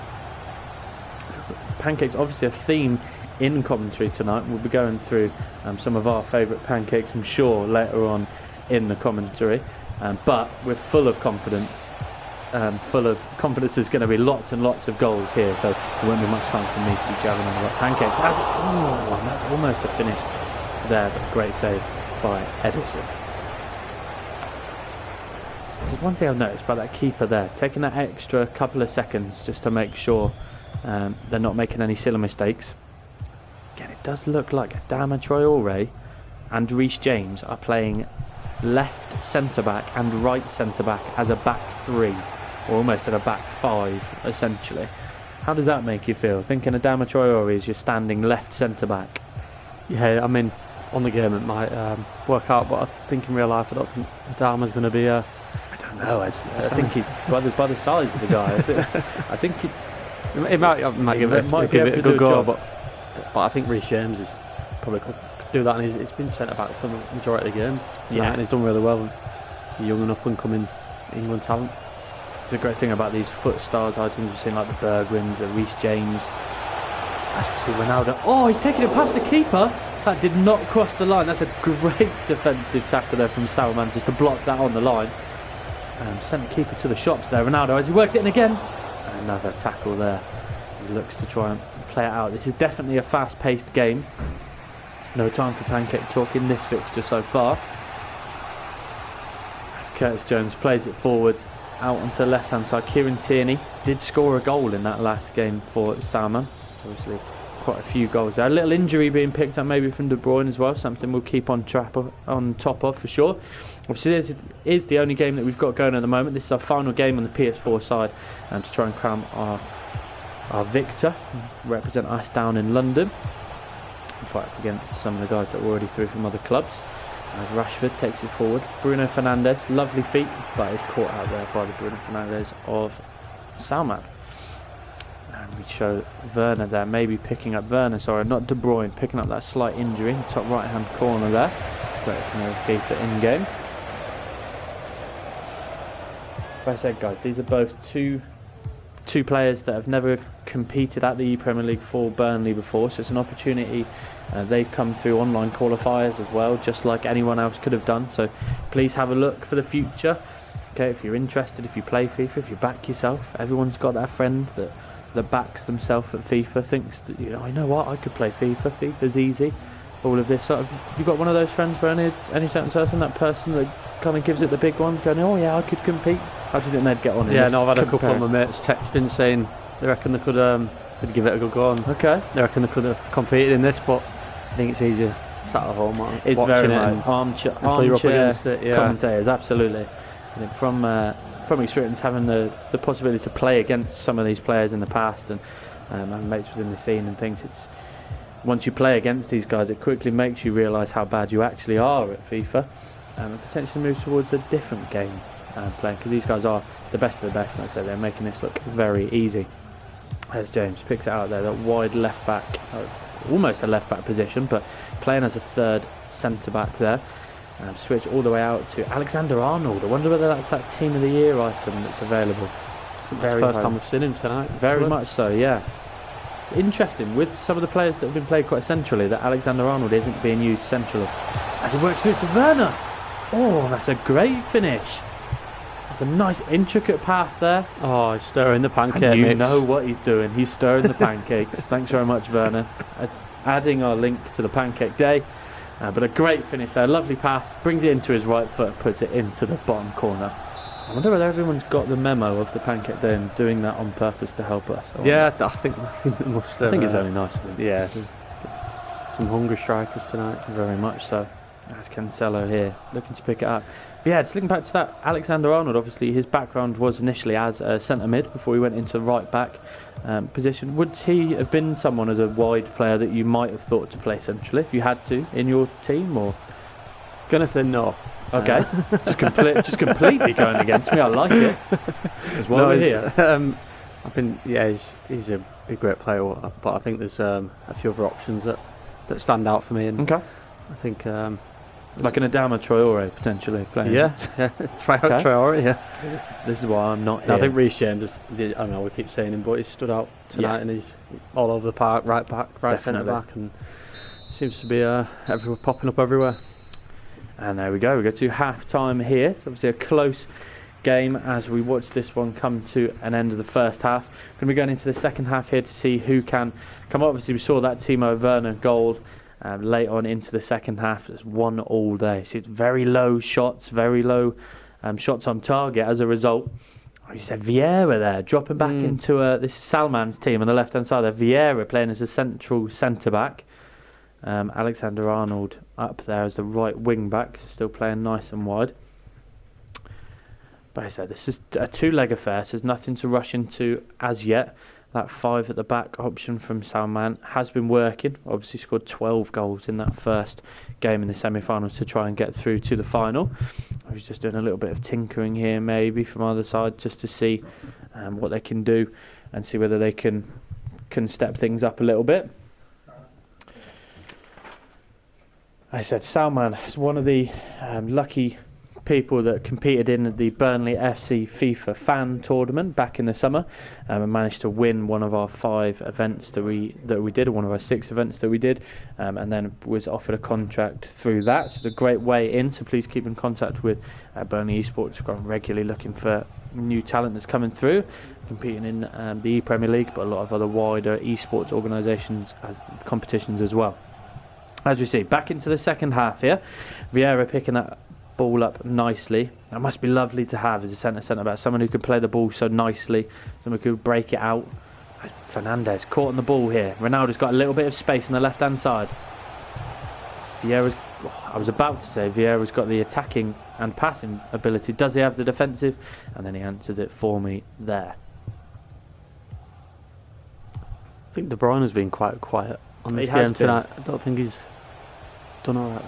Pancakes, obviously a theme in commentary tonight. We'll be going through some of our favourite pancakes, I'm sure, later on in the commentary. But we're full of confidence. There's going to be lots and lots of goals here, so there won't be much time for me to be jabbing on the pancakes. And that's almost a finish there, but a great save by Edison. There's one thing I've noticed about that keeper there, taking that extra couple of seconds just to make sure they're not making any silly mistakes. Again, it does look like Adama Traore and Reece James are playing left centre-back and right centre-back as a back three, or almost at a back five, essentially. How does that make you feel, thinking Adama Traore is your standing left centre-back? Yeah, I mean, on the game it might work out, but I think in real life I don't think Adama's going to be I don't know. I think he's by the size of the guy. I think it might give it a good go, but I think Reece James is probably could do that, and he's been centre back for the majority of the games tonight, and he's done really well. Young and up and coming England talent. It's a great thing about these foot stars items we've seen, like the Bergwins, the Reece James. As we see Ronaldo. Oh, he's taking it past the keeper. That did not cross the line. That's a great defensive tackle there from Salman, just to block that on the line. Sent the keeper to the shops there. Ronaldo, as he works it in again. Another tackle there. He looks to try and play it out. This is definitely a fast-paced game. No time for pancake talk in this fixture so far. As Curtis Jones plays it forward out onto the left-hand side. Kieran Tierney did score a goal in that last game for Salman. Obviously, quite a few goals there. A little injury being picked up maybe from De Bruyne as well. Something we'll keep on top of for sure. Obviously, this is the only game that we've got going at the moment. This is our final game on the PS4 side, to try and crown our victor, represent us down in London, and fight up against some of the guys that were already through from other clubs. As Rashford takes it forward, Bruno Fernandes, lovely feet, but is caught out there by the Bruno Fernandes of Salman. And we show Werner there, maybe picking up not De Bruyne, picking up that slight injury in the top right hand corner there. So it's no FIFA in game. Like I said, guys, these are both two players that have never competed at the ePremier League for Burnley before, so it's an opportunity. They've come through online qualifiers as well, just like anyone else could have done, so please have a look for the future. Okay, if you're interested, if you play FIFA, if you back yourself, everyone's got that friend that backs themselves at FIFA, thinks that, you know what, I could play FIFA, FIFA's easy. all of this sort of. You got one of those friends, Burnley? Any certain person, that person that kind of gives it the big one, going, "Oh yeah, I could compete." How do you think they'd get on? Yeah, no, I've had a couple of my mates texting saying they reckon they could give it a good go. And okay. They reckon they could have competed in this, but I think it's easier sat at home. It's watching very it much armchair you're up against it. Yeah. Commentators, absolutely. I think from experience, having the possibility to play against some of these players in the past and having mates within the scene and things, it's once you play against these guys, it quickly makes you realise how bad you actually are at FIFA, and potentially move towards a different game playing, because these guys are the best of the best, and I say they're making this look very easy. As James picks it out there, that wide left back, almost a left back position, but playing as a third centre back there. Switch all the way out to Alexander Arnold. I wonder whether that's that Team of the Year item that's available. It's the first time we've seen him tonight. Very much so, yeah. It's interesting with some of the players that have been played quite centrally that Alexander Arnold isn't being used centrally. As he works through to Werner. Oh, that's a great finish. That's a nice intricate pass there. Oh, he's stirring the pancake and you mix. know what he's doing. He's stirring the pancakes. Thanks very much, Werner. Adding our link to the pancake day. But a great finish there, lovely pass, brings it into his right foot, puts it into the bottom corner. I wonder whether everyone's got the memo of the pancake day and doing that on purpose to help us. Yeah, I think they must have. I think it's only nice. Yeah, some hungry strikers tonight. Very much so. That's Cancelo here, looking to pick it up. But yeah, just looking back to that, Alexander Arnold, obviously his background was initially as a centre mid before he went into right back position. Would he have been someone as a wide player that you might have thought to play centrally if you had to in your team, or? Gonna say no. Okay, just completely going against me. I like it. As well, no, here. He's a great player, but I think there's a few other options that stand out for me. And okay, I think like an Adama Traore potentially playing. Yeah, Traore. Yeah, this is why I'm not. I think Reece James. I don't know. We keep saying him, but he's stood out tonight, and he's all over the park. Right back, right centre back, and seems to be everywhere, popping up everywhere. And there we go. We go to half time here. It's obviously a close game as we watch this one come to an end of the first half. We're going to be going into the second half here to see who can come up. Obviously, we saw that Timo Werner goal late on into the second half. It's 1-1 there. So it's very low shots, very low shots on target as a result. Oh, you said Vieira there, dropping back into this is Salman's team on the left-hand side there. Vieira playing as a central centre-back. Alexander Arnold up there as the right wing-back, still playing nice and wide. But I said this is a two-leg affair, so there's nothing to rush into as yet. That 5 at the back option from Salman has been working. Obviously scored 12 goals in that first game in the semi-finals to try and get through to the final. I was just doing a little bit of tinkering here maybe from either side just to see what they can do and see whether they can step things up a little bit. I said Salman is one of the lucky people that competed in the Burnley FC FIFA fan tournament back in the summer and managed to win one of our 5 events that we did, or one of our 6 events that we did, and then was offered a contract through that. So it's a great way in, so please keep in contact with Burnley Esports. We're regularly looking for new talent that's coming through, competing in the ePremier League, but a lot of other wider esports organisations, competitions as well. As we see, back into the second half here. Vieira picking that ball up nicely. That must be lovely to have as a centre-back. Someone who could play the ball so nicely. Someone who could break it out. Fernandes caught on the ball here. Ronaldo's got a little bit of space on the left-hand side. Vieira's... I was about to say Vieira's got the attacking and passing ability. Does he have the defensive? And then he answers it for me there. I think De Bruyne has been quite quiet on this game tonight. I don't think he's done all right.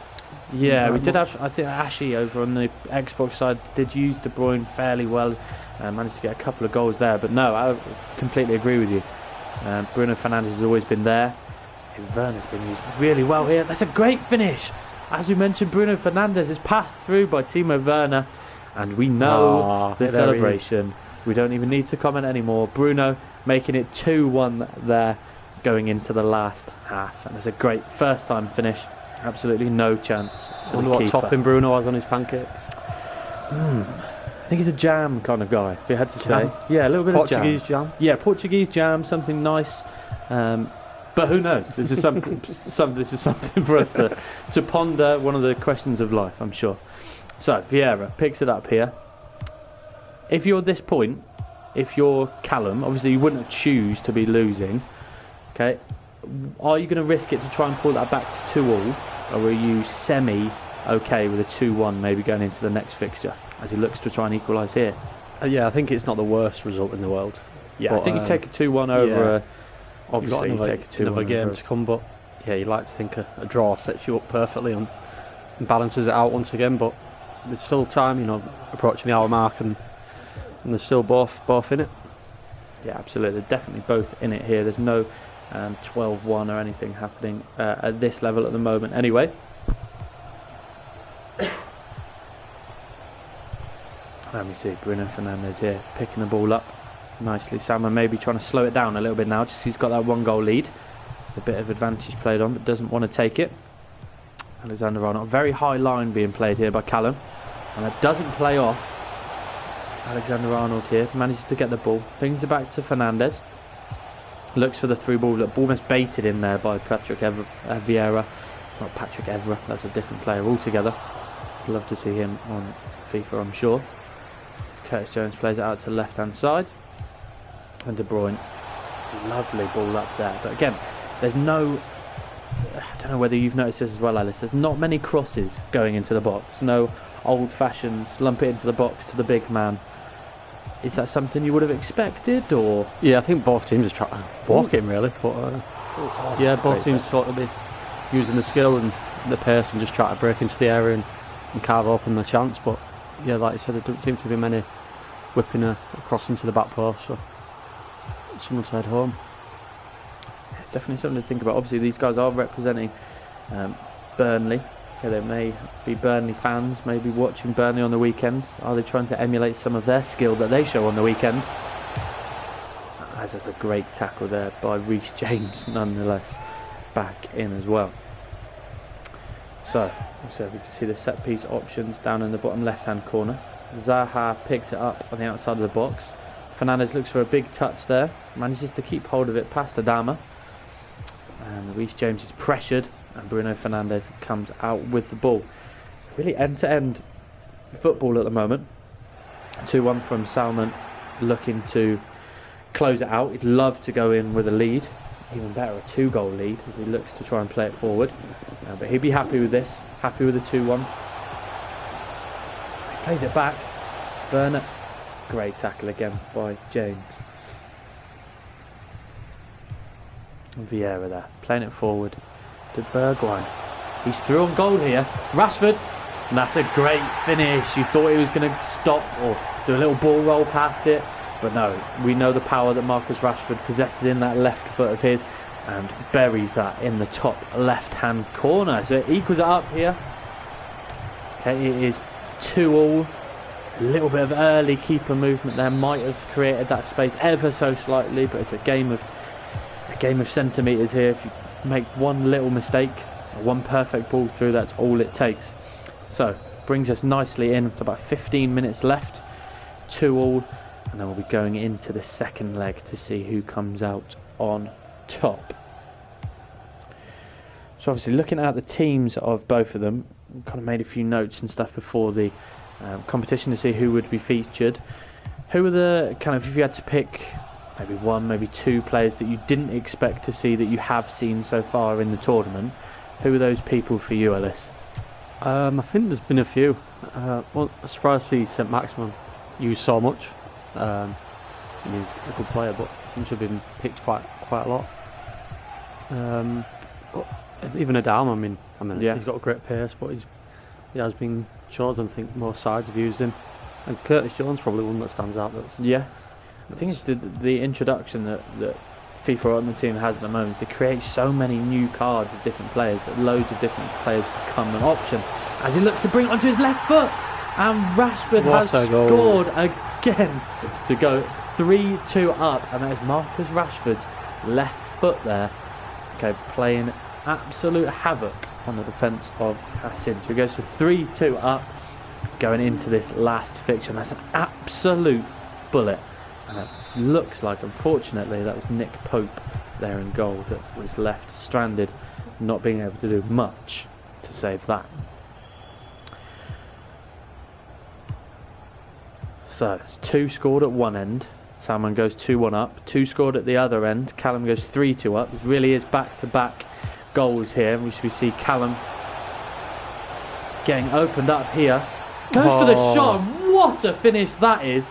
Yeah, we did have, I think Ashley over on the Xbox side did use De Bruyne fairly well, managed to get a couple of goals there, but no, I completely agree with you. Bruno Fernandes has always been there. Werner's been used really well here. That's a great finish. As we mentioned, Bruno Fernandes is passed through by Timo Werner, and we know the celebration. We don't even need to comment anymore. Bruno making it 2-1 there going into the last half, and it's a great first time finish. Absolutely no chance. I wonder what topping Bruno has on his pancakes. I think he's a jam kind of guy, if you had to say. Yeah, a little bit Portuguese of jam. jam. Yeah, Portuguese jam, something nice. But who knows? This is something. This is something for us to ponder. One of the questions of life, I'm sure. So Vieira picks it up here. If you're at this point, if you're Callum, obviously you wouldn't choose to be losing. Okay, are you going to risk it to try and pull that back to 2-2, or are you okay with a 2-1 maybe going into the next fixture as he looks to try and equalise here? Yeah, I think it's not the worst result in the world. Yeah, but, I think you take a 2-1 over. Obviously, you've got you take a 2-1 another game over. to come, but yeah, you like to think a draw sets you up perfectly and balances it out once again. But there's still time, approaching the hour mark, and they're still both in it. Yeah, absolutely. They're definitely both in it here. There's no 12-1 or anything happening at this level at the moment. Anyway. Let me see, Bruno Fernandes here picking the ball up nicely. Salmon maybe trying to slow it down a little bit now, just he's got that 1-goal lead. A bit of advantage played on, but doesn't want to take it. Alexander-Arnold, very high line being played here by Callum, and that doesn't play off. Alexander-Arnold here manages to get the ball, brings it back to Fernandes. Looks for the through ball, almost baited in there by Patrick Vieira. Not Patrick Evra, that's a different player altogether. Love to see him on FIFA, I'm sure. Curtis Jones plays it out to the left hand side, and De Bruyne, lovely ball up there. But again, there's no, I don't know whether you've noticed this as well, Alice, there's not many crosses going into the box. No old fashioned lump it into the box to the big man. Is that something you would have expected, or? Yeah, I think both teams are trying to walk him really, but yeah, both teams sort of be using the skill and the pace and just try to break into the area and carve open the chance. But yeah, like you said, there doesn't seem to be many whipping across into the back post, so someone's head home. It's definitely something to think about. Obviously these guys are representing Burnley. Okay, there may be Burnley fans maybe watching Burnley on the weekend. Are they trying to emulate some of their skill that they show on the weekend? As there's a great tackle there by Reece James nonetheless, back in as well. So we can see the set piece options down in the bottom left hand corner. Zaha picks it up on the outside of the box. Fernandes looks for a big touch there, manages to keep hold of it past Adama, and Reece James is pressured and Bruno Fernandes comes out with the ball. It's really end to end football at the moment. 2-1 from Salmon, looking to close it out. He'd love to go in with a lead, even better a 2-goal lead as he looks to try and play it forward, but he'd be happy with this, happy with the 2-1. He plays it back. Werner, great tackle again by James. And Vieira there, playing it forward to Bergwijn. He's through on goal here. Rashford, and that's a great finish. You thought he was going to stop or do a little ball roll past it, but no, we know the power that Marcus Rashford possesses in that left foot of his, and buries that in the top left hand corner, so it equals it up here. Okay, it is 2-2. A little bit of early keeper movement there might have created that space ever so slightly, but it's a game of centimetres here. If you make one little mistake, one perfect ball through, that's all it takes. So brings us nicely in to about 15 minutes left, 2-2, and then we'll be going into the second leg to see who comes out on top. So obviously looking at the teams of both of them, kind of made a few notes and stuff before the competition to see who would be featured. Who are the kind of, if you had to pick maybe one, maybe two players that you didn't expect to see that you have seen so far in the tournament, who are those people for you, Ellis? I think there's been a few. Well, I'm surprised to see St Maximin used so much. He's a good player, but seems to have been picked quite a lot. But even Adama, I mean, yeah, he's got a great pace, but he has been chosen. I think most sides have used him, and Curtis Jones probably one that stands out. I think it's the introduction that FIFA Ultimate Team has at the moment. They create so many new cards of different players that loads of different players become an option. As he looks to bring it onto his left foot, and Rashford has scored again to go 3-2 up, and that is Marcus Rashford's left foot there. Okay, playing absolute havoc on the defence of Hassan. So he goes to 3-2 up, going into this last fixture. And that's an absolute bullet. And that looks like, unfortunately, that was Nick Pope there in goal that was left stranded, not being able to do much to save that. So it's 2 scored at one end. Salman goes 2-1 up. 2 scored at the other end. Callum goes 3-2 up. It really is back-to-back goals here, which we see Callum getting opened up here. Goes for the shot, and what a finish that is.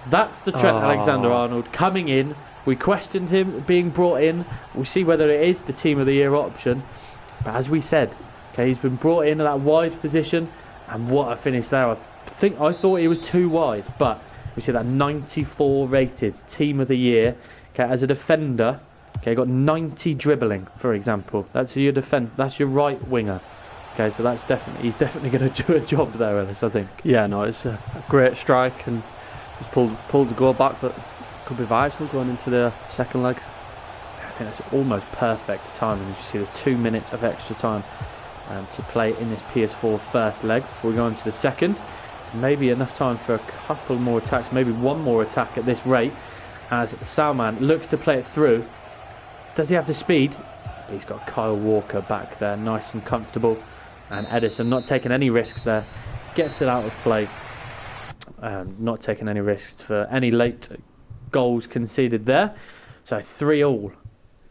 That's the Trent Alexander-Arnold coming in. We questioned him being brought in. We'll see whether it is the Team of the Year option. But as we said, okay, he's been brought in at that wide position, and what a finish there. I thought he was too wide, but we see that 94 rated Team of the Year. Okay, as a defender, okay, got 90 dribbling, for example. That's your that's your right winger. Okay, so that's he's definitely going to do a job there, Ellis, I think. Yeah, no, it's a great strike, and he's pulled the goal back, but could be vital going into the second leg. I think that's almost perfect timing. As you see, there's 2 minutes of extra time to play in this PS4 first leg before we go on to the second. Maybe enough time for a couple more attacks, maybe one more attack at this rate, as Salman looks to play it through. Does he have the speed? He's got Kyle Walker back there, nice and comfortable, and Edison not taking any risks there, gets it out of play, not taking any risks for any late goals conceded there. So 3-3.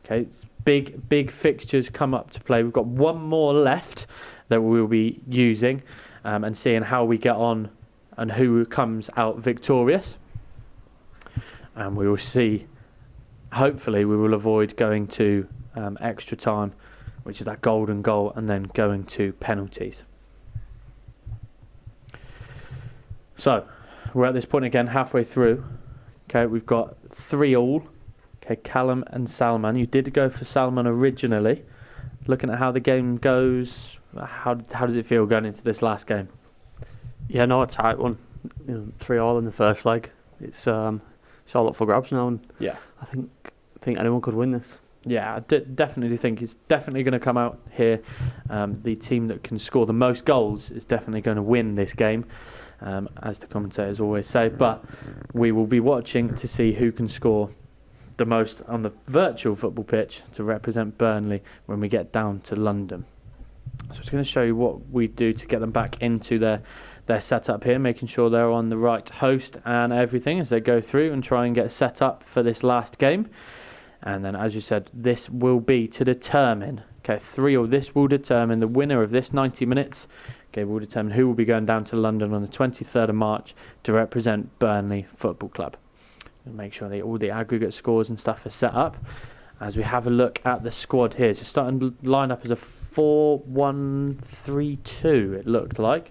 Okay, it's big fixtures come up to play. We've got one more left that we'll be using and seeing how we get on and who comes out victorious. And we will see, hopefully we will avoid going to extra time, which is that golden goal, and then going to penalties. So we're at this point again, halfway through. Okay, we've got 3-3. Okay, Callum and Salman. You did go for Salman originally. Looking at how the game goes, how does it feel going into this last game? Yeah, no, a tight one. 3-3 in the first leg. It's all up for grabs now, and yeah, I think anyone could win this. Yeah, I definitely think it's definitely going to come out here. The team that can score the most goals is definitely going to win this game, as the commentators always say. But we will be watching to see who can score the most on the virtual football pitch to represent Burnley when we get down to London. So it's going to show you what we do to get them back into their setup here, making sure they're on the right host and everything as they go through and try and get set up for this last game. And then, as you said, this will be to determine, okay, 3-3, this will determine the winner of this 90 minutes. Okay, will determine who will be going down to London on the 23rd of March to represent Burnley Football Club. And make sure that all the aggregate scores and stuff are set up. As we have a look at the squad here, so starting to line up as a 4-1-3-2, it looked like.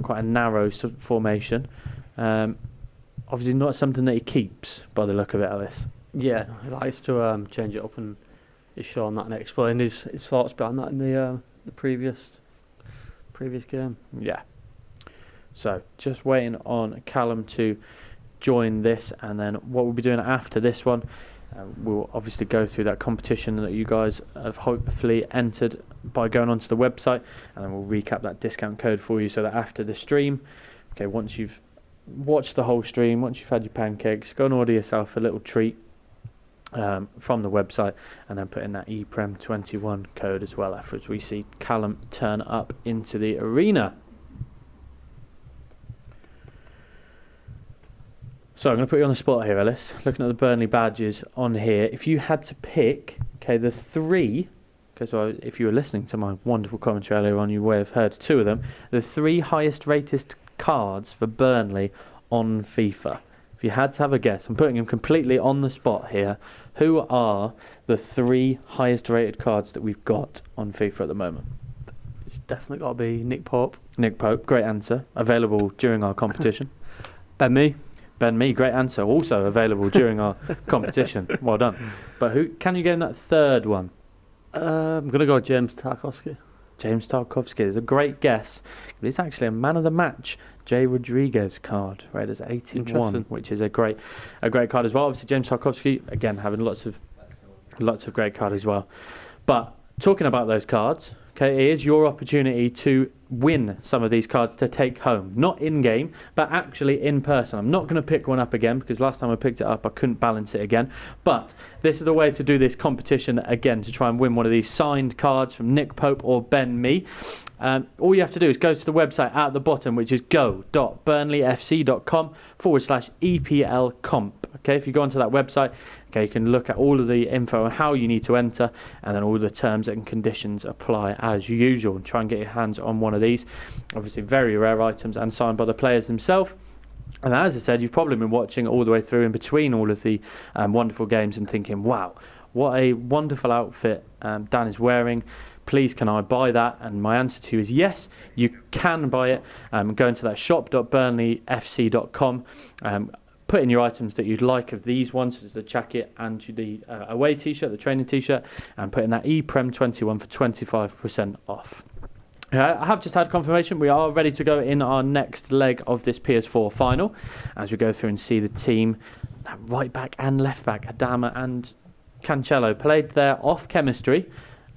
Quite a narrow formation. Obviously not something that he keeps by the look of it, Ellis. Yeah, he likes to change it up, and he's shown that and explained his thoughts behind that in the previous game. Yeah. So just waiting on Callum to join this, and then what we'll be doing after this one, we'll obviously go through that competition that you guys have hopefully entered by going onto the website, and then we'll recap that discount code for you so that after the stream, okay, once you've watched the whole stream, once you've had your pancakes, go and order yourself a little treat from the website, and then put in that ePrem21 code as well afterwards. We see Callum turn up into the arena. So I'm going to put you on the spot here, Ellis. Looking at the Burnley badges on here, if you had to pick, okay, the 3, because if you were listening to my wonderful commentary earlier on, you may have heard 2 of them, the 3 highest rated cards for Burnley on FIFA. If you had to have a guess, I'm putting him completely on the spot here. Who are the 3 highest rated cards that we've got on FIFA at the moment? It's definitely got to be Nick Pope. Nick Pope, great answer. Available during our competition. Ben Mee. Ben Mee, great answer. Also available during our competition. Well done. But who can you get in that third one? I'm going to go James Tarkowski. James Tarkowski is a great guess, but it's actually a man of the match Jay Rodriguez card, right? It's 81, which is a great card as well. Obviously, James Tarkowski again having lots of great cards as well. But talking about those cards, Okay, it is your opportunity to win some of these cards to take home. Not in-game, but actually in person. I'm not going to pick one up again because last time I picked it up I couldn't balance it again. But this is a way to do this competition again, to try and win one of these signed cards from Nick Pope or Ben Mee. All you have to do is go to the website at the bottom, which is go.burnleyfc.com/EPL comp. Okay, if you go onto that website, okay, you can look at all of the info on how you need to enter, and then all the terms and conditions apply as usual. Try and get your hands on one of these. Obviously, very rare items and signed by the players themselves. And as I said, you've probably been watching all the way through in between all of the wonderful games and thinking, wow, what a wonderful outfit Dan is wearing. Please, can I buy that? And my answer to you is yes, you can buy it. Go into that shop.burnleyfc.com. Put in your items that you'd like of these ones, such as the jacket and the away t-shirt, the training t-shirt, and put in that ePrem21 for 25% off. I have just had confirmation we are ready to go in our next leg of this PS4 final as we go through and see the team. That right back and left back, Adama and Cancelo, played there off chemistry,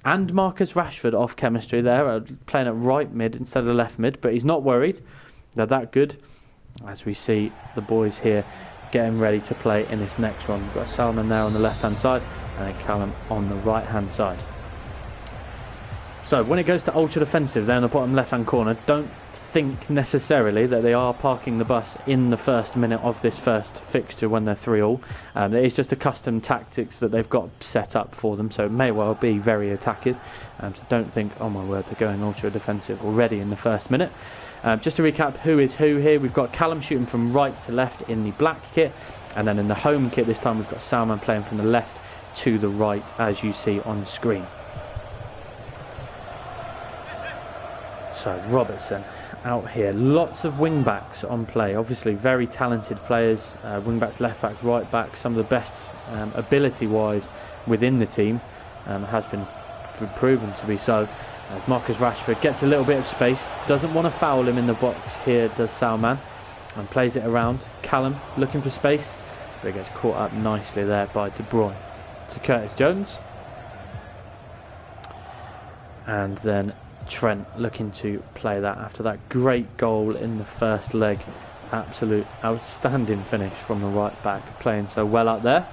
and Marcus Rashford off chemistry there, playing at right mid instead of left mid, but he's not worried. They're that good, as we see the boys here getting ready to play in this next one. We've got Salman there on the left hand side and then Callum on the right hand side. So when it goes to ultra defensive there in the bottom left hand corner, don't think necessarily that they are parking the bus in the first minute of this first fixture when they're 3-3. It's just a custom tactics that they've got set up for them, so it may well be very attacking. So don't think, oh my word, they're going ultra defensive already in the first minute. Just to recap who is who here, we've got Callum shooting from right to left in the black kit, and then in the home kit this time we've got Salman playing from the left to the right, as you see on screen. So Robertson out here, lots of wing backs on play, obviously very talented players, wing backs, left backs, right backs, some of the best ability wise within the team, has been proven to be so. As Marcus Rashford gets a little bit of space, doesn't want to foul him in the box here, does Salman, and plays it around. Callum looking for space, but it gets caught up nicely there by De Bruyne. To Curtis Jones, and then Trent looking to play that after that great goal in the first leg. Absolute outstanding finish from the right back, playing so well out there.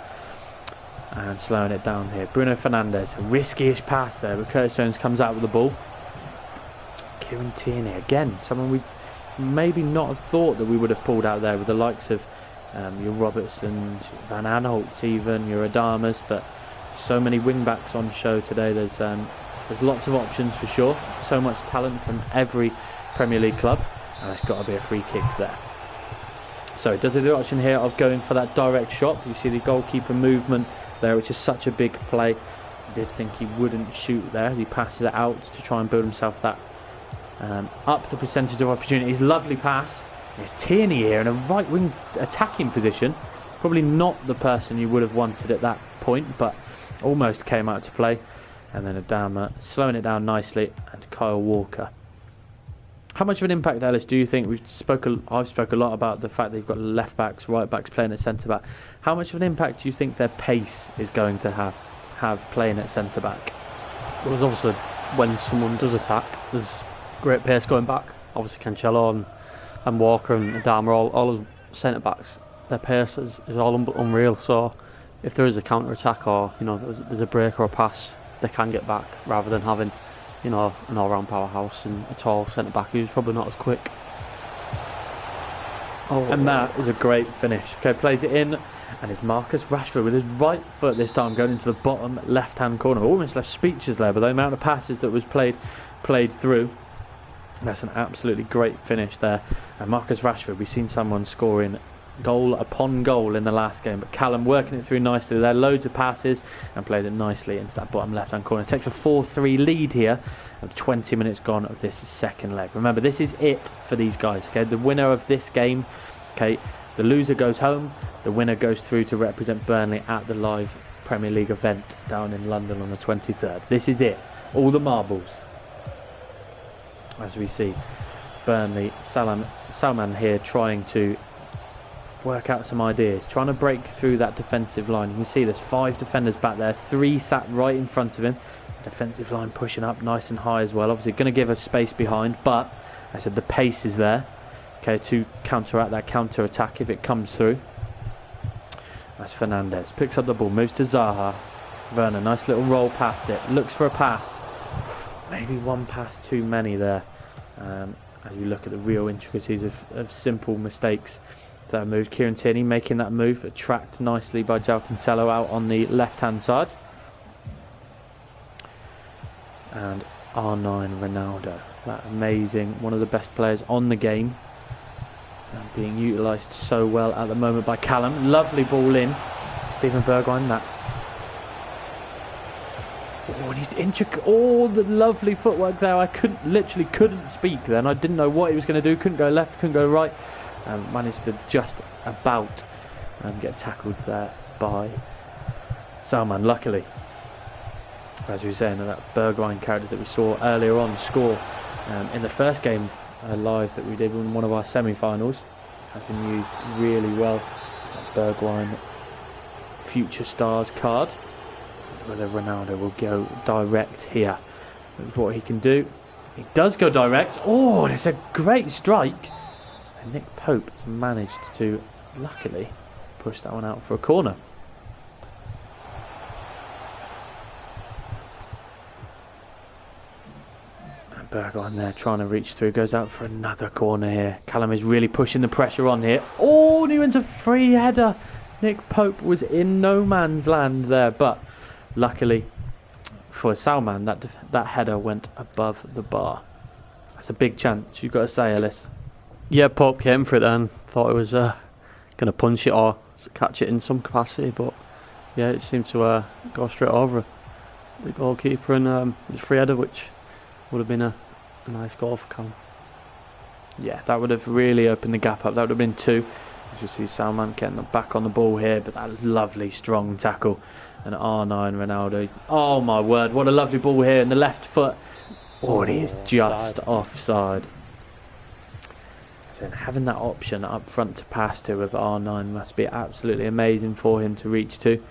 And slowing it down here, Bruno Fernandes, a risky-ish pass there, but Curtis Jones comes out with the ball. Kieran Tierney again, someone we maybe not have thought that we would have pulled out there, with the likes of your Robertsons, Van Aanholts even, your Adamas, but so many wing-backs on show today. There's lots of options for sure, so much talent from every Premier League club, and it's got to be a free kick there. So it does the option here of going for that direct shot. You see the goalkeeper movement there, which is such a big play. I did think he wouldn't shoot there as he passes it out to try and build himself that up the percentage of opportunities. Lovely pass. There's Tierney here in a right wing attacking position. Probably not the person you would have wanted at that point, but almost came out to play. And then Adama slowing it down nicely, and Kyle Walker. How much of an impact, Ellis, do you think? I've spoke a lot about the fact they've got left backs, right backs playing at centre back. How much of an impact do you think their pace is going to have playing at centre back? Well, there's obviously, when someone does attack, there's great pace going back. Obviously Cancelo and Walker and Adama, all of centre backs, their pace is all unreal. So if there is a counter attack, or there's a break or a pass, they can get back rather than having an all-round powerhouse and a tall centre back who's probably not as quick. And that is a great finish. Okay, plays it in, and it's Marcus Rashford with his right foot this time going into the bottom left-hand corner. Almost left speeches there, but the amount of passes that was played through. That's an absolutely great finish there. And Marcus Rashford, we've seen someone scoring goal upon goal in the last game, but Callum working it through nicely there, loads of passes, and played it nicely into that bottom left hand corner. Takes a 4-3 lead here, and 20 minutes gone of this second leg. Remember, this is it for these guys, okay? The winner of this game, okay, the loser goes home, the winner goes through to represent Burnley at the live Premier League event down in London on the 23rd. This is it, all the marbles. As we see Burnley, Salman here trying to work out some ideas, trying to break through that defensive line. You can see there's 5 defenders back there, 3 sat right in front of him. Defensive line pushing up nice and high as well. Obviously going to give us space behind, but I said the pace is there. Okay, to counteract that counter attack if it comes through. That's Fernandez. Picks up the ball, moves to Zaha. Werner, nice little roll past it. Looks for a pass. Maybe one pass too many there. As you look at the real intricacies of simple mistakes that moved. Kieran Tierney making that move, but tracked nicely by João Cancelo out on the left-hand side. And R9 Ronaldo, that amazing, one of the best players on the game, and being utilised so well at the moment by Callum. Lovely ball in. Steven Bergwijn, that. Oh, and he's intricate. Oh, the lovely footwork there. I literally couldn't speak then. I didn't know what he was going to do. Couldn't go left, couldn't go right. Managed to just about get tackled there by Salman, luckily. As we were saying, that Bergwijn character that we saw earlier on score in the first game live that we did in one of our semi-finals has been used really well. That Bergwijn Future Stars card. Whether Ronaldo will go direct here. That's what he can do. He does go direct. Oh, and it's a great strike. And Nick Pope has managed to, luckily, push that one out for a corner. And Bergwijn there trying to reach through. Goes out for another corner here. Callum is really pushing the pressure on here. Oh, and he wins a free header. Nick Pope was in no man's land there, but luckily for Salman, that header went above the bar. That's a big chance, you've got to say, Ellis. Yeah, Pope came for it then. Thought it was going to punch it or catch it in some capacity, but yeah, it seemed to go straight over the goalkeeper, and it was free header, which would have been a nice goal for Callum. Yeah, that would have really opened the gap up. That would have been 2. As you see Salman getting back on the ball here, but that lovely strong tackle. And R9 Ronaldo. Oh my word, what a lovely ball here in the left foot. Oh, and he is just offside. So having that option up front to pass to with R9 must be absolutely amazing for him to reach to.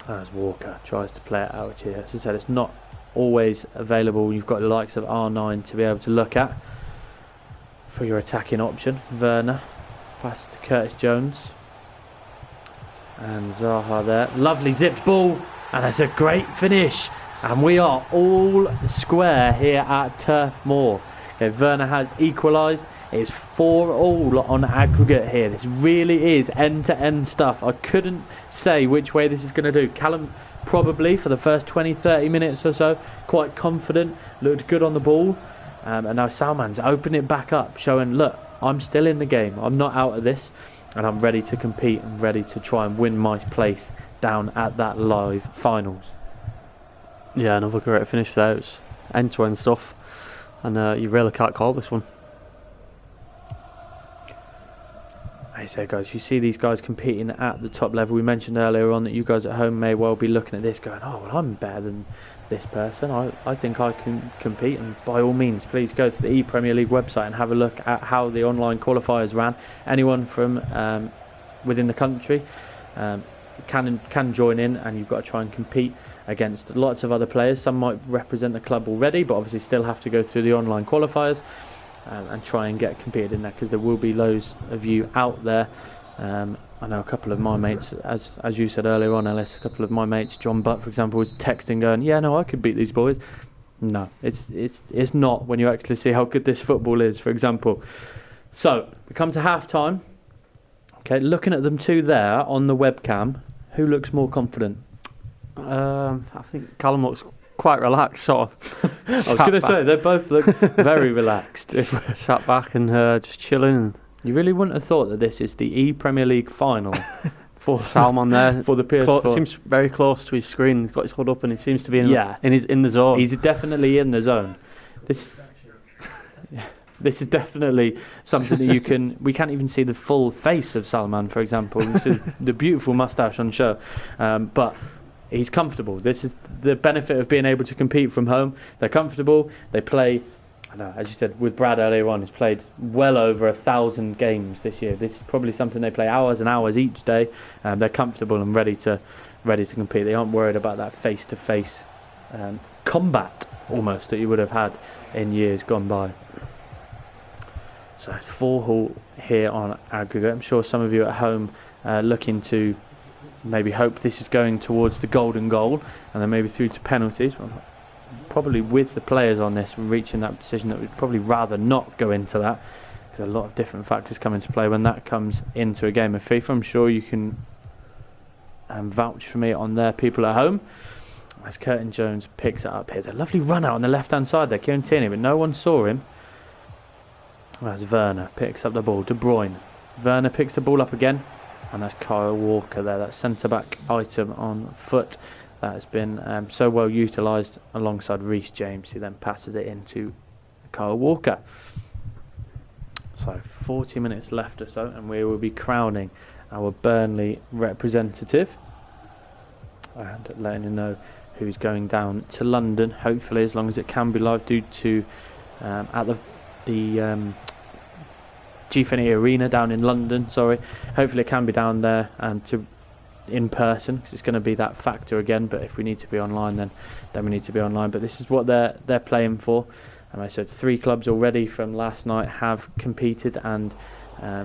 As Walker tries to play it out here. As I said, it's not always available. You've got the likes of R9 to be able to look at for your attacking option. Werner, pass to Curtis Jones. And Zaha there. Lovely zipped ball. And that's a great finish. And we are all square here at Turf Moor. Okay, Werner has equalised. It's 4-4 on aggregate here. This really is end-to-end stuff. I couldn't say which way this is going to do. Callum probably for the first 20-30 minutes or so quite confident, looked good on the ball, and now Salman's opened it back up, showing, look, I'm still in the game, I'm not out of this, and I'm ready to compete and ready to try and win my place down at that live finals. Yeah, another great finish there. It's end-to-end stuff, and you really can't call this one. I say, guys, you see these guys competing at the top level. We mentioned earlier on that you guys at home may well be looking at this going, oh, well, I'm better than this person. I think I can compete. And by all means, please go to the ePremier League website and have a look at how the online qualifiers ran. Anyone from within the country can join in, and you've got to try and compete against lots of other players. Some might represent the club already, but obviously still have to go through the online qualifiers. And try and get competed in there, because there will be loads of you out there. I know a couple of my mates, as you said earlier on, Ellis, a couple of my mates, John Butt for example, was texting going, yeah, no, I could beat these boys. No, it's not when you actually see how good this football is, for example. So we come to half time. Okay, looking at them two there on the webcam, who looks more confident? I think Callum looks quite relaxed, sort of. I was going to say, they both look very relaxed. Sat back and just chilling. You really wouldn't have thought that this is the ePremier League final for Salman there. For the PS4. Seems very close to his screen. He's got his hood up and he seems to be in the zone. He's definitely in the zone. This is definitely something that we can't even see the full face of Salman, for example. This is the beautiful moustache on show. But he's comfortable. This is the benefit of being able to compete from home. They're comfortable. They play I know, as you said, with Brad earlier on, he's played well over 1,000 games this year. This is probably something they play hours and hours each day. They're comfortable and ready to compete. They aren't worried about that face-to-face combat almost that you would have had in years gone by. So 4-4 here on aggregate. I'm sure some of you at home looking to maybe hope this is going towards the golden goal and then maybe through to penalties. Well, probably with the players on this reaching that decision that we'd probably rather not go into that, because a lot of different factors come into play when that comes into a game of FIFA. I'm sure you can vouch for me on there, people at home. As Curtin Jones picks it up, here's a lovely run out on the left hand side there, Kieran Tierney, but no one saw him. As Werner picks up the ball, De Bruyne. Werner picks the ball up again, and that's Kyle Walker there, that centre back item on foot that has been so well utilised alongside Reece James, who then passes it into Kyle Walker. So 40 minutes left or so, and we will be crowning our Burnley representative and letting you know who's going down to London, hopefully, as long as it can be live, due to at the G20 Arena down in London. Hopefully it can be down there and to in person, because it's going to be that factor again. But if we need to be online, then we need to be online. But this is what they're playing for. And I said 3 clubs already from last night have competed and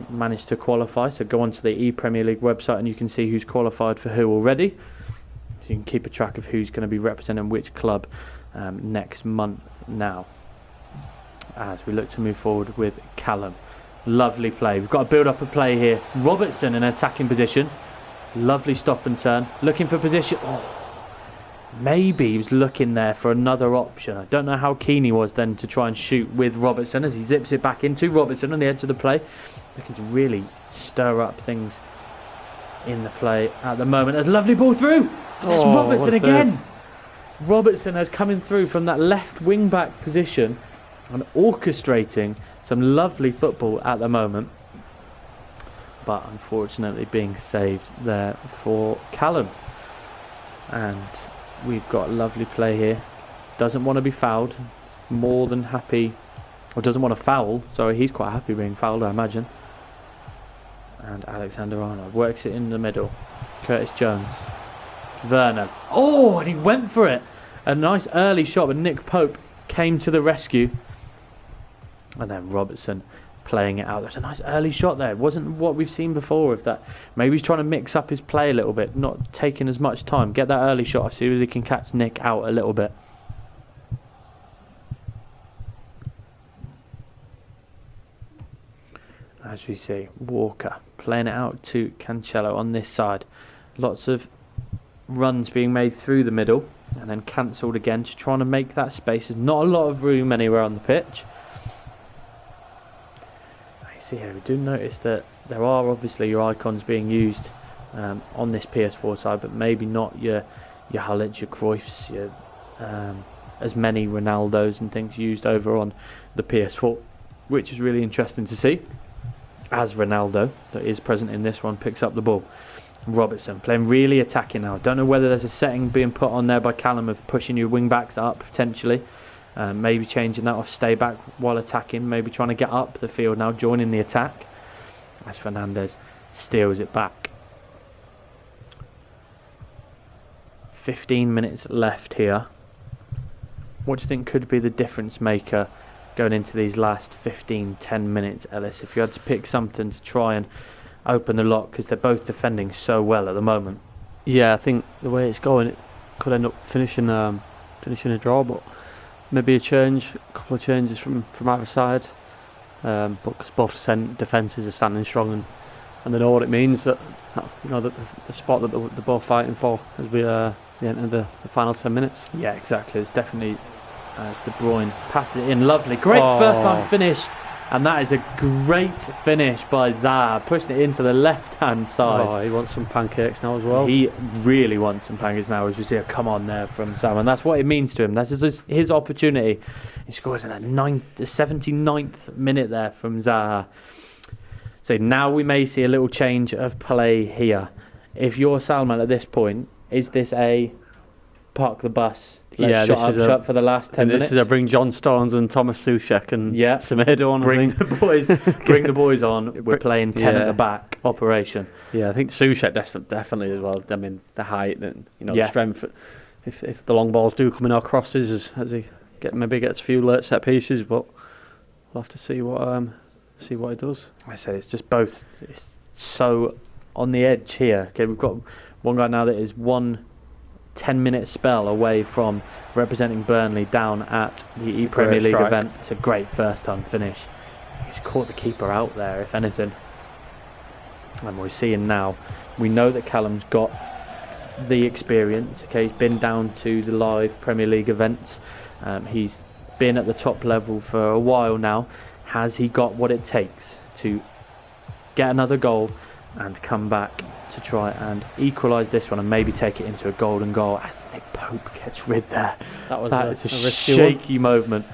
managed to qualify. So go onto the ePremier League website and you can see who's qualified for who already. So you can keep a track of who's going to be representing which club next month now, as we look to move forward with Callum. Lovely play. We've got to build up a play here. Robertson in attacking position. Lovely stop and turn. Looking for position. Oh, maybe he was looking there for another option. I don't know how keen he was then to try and shoot with Robertson as he zips it back into Robertson on the edge of the play. Looking to really stir up things in the play at the moment. There's a lovely ball through. And it's Robertson again. Robertson has coming through from that left wing back position and orchestrating some lovely football at the moment, but unfortunately being saved there for Callum. And we've got lovely play here. Doesn't want to be fouled. More than happy, or doesn't want to foul. Sorry, he's quite happy being fouled, I imagine. And Alexander Arnold works it in the middle. Curtis Jones. Werner. Oh, and he went for it. A nice early shot, but Nick Pope came to the rescue. And then Robertson playing it out. There's a nice early shot there. It wasn't what we've seen before of that. Maybe he's trying to mix up his play a little bit, not taking as much time. Get that early shot, see if he can catch Nick out a little bit. As we see, Walker playing it out to Cancelo on this side. Lots of runs being made through the middle and then cancelled again, just trying to make that space. There's not a lot of room anywhere on the pitch. See here, we do notice that there are obviously your icons being used on this PS4 side, but maybe not your Hullets, your Cruyffs, your as many Ronaldos and things used over on the PS4, which is really interesting to see. As Ronaldo, that is present in this one, picks up the ball. Robertson playing really attacking now. Don't know whether there's a setting being put on there by Callum of pushing your wing backs up potentially. Maybe changing that off stay back while attacking, maybe trying to get up the field now, joining the attack as Fernandes steals it back. 15 minutes left here. What do you think could be the difference maker going into these last 15-10 minutes, Ellis, if you had to pick something to try and open the lock, because they're both defending so well at the moment? Yeah, I think the way it's going, it could end up finishing a draw, but maybe a couple of changes from either side, but because both defences are standing strong and they know what it means, that the spot that they're both fighting for as we enter the final 10 minutes. Yeah, exactly. It's definitely De Bruyne passes it in, lovely, great first time finish, and that is a great finish by Zaha, pushing it into the left hand side. Oh, he wants some pancakes now as well. He really wants some pancakes now, as we see a come on there from Sam, and that's what it means to him. That's his opportunity. He scores in the 79th minute there from Zaha. So now we may see a little change of play here. If you're Salman at this point, is this a park the bus, let's shut up for the last 10 minutes. This is a bring John Stones and Thomas Suchek and Semedo on. Bring the boys on. We're playing 10 at the back operation. Yeah, I think Suchek definitely as well. I mean, the height and the strength. If the long balls do come in our crosses, as he gets a few late set pieces, but we'll have to see what he does. I say it's just both. It's so on the edge here. Okay, we've got one guy now that is 1 10-minute spell away from representing Burnley down at the ePremier League event. It's a great first-time finish. He's caught the keeper out there, if anything. And we're seeing now. We know that Callum's got the experience. Okay, he's been down to the live Premier League events. He's been at the top level for a while now. Has he got what it takes to get another goal and come back to try and equalise this one and maybe take it into a golden goal as Nick Pope gets rid there? That is a shaky moment.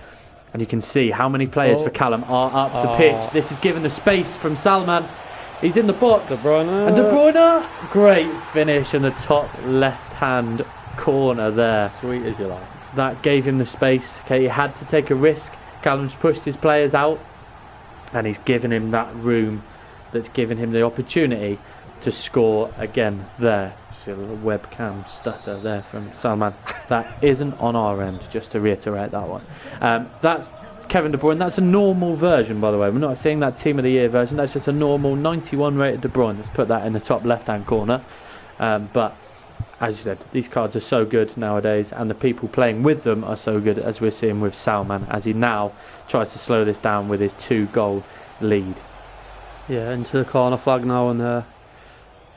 And you can see how many players for Callum are up the pitch. This is given the space from Salman. He's in the box. De Bruyne. And De Bruyne, great finish in the top left-hand corner there. Sweet as you like. That gave him the space. Okay, he had to take a risk. Callum's pushed his players out, and he's given him that room that's given him the opportunity to score again there. See a little webcam stutter there from Salman. That isn't on our end, just to reiterate that one. That's Kevin De Bruyne. That's a normal version, by the way. We're not seeing that Team of the Year version. That's just a normal 91 rated De Bruyne. Let's put that in the top left-hand corner. But as you said, these cards are so good nowadays, and the people playing with them are so good, as we're seeing with Salman, as he now tries to slow this down with his 2-goal lead. Yeah, into the corner flag now, and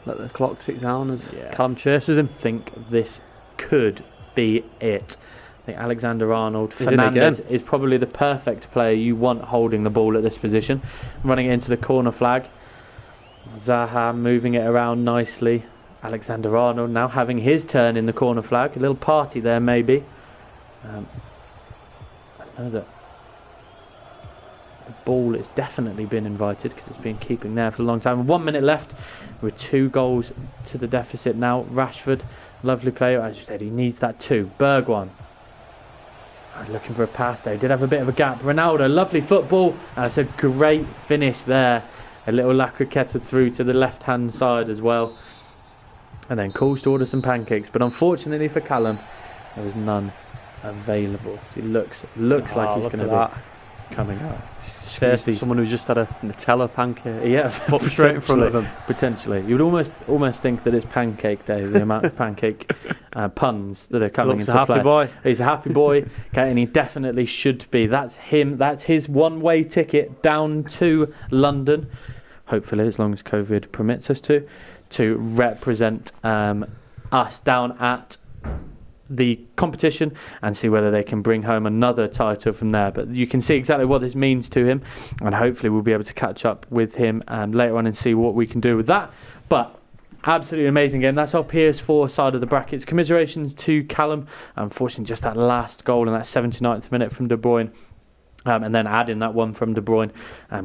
let the clock tick down as Callum chases him. I think this could be it. I think Alexander-Arnold Fernandez is probably the perfect player you want holding the ball at this position. Running it into the corner flag. Zaha moving it around nicely. Alexander-Arnold now having his turn in the corner flag. A little party there maybe. I know that the ball has definitely been invited because it's been keeping there for a long time. 1 minute left with 2 goals to the deficit now. Rashford, lovely player. As you said, he needs that 2. Bergwijn. Looking for a pass there. He did have a bit of a gap. Ronaldo, lovely football. That's a great finish there. A little lacroqueta through to the left-hand side as well. And then calls to order some pancakes. But unfortunately for Callum, there was none available. So he looks like he's going to be coming out. Someone who's just had a Nutella pancake. Yeah, put straight in front of him. Potentially. You would almost think that it's pancake day, the amount of pancake puns that are coming into play. He's a happy boy. He's a happy boy, okay, and he definitely should be. That's him. That's his one-way ticket down to London. Hopefully, as long as COVID permits us to represent us down at the competition and see whether they can bring home another title from there. But you can see exactly what this means to him, and hopefully we'll be able to catch up with him later on and see what we can do with that. But absolutely amazing game. That's our PS4 side of the brackets. Commiserations to Callum. Unfortunately, just that last goal in that 79th minute from De Bruyne. And then adding that one from De Bruyne,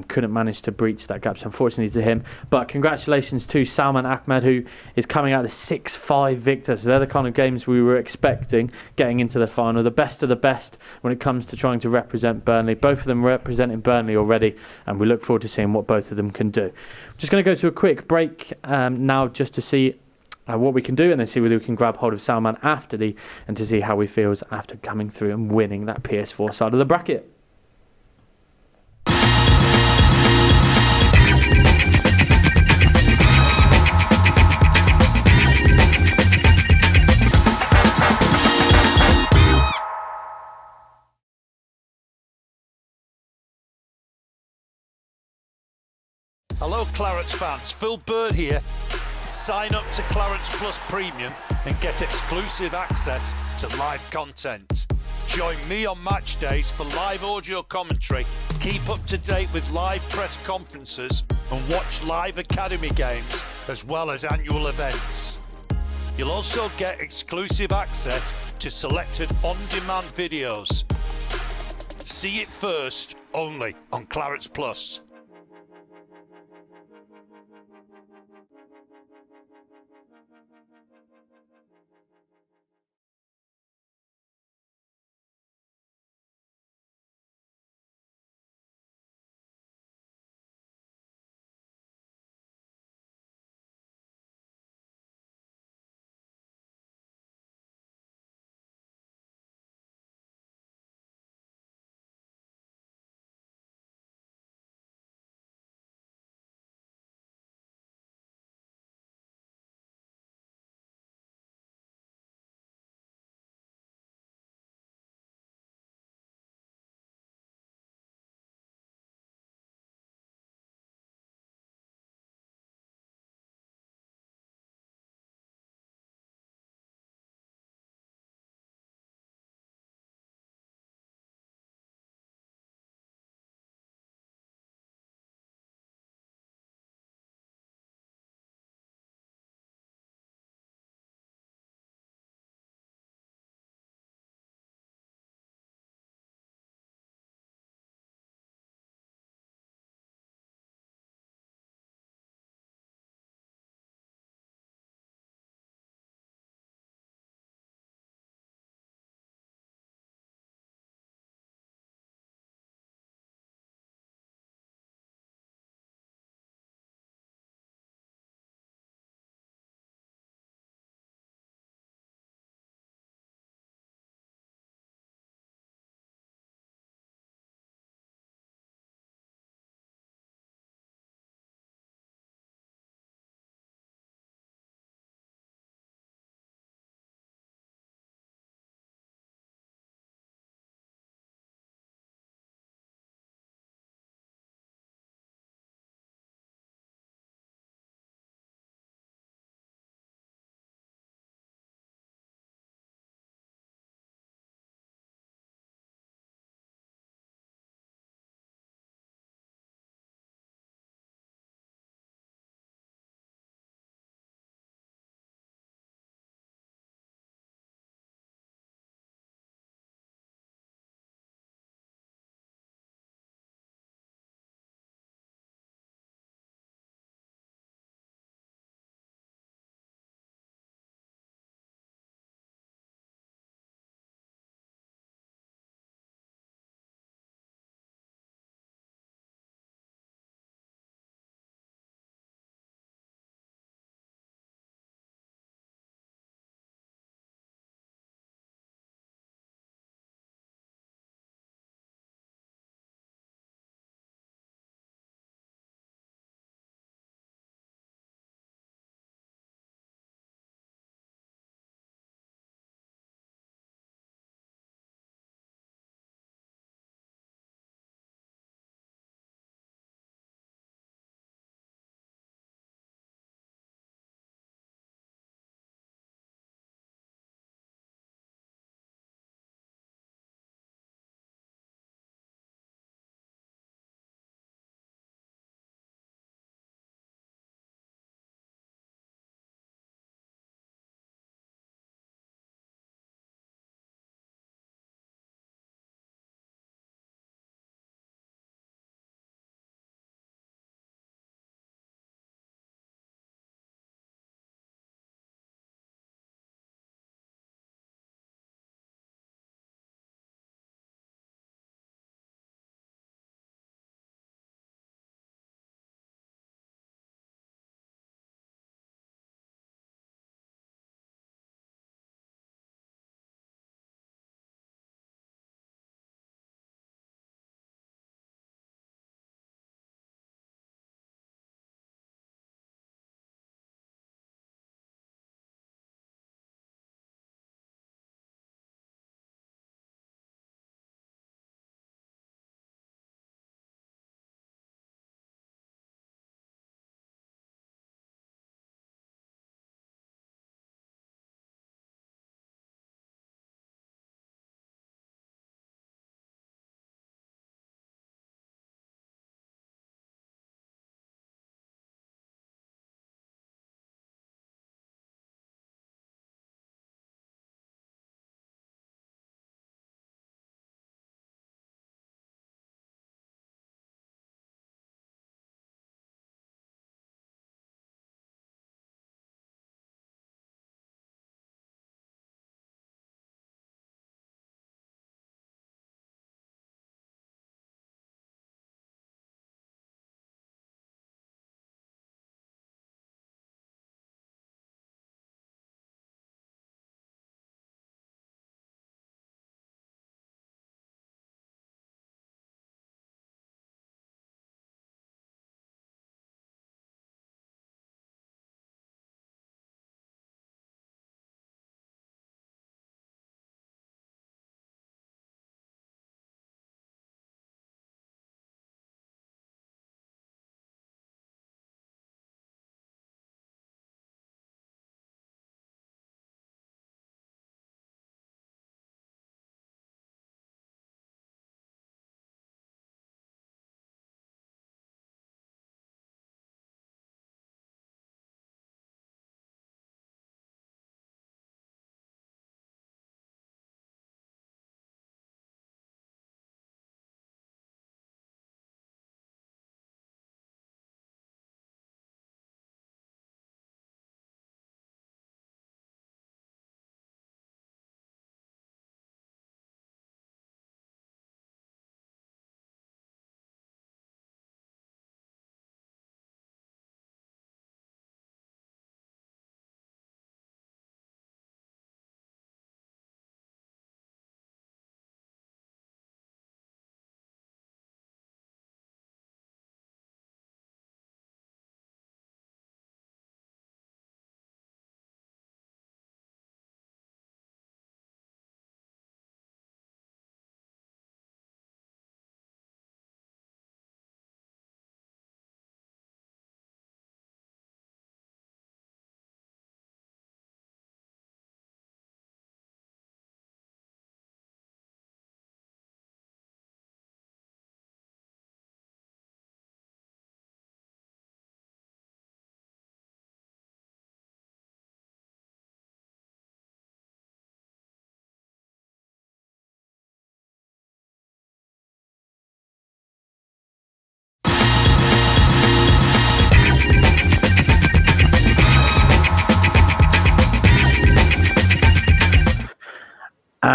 couldn't manage to breach that gap, so unfortunately to him. But congratulations to Salman Ahmed, who is coming out a 6-5 victor. So they're the kind of games we were expecting getting into the final. The best of the best when it comes to trying to represent Burnley. Both of them representing Burnley already, and we look forward to seeing what both of them can do. I'm just going to go to a quick break now just to see what we can do, and then see whether we can grab hold of Salman after and to see how he feels after coming through and winning that PS4 side of the bracket. Hello Clarets fans, Phil Bird here. Sign up to Clarets Plus Premium and get exclusive access to live content. Join me on match days for live audio commentary, keep up to date with live press conferences and watch live academy games as well as annual events. You'll also get exclusive access to selected on-demand videos. See it first only on Clarets Plus.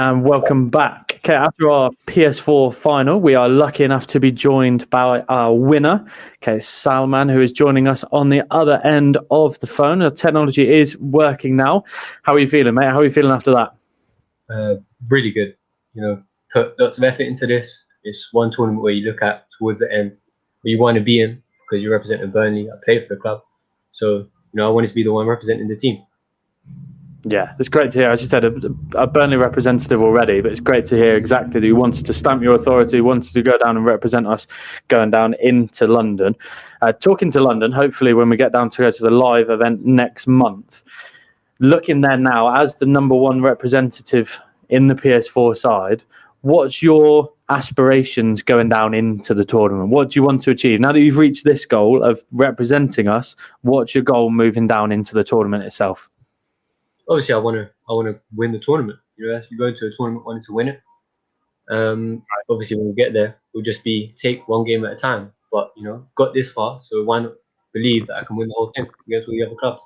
and welcome back. Okay, after our PS4 final, we are lucky enough to be joined by our winner, okay, Salman, who is joining us on the other end of the phone. The technology is working now. How are you feeling, mate? How are you feeling after that? Really good. You know, put lots of effort into this. It's one tournament where you look at towards the end where you want to be in because you're representing Burnley. I play for the club, so I wanted to be the one representing the team. Yeah, it's great to hear. As you said, a Burnley representative already, but it's great to hear exactly that you wanted to stamp your authority, wanted to go down and represent us going down into London. Talking to London, hopefully when we get down to go to the live event next month, looking there now as the number one representative in the PS4 side, what's your aspirations going down into the tournament? What do you want to achieve? Now that you've reached this goal of representing us, what's your goal moving down into the tournament itself? Obviously, I want to win the tournament. As you go into a tournament wanting to win it. Obviously, when we get there, we'll just take one game at a time. But got this far, so why not believe that I can win the whole thing against all the other clubs?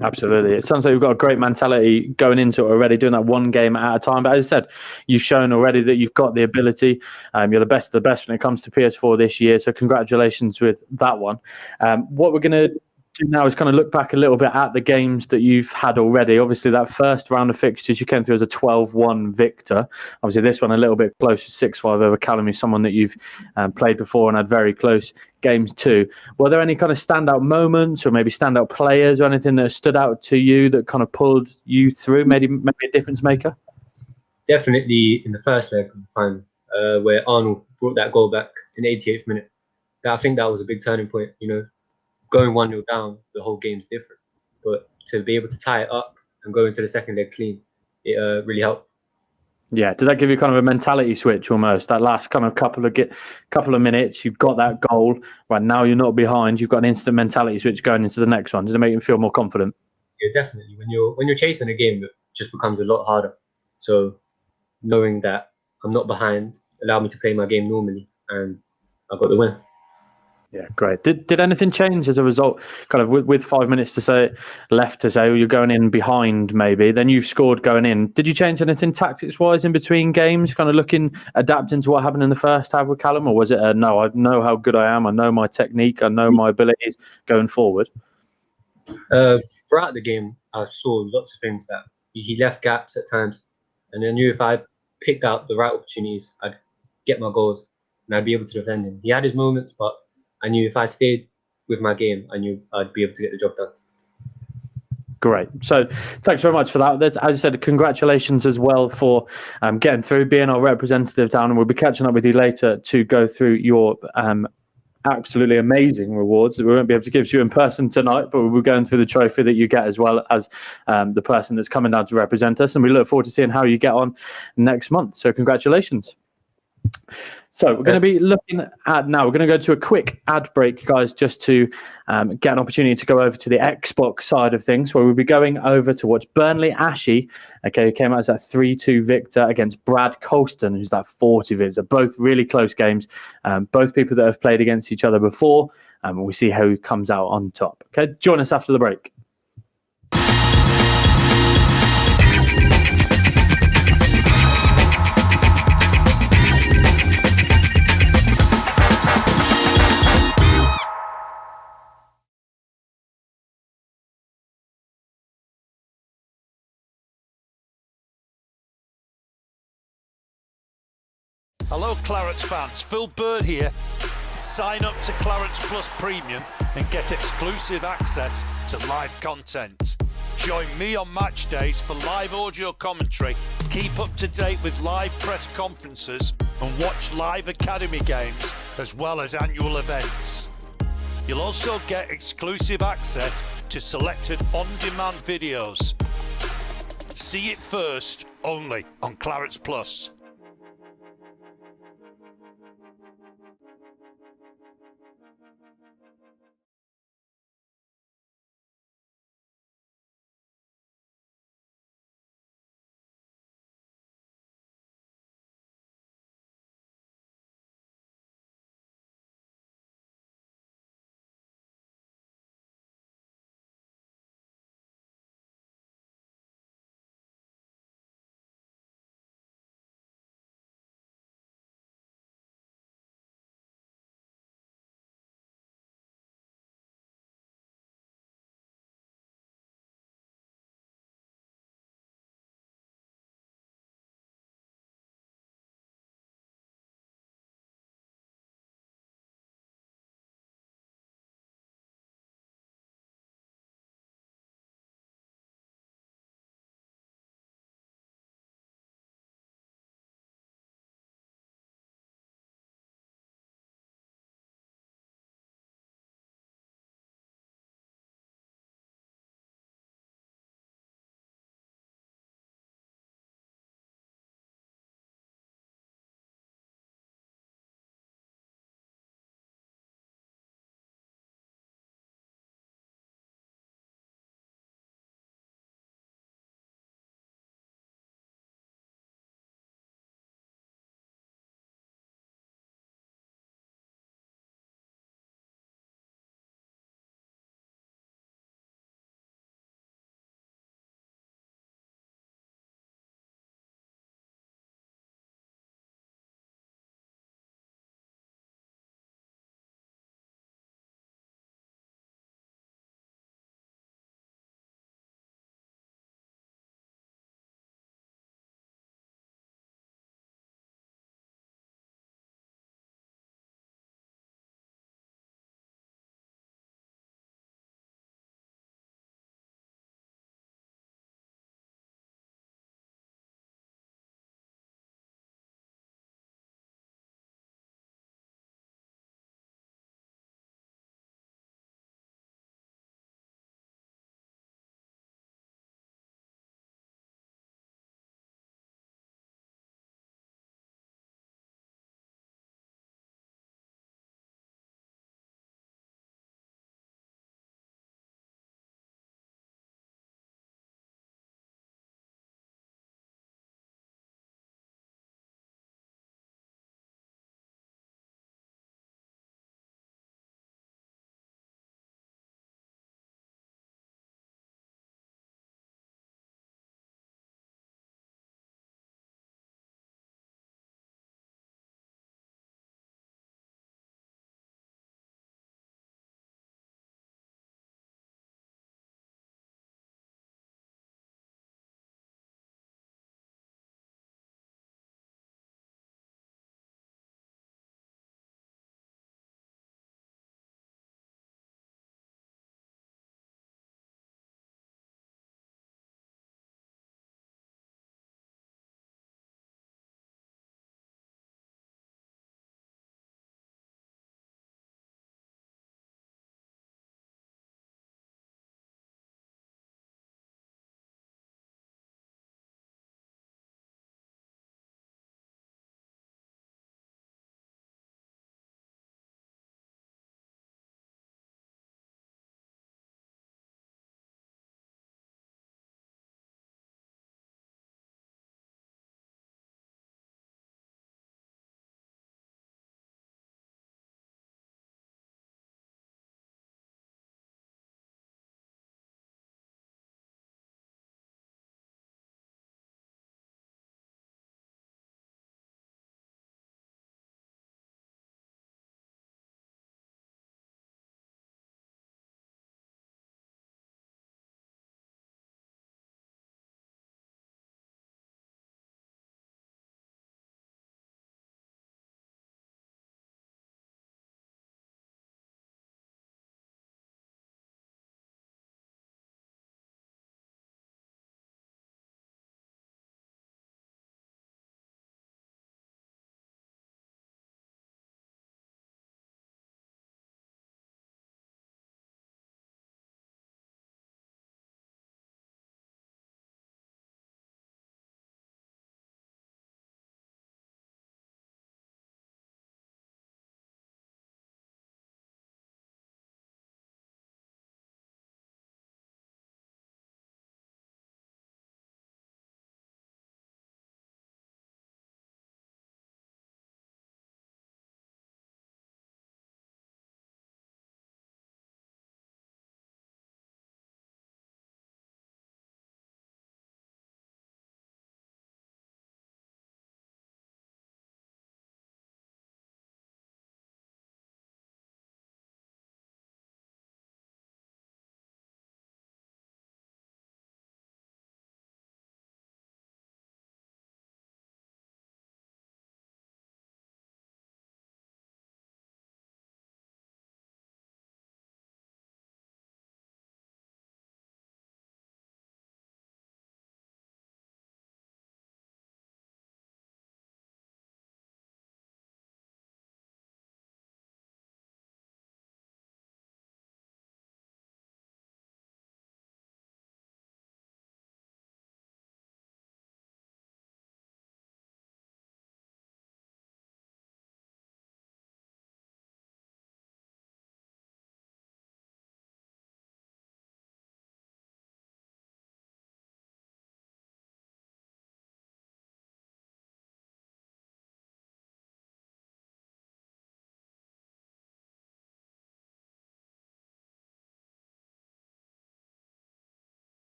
Absolutely. It sounds like you've got a great mentality going into it already, doing that one game at a time. But as I said, you've shown already that you've got the ability. You're the best of the best when it comes to PS4 this year. So congratulations with that one. What we're going to do now is kind of look back a little bit at the games that you've had already. Obviously, that first round of fixtures, you came through as a 12-1 victor. Obviously, this one a little bit closer, 6-5 over Callum, someone that you've played before and had very close games too. Were there any kind of standout moments or maybe standout players or anything that stood out to you that kind of pulled you through, maybe a difference maker? Definitely in the first leg of the final, where Arnold brought that goal back in the 88th minute. I think that was a big turning point. Going 1-0 down, the whole game's different. But to be able to tie it up and go into the second leg clean, it really helped. Yeah, did that give you kind of a mentality switch almost? That last kind of couple of minutes, you've got that goal. Right now, you're not behind. You've got an instant mentality switch going into the next one. Does it make you feel more confident? Yeah, definitely. When you're chasing a game, it just becomes a lot harder. So knowing that I'm not behind allowed me to play my game normally, and I got the win. Yeah, great. Did anything change as a result? Kind of with 5 minutes left to say you're going in behind, maybe. Then you've scored going in. Did you change anything tactics wise in between games? Kind of adapting to what happened in the first half with Callum, or was it no? I know how good I am. I know my technique. I know my abilities going forward. Throughout the game, I saw lots of things that he left gaps at times, and I knew if I picked out the right opportunities, I'd get my goals and I'd be able to defend him. He had his moments, but I knew if I stayed with my game, I knew I'd be able to get the job done. Great. So thanks very much for that. As I said, congratulations as well for getting through, being our representative down, and we'll be catching up with you later to go through your absolutely amazing rewards that we won't be able to give to you in person tonight, but we'll be going through the trophy that you get as well as the person that's coming down to represent us, and we look forward to seeing how you get on next month. So congratulations. So we're going to be looking at now. We're going to go to a quick ad break, guys, just to get an opportunity to go over to the Xbox side of things, where we'll be going over to watch Burnley Ashy, who came out as that 3-2 victor against Brad Colston, who's that 40 victor. Both really close games, both people that have played against each other before, and we see who comes out on top. Okay, join us after the break. Hello Clarets fans, Phil Bird here. Sign up to Clarets Plus Premium and get exclusive access to live content. Join me on match days for live audio commentary, keep up to date with live press conferences and watch live academy games as well as annual events. You'll also get exclusive access to selected on-demand videos. See it first only on Clarets Plus.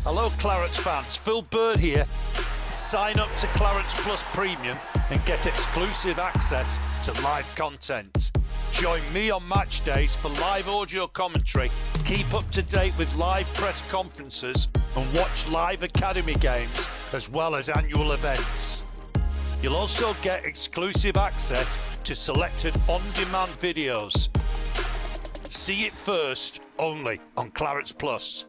Hello Clarets fans, Phil Bird here. Sign up to Clarets Plus Premium and get exclusive access to live content. Join me on match days for live audio commentary, keep up to date with live press conferences and watch live academy games as well as annual events. You'll also get exclusive access to selected on-demand videos. See it first only on Clarets Plus.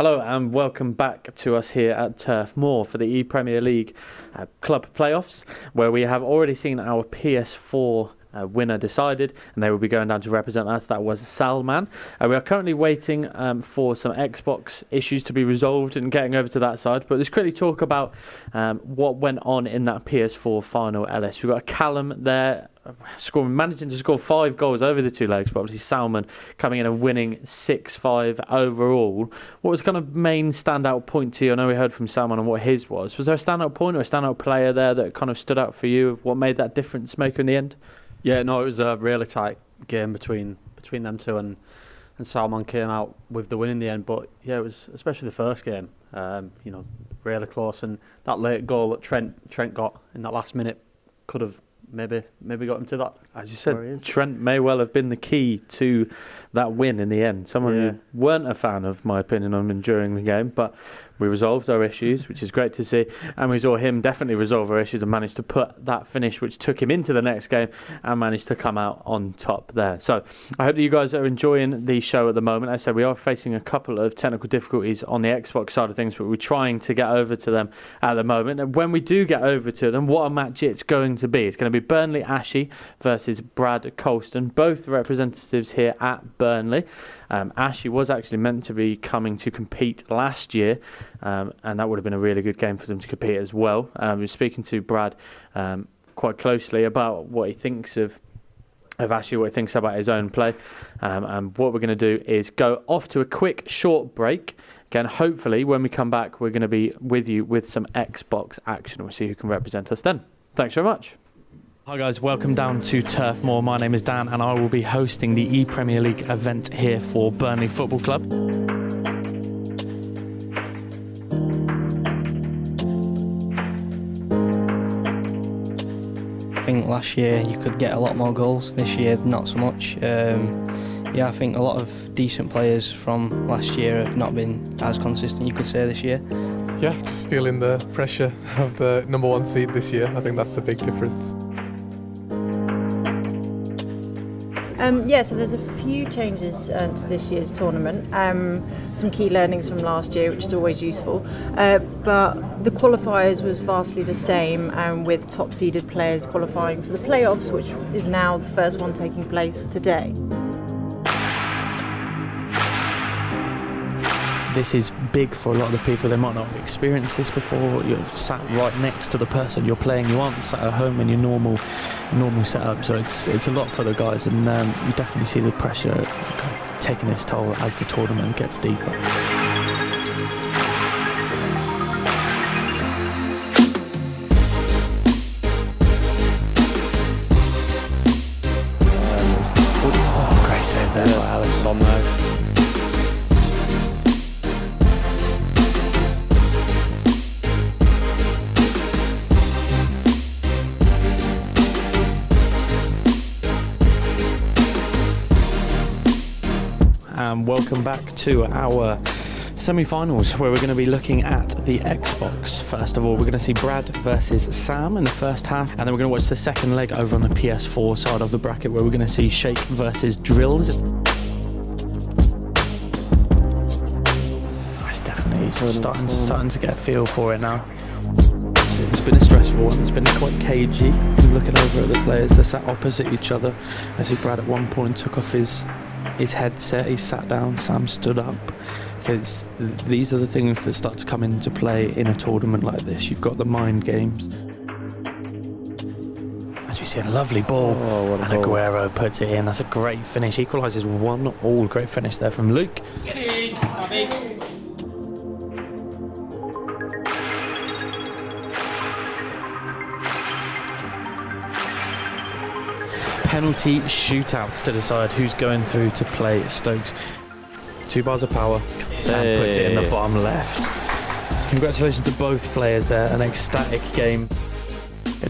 Hello and welcome back to us here at Turf Moor for the ePremier League club playoffs, where we have already seen our PS4 winner decided, and they will be going down to represent us. That was Salman. We are currently waiting for some Xbox issues to be resolved and getting over to that side, but let's quickly talk about what went on in that PS4 final LS. We've got a Callum there managing to score 5 goals over the 2 legs, but obviously Salman coming in and winning 6-5 overall. What was kind of main standout point to you? I know we heard from Salman on what his was. Was there a standout point or a standout player there that kind of stood out for you of what made that difference maker in the end? Yeah, no, it was a really tight game between them two, and Salman came out with the win in the end. But yeah, it was especially the first game, really close, and that late goal that Trent got in that last minute could have maybe got him to that. As you said, Trent may well have been the key to that win in the end. Someone who weren't a fan of my opinion on him during the game, but we resolved our issues, which is great to see, and we saw him definitely resolve our issues and manage to put that finish which took him into the next game and managed to come out on top there. So I hope that you guys are enjoying the show at the moment. As I said, we are facing a couple of technical difficulties on the Xbox side of things, but we're trying to get over to them at the moment. And when we do get over to them, what a match it's going to be. It's going to be Burnley Ashy versus Brad Colston, both representatives here at Burnley. Ashley was actually meant to be coming to compete last year, and that would have been a really good game for them to compete as well. We were speaking to Brad quite closely about what he thinks of Ashley, what he thinks about his own play, and what we're going to do is go off to a quick short break. Again, hopefully when we come back we're going to be with you with some Xbox action. We'll see who can represent us then. Thanks very much. Hi guys, welcome down to Turf Moor. My name is Dan and I will be hosting the ePremier League event here for Burnley Football Club. I think last year you could get a lot more goals, this year not so much. I think a lot of decent players from last year have not been as consistent, you could say, this year. Yeah, just feeling the pressure of the number 1 seed this year. I think that's the big difference. So there's a few changes to this year's tournament. Some key learnings from last year, which is always useful. But the qualifiers was vastly the same, with top-seeded players qualifying for the playoffs, which is now the first one taking place today. This is big for a lot of the people. They might not have experienced this before. You're sat right next to the person you're playing. You aren't sat at home in your normal setup. So it's a lot for the guys, and you definitely see the pressure kind of taking its toll as the tournament gets deeper. Great save there by Alice on those. Welcome back to our semi-finals, where we're going to be looking at the Xbox. First of all, we're going to see Brad versus Sam in the first half, and then we're going to watch the second leg over on the PS4 side of the bracket, where we're going to see Shake versus Drills. It's definitely starting to get a feel for it now. It's been a stressful one. It's been quite cagey. Looking over at the players, they're sat opposite each other. I see Brad at one point took off his headset, he sat down, Sam stood up, because these are the things that start to come into play in a tournament like this. You've got the mind games. As we see, a lovely ball, and Aguero puts it in. That's a great finish, equalises 1-1. Great finish there from Luke. Get in, have it. Penalty shootouts to decide who's going through to play Stokes. 2 bars of power, Sam puts it in the bottom left. Congratulations to both players there, an ecstatic game.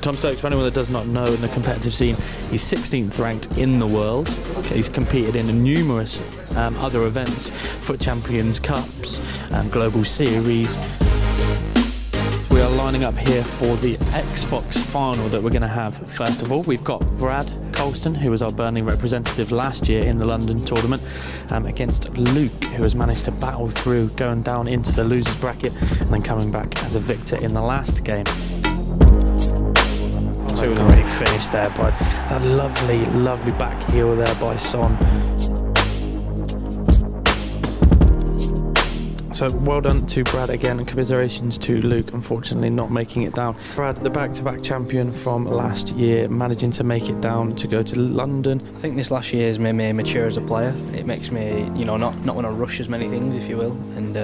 Tom Stokes, for anyone that does not know in the competitive scene, he's 16th ranked in the world. He's competed in numerous other events, Foot Champions Cups, Global Series. We are live lining up here for the Xbox final that we're going to have. First of all, we've got Brad Colston, who was our Burnley representative last year in the London tournament, against Luke, who has managed to battle through, going down into the losers bracket and then coming back as a victor in the last game. A great finish there by that lovely back heel there by Son. So well done to Brad again, and commiserations to Luke, unfortunately not making it down. Brad, the back-to-back champion from last year, managing to make it down to go to London. I think this last year has made me mature as a player. It makes me, not want to rush as many things, if you will. And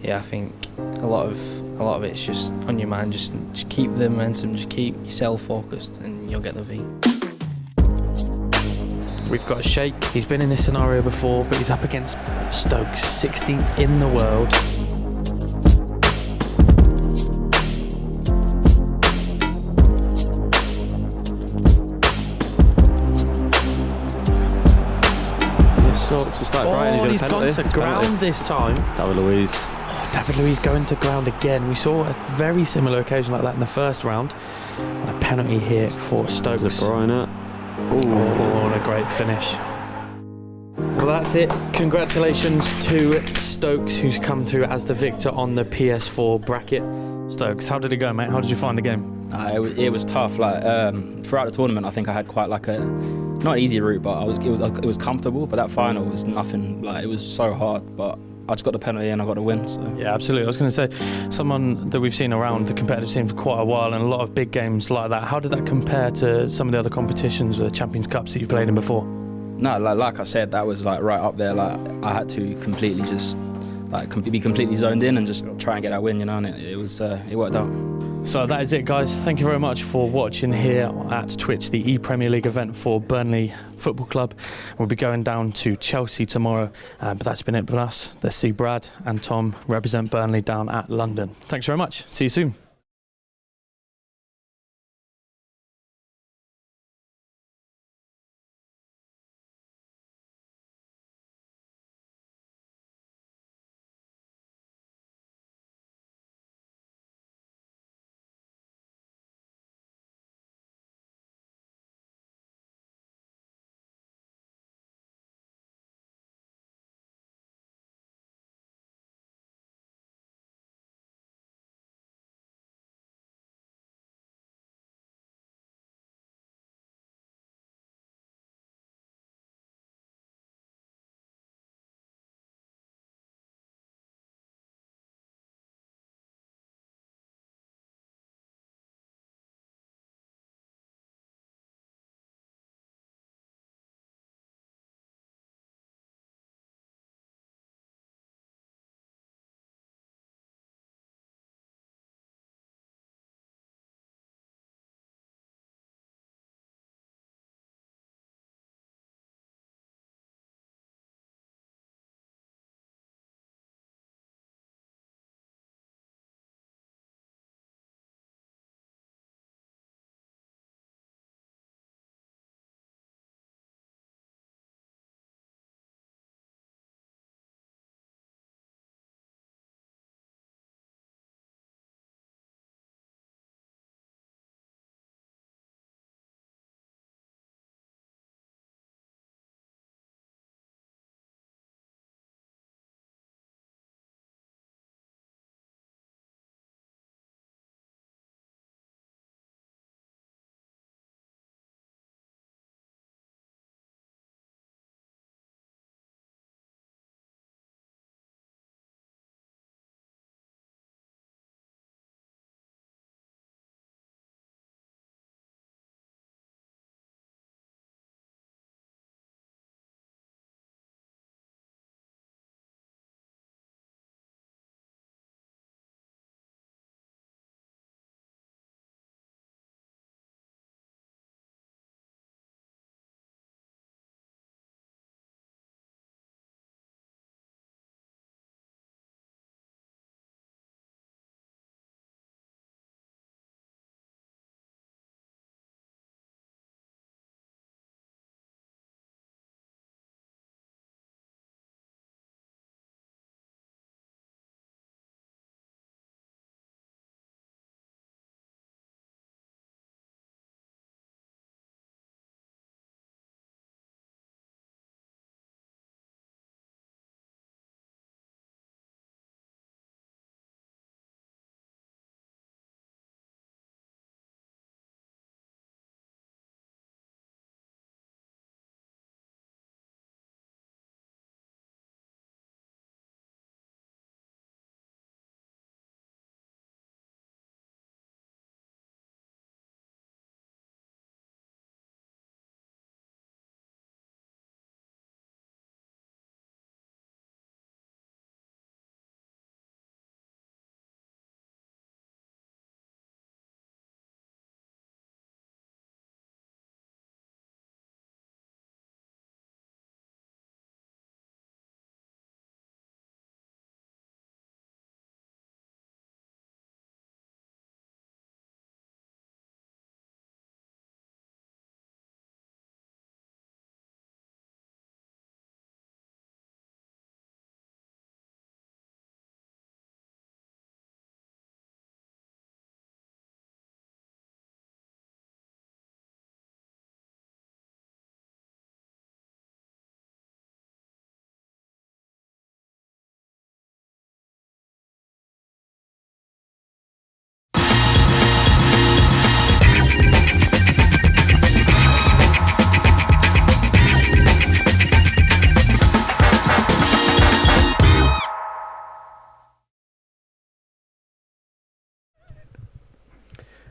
I think a lot of it's just on your mind. Just keep the momentum, just keep yourself focused, and you'll get the V. We've got Sheikh. He's been in this scenario before, but he's up against Stokes, 16th in the world. Stokes has started right, and he's gone to ground this time. David Luiz. Oh, David Luiz going to ground again. We saw a very similar occasion like that in the first round. And a penalty here for Stokes. De Bruyne. Oh, what a great finish. Well, that's it. Congratulations to Stokes, who's come through as the victor on the PS4 bracket. Stokes, how did it go, mate? How did you find the game? It was tough. Like throughout the tournament, I think I had quite like a not an easy route, but it was comfortable. But that final was nothing. Like, it was so hard, but I just got the penalty and I got the win. So. Yeah, absolutely. I was going to say, someone that we've seen around the competitive scene for quite a while, and a lot of big games like that. How did that compare to some of the other competitions, the Champions Cups that you've played in before? No, like I said, that was like right up there. Like, I had to completely just be completely zoned in and just try and get that win, and it worked out. So that is it, guys. Thank you very much for watching here at Twitch, the ePremier League event for Burnley Football Club. We'll be going down to Chelsea tomorrow, but that's been it for us. Let's see Brad and Tom represent Burnley down at London. Thanks very much. See you soon.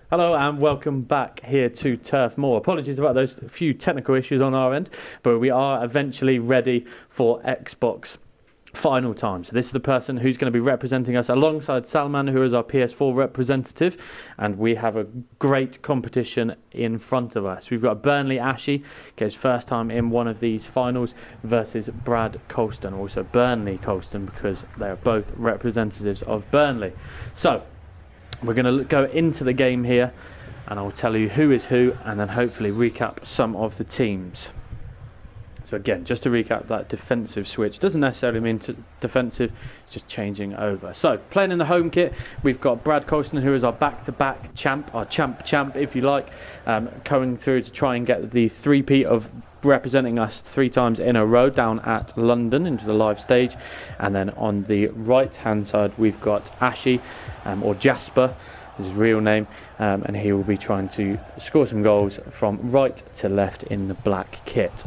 Hello and welcome back here to Turf Moor. Apologies about those few technical issues on our end, but we are eventually ready for Xbox final time. So this is the person who's going to be representing us alongside Salman, who is our PS4 representative, and we have a great competition in front of us. We've got Burnley Ashy, gets first time in one of these finals, versus Brad Colston, also Burnley Colston, because they are both representatives of Burnley. So we're going to go into the game here, and I'll tell you who is who, and then hopefully recap some of the teams. So again, just to recap, that defensive switch doesn't necessarily mean defensive, it's just changing over. So playing in the home kit, we've got Brad Colston, who is our back-to-back champ, our champ if you like, going through to try and get the three-peat of representing us 3 times in a row down at London into the live stage. And then on the right-hand side, we've got Ashy, or Jasper, his real name, and he will be trying to score some goals from right to left in the black kit.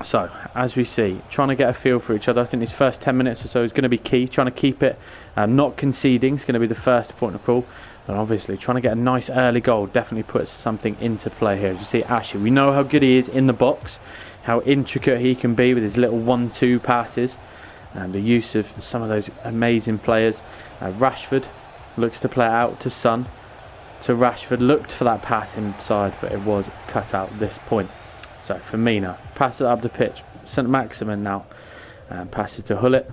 So, as we see, trying to get a feel for each other. I think these first 10 minutes or so is going to be key. Trying to keep it, not conceding, is going to be the first point of call. And obviously, trying to get a nice early goal definitely puts something into play here. As you see, Ashley, we know how good he is in the box, how intricate he can be with his little 1-2 passes, and the use of some of those amazing players. Rashford looks to play it out to Son. To Rashford, looked for that pass inside, but it was cut out at this point. So Firmino passes it up the pitch. St Maximin now passes to Hullet,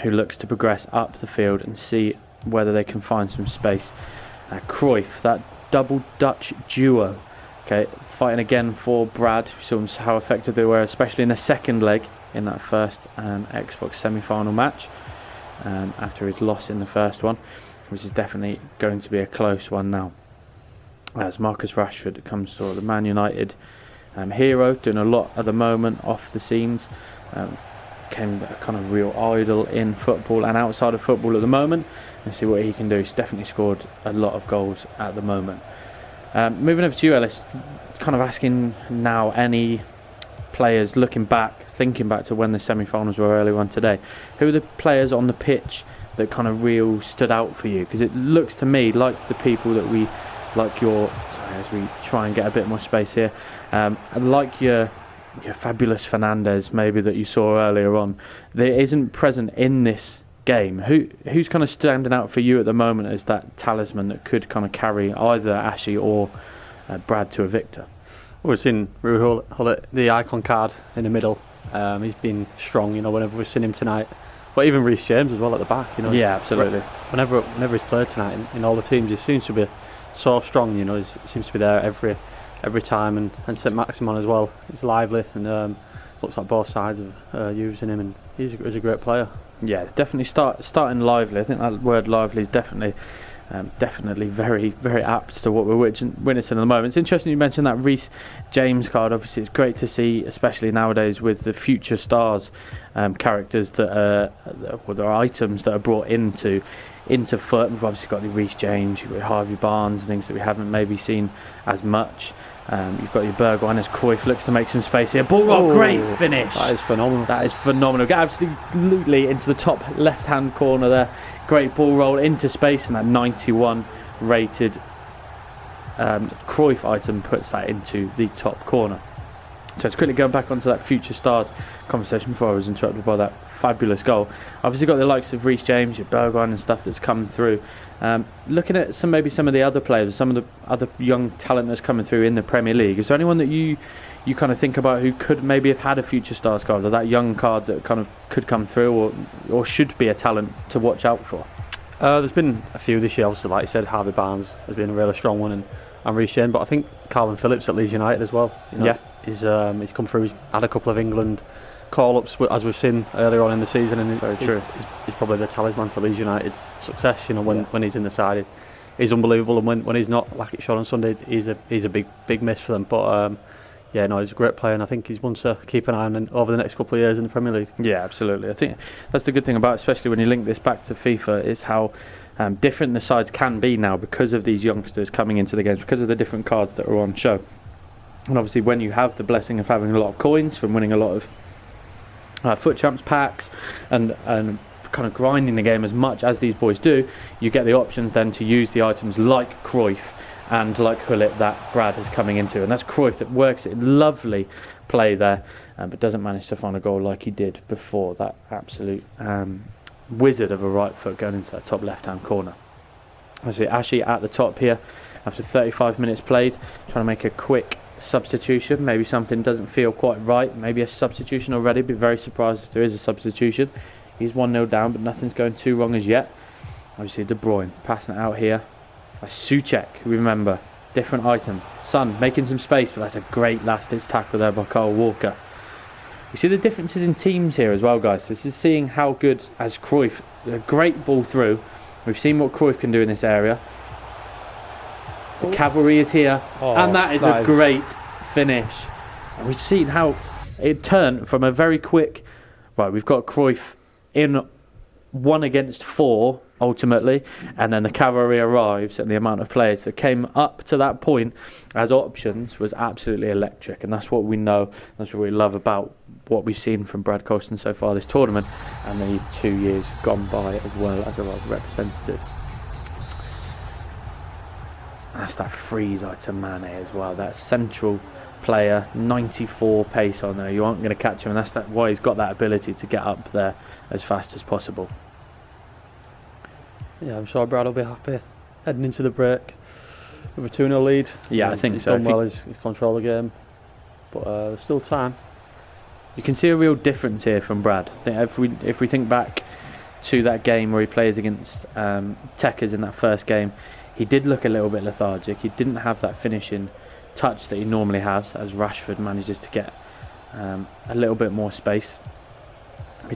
who looks to progress up the field and see whether they can find some space. Cruyff, that double Dutch duo, okay, fighting again for Brad. We saw how effective they were, especially in the second leg in that first Xbox semi-final match, after his loss in the first one, which is definitely going to be a close one now. As Marcus Rashford comes to the Man United hero, doing a lot at the moment off the scenes, became a kind of real idol in football and outside of football at the moment, and see what he can do. He's definitely scored a lot of goals at the moment. Moving over to you, Ellis, kind of asking now, any players looking back, thinking back to when the semi-finals were earlier on today, who are the players on the pitch that kind of real stood out for you? Because it looks to me like the people that we, like your, sorry, as we try and get a bit more space here, like your fabulous Fernandes maybe that you saw earlier on, that isn't present in this game. Who's kind of standing out for you at the moment as that talisman that could kind of carry either Ashy or Brad to a victor? We've seen Rui Hullet, the icon card in the middle. He's been strong, you know, whenever we've seen him tonight. But even Reece James as well at the back, you know. Yeah, absolutely. Whenever he's played tonight in all the teams, he seems to be so strong, you know. He seems to be there every time, and St Maximin as well. He's lively, and looks like both sides of using him, and he's a great player. Yeah, definitely starting lively. I think that word lively is definitely very, very apt to what we're witnessing at the moment. It's interesting you mentioned that Reece James card. Obviously, it's great to see, especially nowadays with the future stars characters that are items that are brought into foot. We've obviously got the Reece James, you've got Harvey Barnes, and things that we haven't maybe seen as much. You've got your Bergwijn as Cruyff looks to make some space here. Ball roll, great finish. That is phenomenal. That is phenomenal. Get absolutely into the top left-hand corner there. Great ball roll into space, and that 91 rated Cruyff item puts that into the top corner. So just quickly going back onto that future stars conversation before I was interrupted by that fabulous goal. Obviously got the likes of Reece James, your Bergwijn and stuff that's come through. Looking at some of the other players, some of the other young talent that's coming through in the Premier League, is there anyone that you kind of think about who could maybe have had a future stars card, or that young card that kind of could come through, or should be a talent to watch out for? There's been a few this year, obviously, like you said. Harvey Barnes has been a really strong one, and Reece James, but I think Calvin Phillips at Leeds United as well, you know, yeah, he's come through. He's had a couple of England call-ups, as we've seen earlier on in the season, and he's probably the talisman to Leeds United's success. You know, when he's in the side, he's unbelievable, and when he's not, like it showed on Sunday, he's a big miss for them. But yeah, no, he's a great player, and I think he's one to keep an eye on over the next couple of years in the Premier League. Yeah, absolutely. I think that's the good thing about it, especially when you link this back to FIFA, is how different the sides can be now because of these youngsters coming into the games, because of the different cards that are on show. And obviously when you have the blessing of having a lot of coins from winning a lot of FUT Champs packs and kind of grinding the game as much as these boys do, you get the options then to use the items like Cruyff and like Hullet that Brad is coming into. And that's Cruyff that works it. Lovely play there, but doesn't manage to find a goal like he did before. That absolute wizard of a right foot going into that top left-hand corner. Obviously, Ashley at the top here after 35 minutes played, trying to make a quick substitution. Maybe something doesn't feel quite right. Maybe a substitution already. Be very surprised if there is a substitution. He's 1-0 down, but nothing's going too wrong as yet. Obviously, De Bruyne passing it out here. Souček, remember, different item. Son making some space, but that's a great last-ditch tackle there by Kyle Walker. You see the differences in teams here as well, guys. This is seeing how good as Cruyff. A great ball through. We've seen what Cruyff can do in this area. The cavalry is here, and that is a great finish. And we've seen how it turned from a very quick. Right, we've got Cruyff in 1 against 4 ultimately, and then the cavalry arrives, and the amount of players that came up to that point as options was absolutely electric. And that's what we know. That's what we love about what we've seen from Brad Colston so far this tournament, and the 2 years gone by as well as a representative. That's that freeze item Mane as well. That central player, 94 pace on there. You aren't going to catch him, and that's why he's got that ability to get up there as fast as possible. Yeah, I'm sure Brad will be happy heading into the break with a 2-0 lead. Yeah, I think he's so. Done well. He's controlled the game, but there's still time. You can see a real difference here from Brad. I think if we think back to that game where he plays against Tekkers in that first game, he did look a little bit lethargic. He didn't have that finishing touch that he normally has, as Rashford manages to get a little bit more space.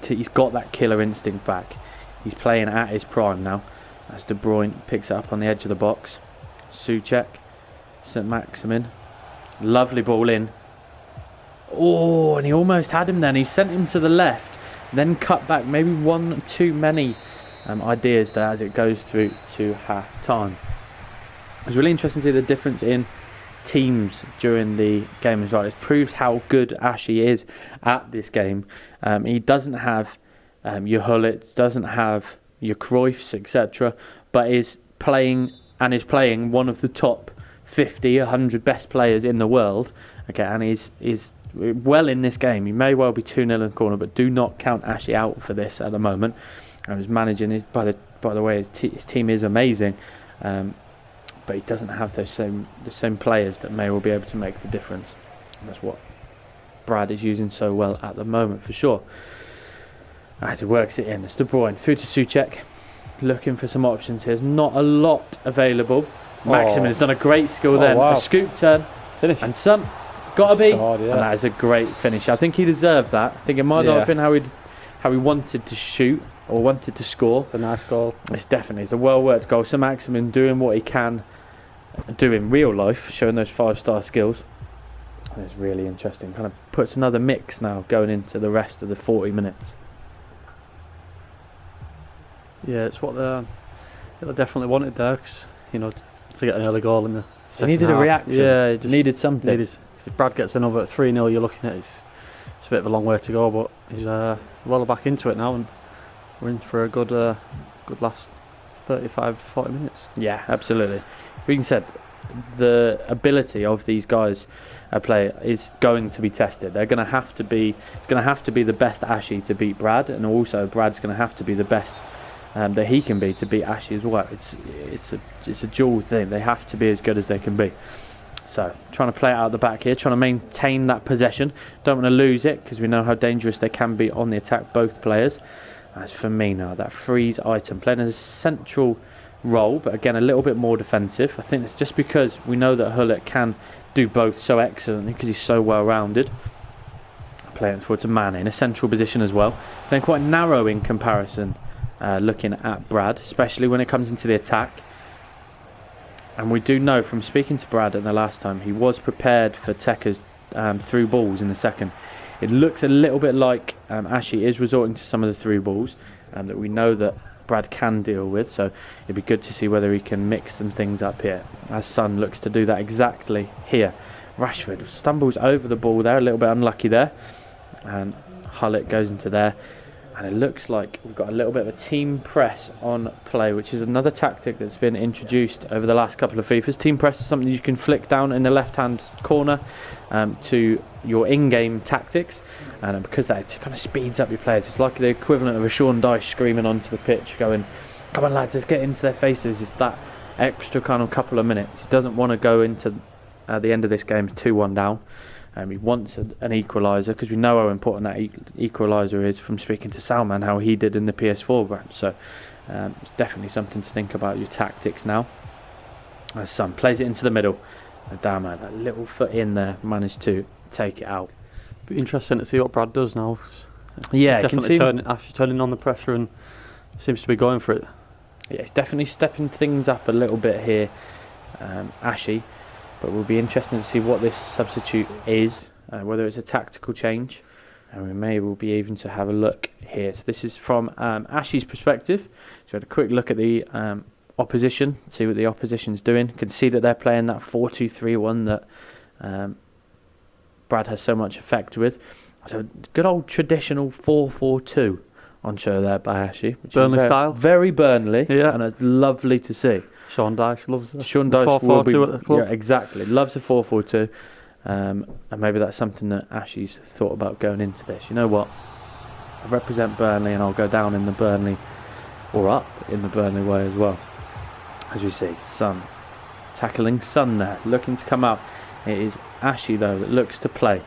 He's got that killer instinct back. He's playing at his prime now, as De Bruyne picks it up on the edge of the box. Souček, St Maximin, lovely ball in. Oh, and he almost had him then. He sent him to the left, then cut back. Maybe one too many ideas there as it goes through to half time. It was really interesting to see the difference in teams during the game as well. It proves how good Ashley is at this game. He doesn't have your Hullet, doesn't have your Cruyffs, etc., but is playing one of the top 50, 100 best players in the world. Okay, and is well in this game. He may well be 2-0 in the corner, but do not count Ashley out for this at the moment. And he's managing his. By the way, his team is amazing, but he doesn't have the same players that may well be able to make the difference. And that's what Brad is using so well at the moment, for sure. As he works it in, it's De Bruyne through to Souček, looking for some options here. There's not a lot available. Maximin has done a great skill then. Wow. A scoop turn, finish, and Son, gotta be, and that is a great finish. I think he deserved that. I think it might not have been how he wanted to shoot or wanted to score. It's a nice goal. It's a well worked goal. St Maximin doing what he can do in real life, showing those 5-star skills. And it's really interesting. Kind of puts another mix now going into the rest of the 40 minutes. Yeah, it's what they definitely wanted there, cause, to get an early goal in the second needed half. A reaction. Yeah, he just needed something. If Brad gets another at 3-0, you're looking at it's a bit of a long way to go, but he's well back into it now, and we're in for a good last 35-40 minutes. Yeah, absolutely. Being said, the ability of these guys play is going to be tested. They're going to have to be. It's going to have to be the best Ashley to beat Brad, and also Brad's going to have to be the best that he can be to beat Ashley as well. It's a dual thing. They have to be as good as they can be. So trying to play it out the back here, trying to maintain that possession. Don't want to lose it because we know how dangerous they can be on the attack, both players. As for me now, that freeze item playing as a central role, but again a little bit more defensive. I think it's just because we know that Hullet can do both so excellently because he's so well rounded. Playing forward to Mane in a central position as well. Then quite narrow in comparison, looking at Brad, especially when it comes into the attack. And we do know from speaking to Brad at the last time, he was prepared for Tekker's through balls in the second. It looks a little bit like Ashley is resorting to some of the through balls that we know that Brad can deal with, so it'd be good to see whether he can mix some things up here, as Son looks to do that exactly here. Rashford stumbles over the ball there, a little bit unlucky there, and Hullet goes into there. And it looks like we've got a little bit of a team press on play, which is another tactic that's been introduced over the last couple of FIFAs. Team press is something you can flick down in the left-hand corner to your in-game tactics. And because that kind of speeds up your players, it's like the equivalent of a Sean Dyche screaming onto the pitch going, come on lads, let's get into their faces. It's that extra kind of couple of minutes. He doesn't want to go into the end of this game 2-1 down. He wants an equaliser, because we know how important that equaliser is from speaking to Salman, how he did in the PS4 branch. So it's definitely something to think about your tactics now. As Son plays it into the middle. Adama, that little foot in there, managed to take it out. Be interesting to see what Brad does now. Yeah, definitely turning on the pressure and seems to be going for it. Yeah, he's definitely stepping things up a little bit here, Ashy. But we'll be interested to see what this substitute is, whether it's a tactical change, and we will be even to have a look here. So this is from Ashy's perspective. So we had a quick look at the opposition, see what the opposition's doing. You can see that they're playing that 4-2-3-1 that Brad has so much effect with. So good old traditional 4-4-2 on show there by Ashy. Burnley style. Very Burnley, yeah, and it's lovely to see. Sean Dyche loves it. Sean Dyche 4-4-2 at the club. Yeah, exactly. Loves a 4-4-2. And maybe that's something that Ashy's thought about going into this. You know what? I represent Burnley, and I'll go down in the Burnley, or up in the Burnley way as well. As we see, Son tackling Son there, looking to come out. It is Ashy though that looks to play.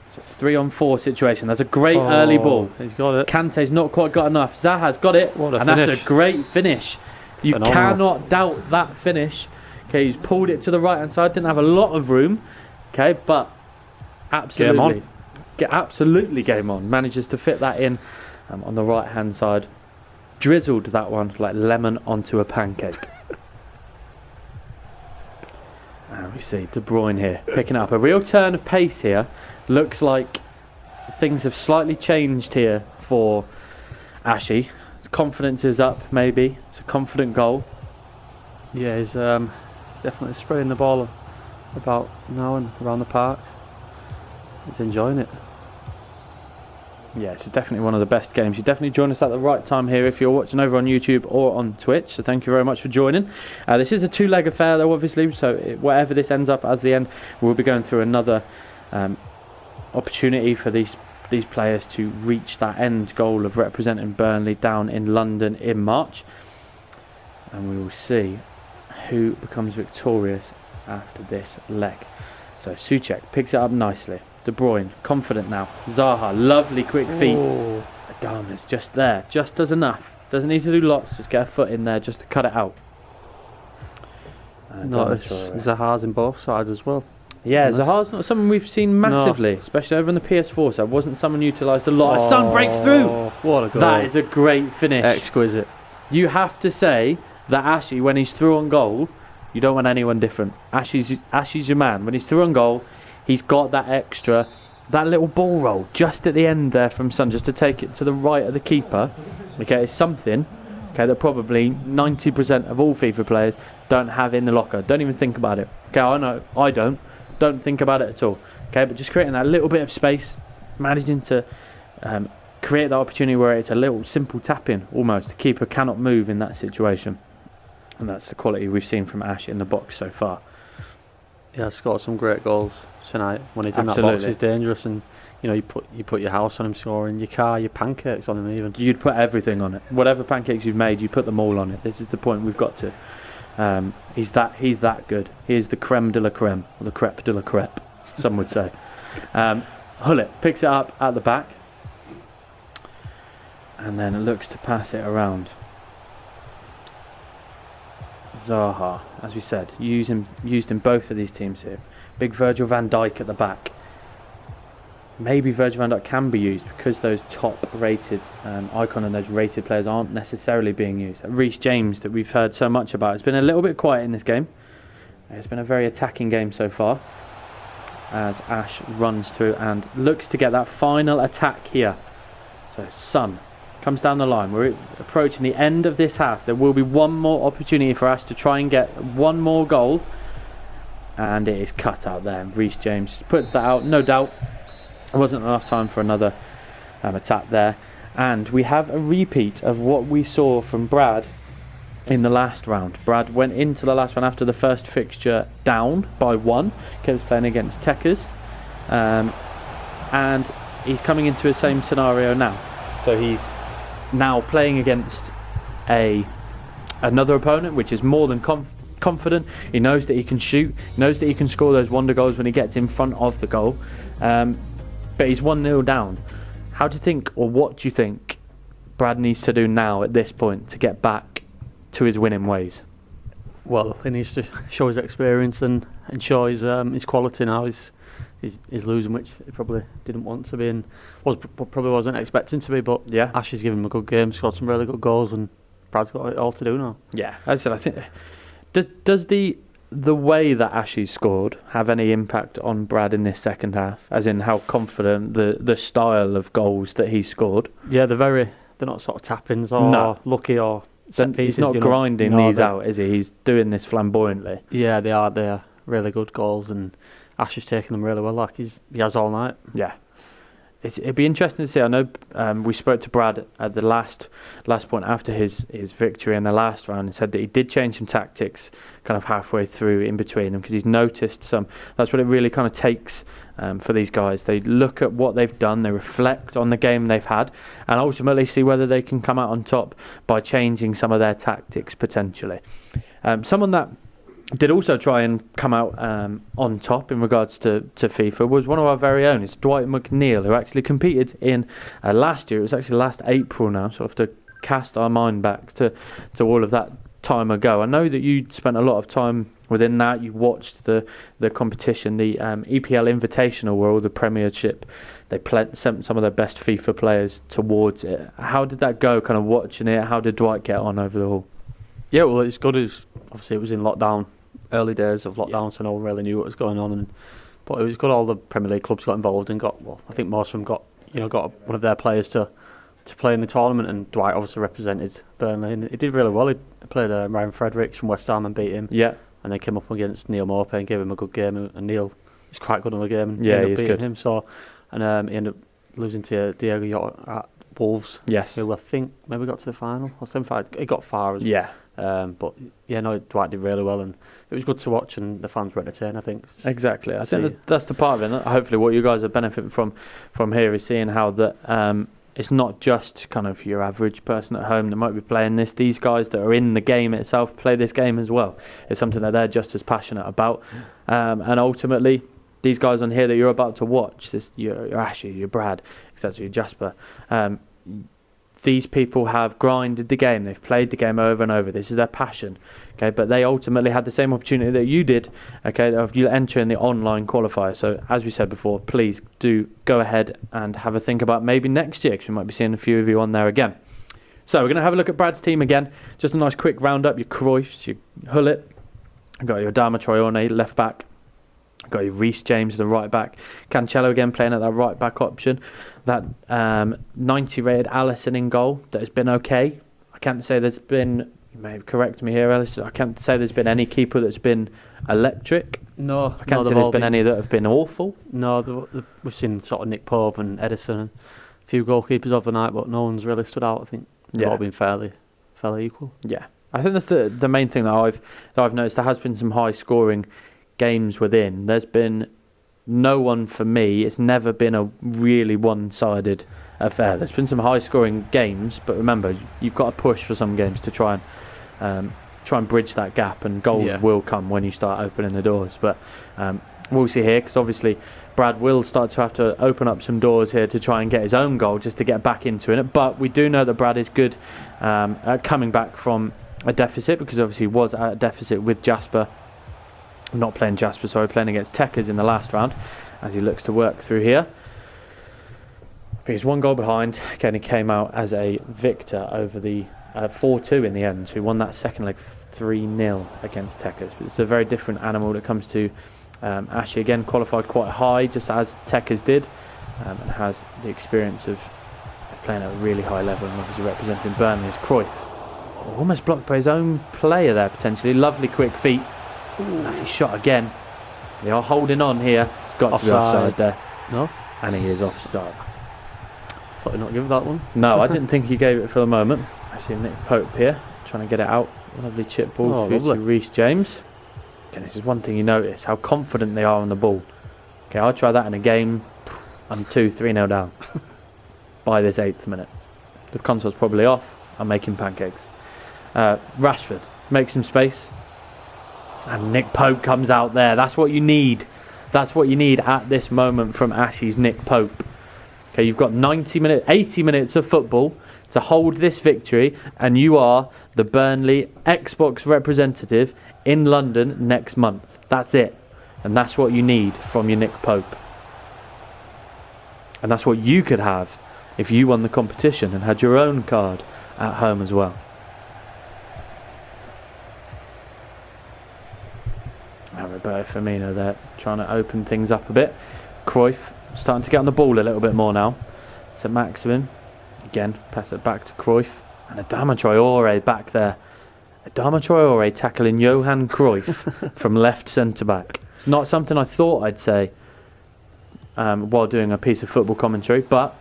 It's a 3-on-4 situation. That's a great early ball. He's got it. Kante's not quite got enough. Zaha's got it, What a and finish. that's a great finish. You cannot doubt that finish. Okay, he's pulled it to the right hand side. Didn't have a lot of room. Okay, but absolutely, absolutely game on. Manages to fit that in on the right hand side. Drizzled that one like lemon onto a pancake. And we see De Bruyne here picking up a real turn of pace here. Looks like things have slightly changed here for Ashy. Confidence is up, maybe. It's a confident goal. Yeah, he's definitely spraying the ball about now and around the park. He's enjoying it. Yeah, it's definitely one of the best games. You definitely join us at the right time here if you're watching over on YouTube or on Twitch. So thank you very much for joining. This is a two-leg affair though, obviously. So whatever this ends up as the end, we'll be going through another opportunity for these players to reach that end goal of representing Burnley down in London in March, and we will see who becomes victorious after this leg. So Souček picks it up nicely. De Bruyne confident now. Zaha, lovely quick feet. Adama's just there, just does enough. Doesn't need to do lots, just get a foot in there just to cut it out. Notice Zaha's in both sides as well. Yeah, Zaha's not someone we've seen massively, especially over on the PS4, so it wasn't someone utilised a lot. Son breaks through! What a goal. That is a great finish. Exquisite. You have to say that Ashy, when he's through on goal, you don't want anyone different. Ashy's your man. When he's through on goal, he's got that extra, that little ball roll just at the end there from Son, just to take it to the right of the keeper. Okay, it's something that probably 90% of all FIFA players don't have in the locker. Don't even think about it. Okay, I know, I don't think about it at all. Okay, but just creating that little bit of space, managing to create that opportunity where it's a little simple tap-in almost. The keeper cannot move in that situation, and that's the quality we've seen from Ash in the box so far. Yeah, scored some great goals tonight. When he's in that box, he's dangerous, and you know, you put your house on him scoring, your car, your pancakes on him even. You'd put everything on it. Whatever pancakes you've made, you put them all on it. This is the point we've got to. He's that good. He is the creme de la creme, or the crepe de la crepe, some would say. Hullet picks it up at the back, and then looks to pass it around. Zaha, as we said, used in both of these teams here. Big Virgil van Dijk at the back. Maybe Virgil van Dijk can be used because those top-rated icon and those rated players aren't necessarily being used. Reece James, that we've heard so much about, has been a little bit quiet in this game. It's been a very attacking game so far, as Ash runs through and looks to get that final attack here. So Son comes down the line. We're approaching the end of this half. There will be one more opportunity for Ash to try and get one more goal, and it is cut out there. Reece James puts that out, no doubt. There wasn't enough time for another attack there, And we have a repeat of what we saw from Brad in the last round. Brad went into the last round after the first fixture down by 1. Kept playing against Techers. And he's coming into the same scenario now. So he's now playing against another opponent which is more than confident. He knows that he can shoot, knows that he can score those wonder goals when he gets in front of the goal. But he's 1-0 down. How do you think, or what do you think Brad needs to do now at this point to get back to his winning ways? Well, he needs to show his experience and show his quality now. He's losing, which he probably didn't want to be, and probably wasn't expecting to be. But yeah, Ashley's given him a good game, scored some really good goals, and Brad's got it all to do now. Yeah, as I said, I think does the way that Ashley scored have any impact on Brad in this second half? As in how confident the style of goals that he scored? Yeah, they're not sort of tap-ins or lucky or set pieces. He's not grinding these out, is he? He's doing this flamboyantly. Yeah, they are. They're really good goals, and Ash is taking them really well. Like he has all night. Yeah, it'd be interesting to see. I know we spoke to Brad at the last point after his victory in the last round and said that he did change some tactics kind of halfway through in between them because he's noticed some. That's what it really kind of takes for these guys. They look at what they've done, they reflect on the game they've had, and ultimately see whether they can come out on top by changing some of their tactics potentially. Someone that did also try and come out on top in regards to FIFA was one of our very own. It's Dwight McNeil, who actually competed in last year. It was actually last April now, so I have to cast our mind back to all of that time ago. I know that you spent a lot of time within that. You watched the competition, the EPL Invitational, where all the Premiership, they sent some of their best FIFA players towards it. How did that go, kind of watching it? How did Dwight get on over the whole? Yeah, well, it's good as obviously it was in lockdown. Early days of lockdown, so no one really knew what was going on. But it was good. All the Premier League clubs got involved and I think most of them got one of their players to play in the tournament. And Dwight obviously represented Burnley, and he did really well. He played Ryan Fredericks from West Ham and beat him. Yeah. And they came up against Neil Maupay and gave him a good game. And Neil is quite good on the game. And yeah, he ended up he's beating good. him. So, and he ended up losing to Diego Jota at Wolves. Yes. Who I think maybe got to the final or semi-final. He got far as well. Yeah. But yeah, no, Dwight did really well, and it was good to watch, and the fans were entertained, I think. Exactly. I think that's the part of it. Hopefully what you guys are benefiting from here is seeing how that it's not just kind of your average person at home that might be playing this. These guys that are in the game itself play this game as well. It's something that they're just as passionate about. And ultimately, these guys on here that you're about to watch, your Ashley, your Brad, etc., your Jasper, these people have grinded the game. They've played the game over and over. This is their passion. Okay, but they ultimately had the same opportunity that you did. Okay, of you entering the online qualifier. So as we said before, please do go ahead and have a think about maybe next year, because we might be seeing a few of you on there again. So we're going to have a look at Brad's team again. Just a nice quick roundup. Your Cruyffs, your Hullet, got your Adama Traoré left back. Got your Reece James, the right back. Cancelo again playing at that right back option. That 90 rated Alisson in goal. That has been okay. I can't say there's been, you may correct me here, Alisson, I can't say there's been any keeper that's been electric. No. I can't say there's been any that have been awful. No, we've seen sort of Nick Pope and Edison and a few goalkeepers of the night, but no one's really stood out. I think they've all been fairly equal. Yeah. I think that's the main thing that I've noticed. There has been some high scoring games within. There's been no one for me. It's never been a really one-sided affair. There's been some high-scoring games, but remember, you've got to push for some games to try and bridge that gap, and goals will come when you start opening the doors. But we'll see here, because obviously Brad will start to have to open up some doors here to try and get his own goal just to get back into it. But we do know that Brad is good at coming back from a deficit, because obviously he was at a deficit with Jasper. Not playing Jasper, sorry, playing against Techers in the last round, as he looks to work through here. But he's one goal behind. Again, he came out as a victor over the 4-2 in the end, who won that second leg 3-0 against Techers. But it's a very different animal that comes to Ashley. Again, qualified quite high, just as Techers did, and has the experience of playing at a really high level, and obviously representing Burnley as Cruyff. Almost blocked by his own player there, potentially. Lovely quick feet. Lovely shot again. They are holding on here. It's got to be offside there. No? And he is offside. Probably not give that one. No, I didn't think he gave it for the moment. I see Nick Pope here trying to get it out. Lovely chip ball through to Reece James. Okay, this is one thing you notice, how confident they are on the ball. Okay, I'll try that in a game. I'm 2-3-0 down by this 8th minute. The console's probably off. I'm making pancakes. Rashford makes some space. And Nick Pope comes out there. That's what you need. That's what you need at this moment from Ashley's Nick Pope. Okay, you've got 80 minutes of football to hold this victory, and you are the Burnley Xbox representative in London next month. That's it. And that's what you need from your Nick Pope. And that's what you could have if you won the competition and had your own card at home as well. Roberto Firmino there trying to open things up a bit. Cruyff starting to get on the ball a little bit more now. So Maximin again, pass it back to Cruyff, and Adama Traore back there. Adama Traore tackling Johan Cruyff from left centre back. It's not something I thought I'd say while doing a piece of football commentary, but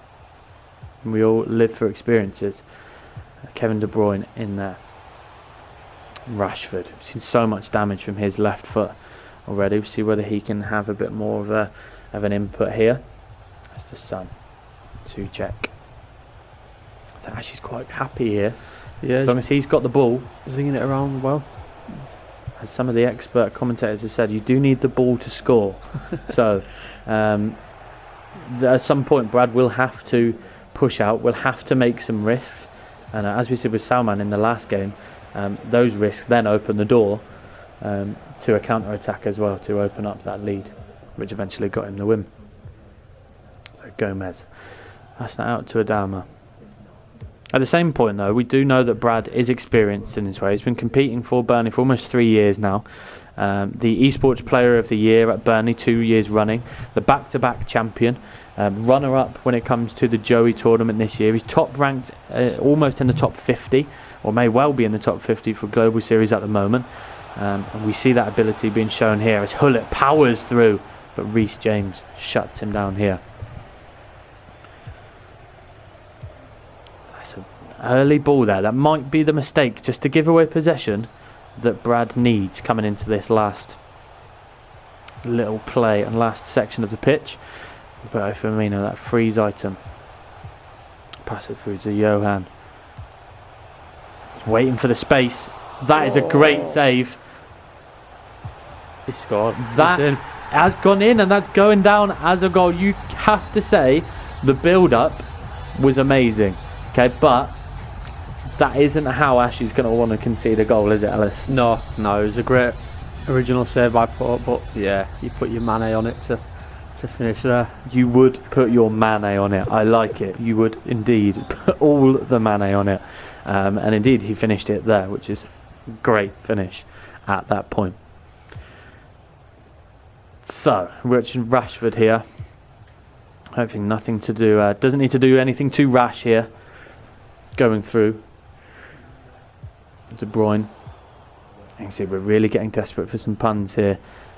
we all live for experiences. Kevin De Bruyne in there. Rashford, we've seen so much damage from his left foot already. We'll see whether he can have a bit more of an input here. That's the Son. Souček. I think she's quite happy here. Yeah, as long as he's got the ball. Zinging it around well. As some of the expert commentators have said, you do need the ball to score. So at some point Brad will have to push out, will have to make some risks, and as we said with Salman in the last game, those risks then open the door to a counter-attack as well, to open up that lead, which eventually got him the win. So Gomez, that's not out to Adama. At the same point though, we do know that Brad is experienced in this way. He's been competing for Burnley for almost 3 years now. The Esports Player of the Year at Burnley 2 years running, the back-to-back champion, runner-up when it comes to the Joey tournament this year. He's top ranked, almost in the top 50, or may well be in the top 50 for Global Series at the moment. And we see that ability being shown here as Hullet powers through, but Reece James shuts him down here. That's an early ball there. That might be the mistake, just to give away possession that Brad needs coming into this last little play and last section of the pitch. But Firmino, that freeze item. Pass it through to Johan. He's waiting for the space. That is a great save. He scored. That has gone in, and that's going down as a goal. You have to say the build-up was amazing. Okay, but that isn't how Ashley's going to want to concede a goal, is it, Ellis? No, it was a great original save by Pope, but yeah, you put your Mane on it to finish there. You would put your Mane on it. I like it. You would indeed put all the Mane on it. And indeed, he finished it there, which is a great finish at that point. So, Richard Rashford here. Hoping nothing to do, doesn't need to do anything too rash here. Going through. De Bruyne. You can see we're really getting desperate for some puns here